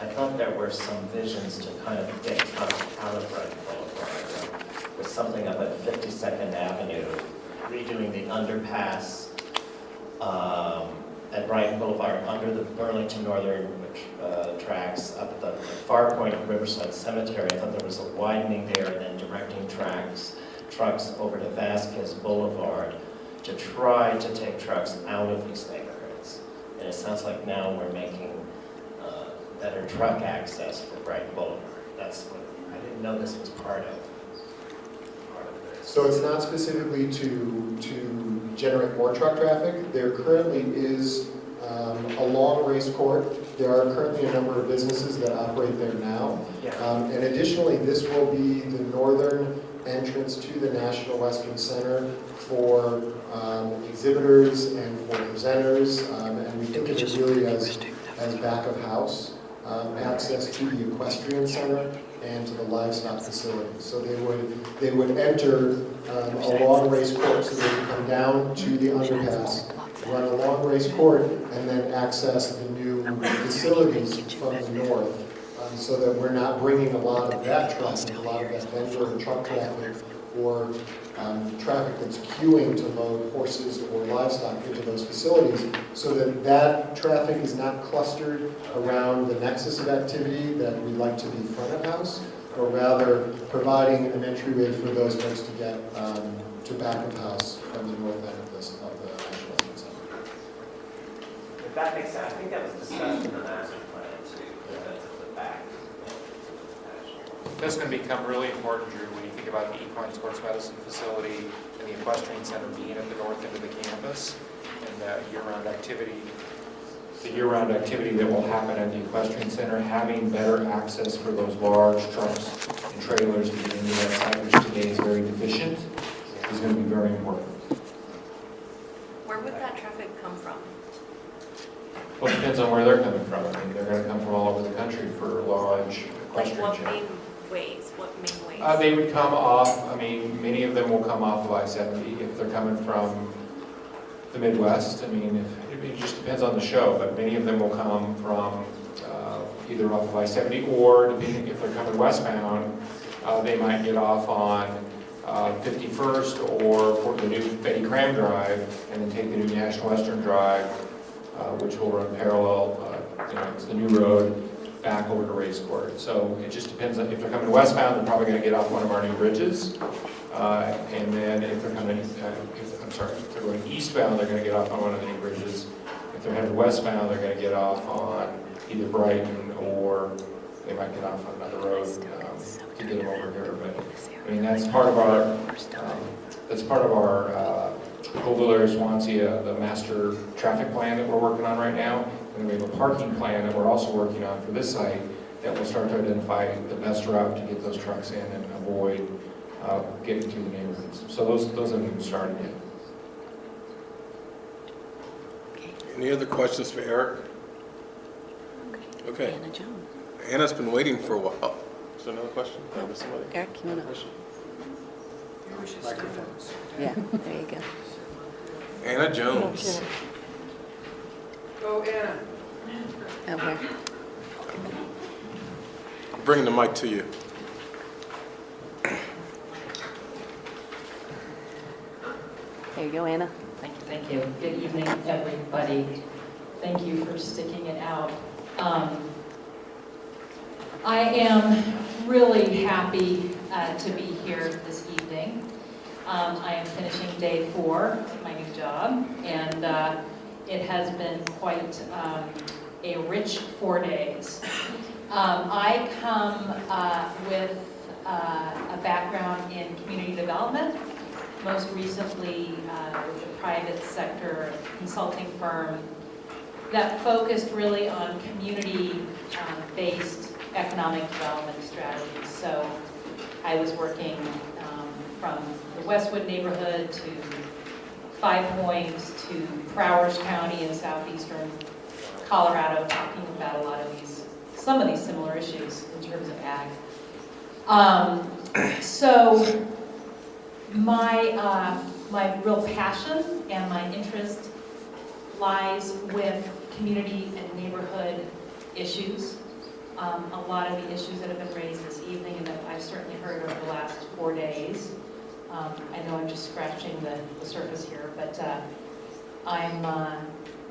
I thought there were some visions to kind of get out of Brighton Boulevard with something up at 52nd Avenue, redoing the underpass at Brighton Boulevard under the Burlington Northern tracks up at the far point of Riverside Cemetery. I thought there was a widening there and then directing trucks over to Vasquez Boulevard to try to take trucks out of these neighborhoods. And it sounds like now we're making better truck access for Brighton Boulevard. That's what, I didn't know this was part of this. So it's not specifically to generate more truck traffic. There currently is a long race court. There are currently a number of businesses that operate there now. Yeah. And additionally, this will be the northern entrance to the National Western Center for exhibitors and for presenters. And we think of it really as back of house access to the equestrian center and to the livestock facility. So they would enter a long race course, so they would come down to the underpass, run a long race court, and then access the new facilities from the north, so that we're not bringing a lot of that traffic, a lot of that vendor and truck traffic, or traffic that's queuing to load horses or livestock into those facilities, so that that traffic is not clustered around the nexus of activity that we'd like to be front of house, or rather providing an entryway for those folks to get to back of house from the north end of the National Western Center. If that makes sense, I think that was discussed in the master plan too, the back. That's going to become really important, Drew, when you think about the equine sports medicine facility and the equestrian center being at the north end of the campus, and the year-round activity that will happen at the equestrian center, having better access for those large trucks and trailers to get into that site, which today is very deficient, is going to be very important. Where would that traffic come from? Well, it depends on where they're coming from. I mean, they're going to come from all over the country for large Like equestrian what channels. main ways? What main ways? They would come off, I mean, many of them will come off of I-70 if they're coming from the Midwest. I mean, it just depends on the show, but many of them will come from either off of I-70 or, depending if they're coming westbound, they might get off on 51st or for the new Betty Cram Drive and then take the new National Western Drive, which will run parallel, it's the new road, back over to Race Court. So it just depends on if they're coming westbound, they're probably going to get off one of our new bridges. And then if they're coming, if they're going eastbound, they're going to get off on one of the new bridges. If they're headed westbound, they're going to get off on either Brighton or they might get off on another road to get them over here. But I mean, that's part of our Colville Swansea, the master traffic plan that we're working on right now. And we have a parking plan that we're also working on for this site that will start to identify the best route to get those trucks in and avoid getting through the neighborhoods. So those haven't even started yet. Any other questions for Eric? Okay. Anna Jones. Anna's been waiting for a while. Oh, is there another question? No. Maybe somebody? Eric, no. Microphones. Yeah, there you go. Anna Jones. Go Anna. Okay. Bring the mic to you. There you go, Anna. Thank you. Good evening, everybody. Thank you for sticking it out. I am really happy to be here this evening. I am finishing day 4 of my new job, and it has been quite a rich 4 days. I come with a background in community development, most recently with a private sector consulting firm that focused really on community-based economic development strategies. So I was working from the Westwood neighborhood to Five Points to Prowers County in southeastern Colorado, talking about a lot of some of these similar issues in terms of ag. So my real passion and my interest lies with community and neighborhood issues. A lot of the issues that have been raised this evening and that I've certainly heard over the last 4 days. I know I'm just scratching the surface here, but I'm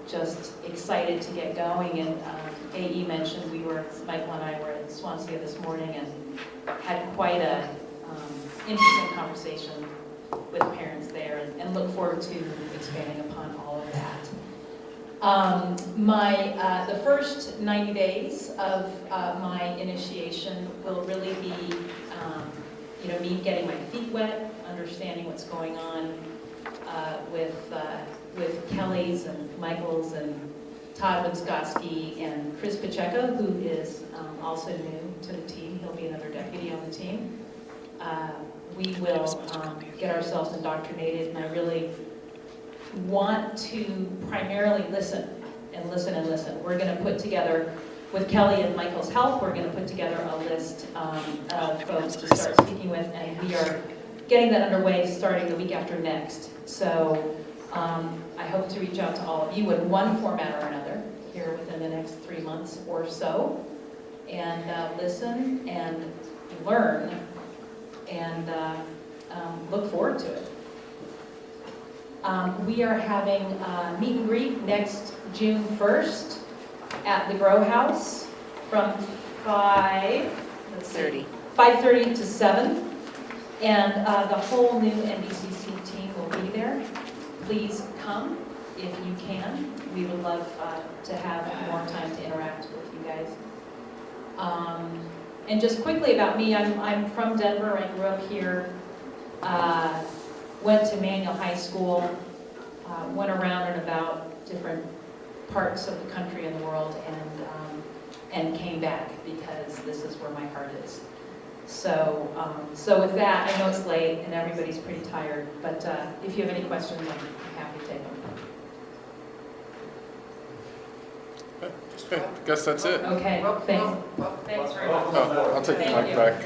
just excited to get going. And AE mentioned Michael and I were in Swansea this morning and had quite a interesting conversation with parents there, and look forward to expanding upon all of that. The first 90 days of my initiation will really be me getting my feet wet, understanding what's going on with Kelly's and Michael's and Todd Winskoski and Chris Pacheco, who is also new to the team. He'll be another deputy on the team. We will get ourselves indoctrinated, and I really want to primarily listen and listen and listen. We're going to put together, with Kelly and Michael's help, we're going to put together a list of folks to start speaking with, and we are getting that underway starting the week after next. So I hope to reach out to all of you in one format or another here within the next 3 months or so, and listen and learn and look forward to it. We are having a meet and greet next June 1st at the Grow House from 5:30 to 7. And the whole new NWC-CAC team will be there. Please come if you can. We would love to have more time to interact with you guys. And just quickly about me, I'm from Denver. I grew up here. Went to Manual High School, went around and about different parts of the country and the world, and came back because this is where my heart is. So with that, I know it's late and everybody's pretty tired, but if you have any questions, I'm happy to take them. Okay, I guess that's it. Okay, thanks. Thanks very much. Oh, I'll take the mic back.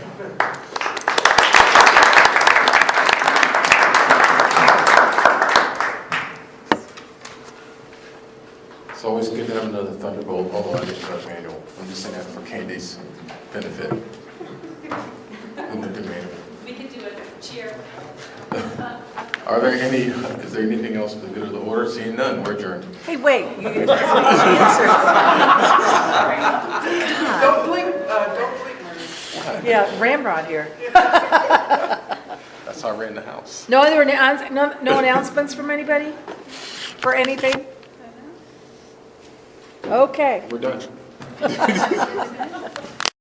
It's always good to have another Thunderbolt, although I didn't start manual. I'm just saying that for Candy's benefit. We could do a cheer. Is there anything else for the good of the order? Seeing none, we're adjourned. Hey, wait. Don't blink, Marty. Yeah, Ramrod here. That's how I ran the house. No announcements from anybody? For anything? Okay. We're done.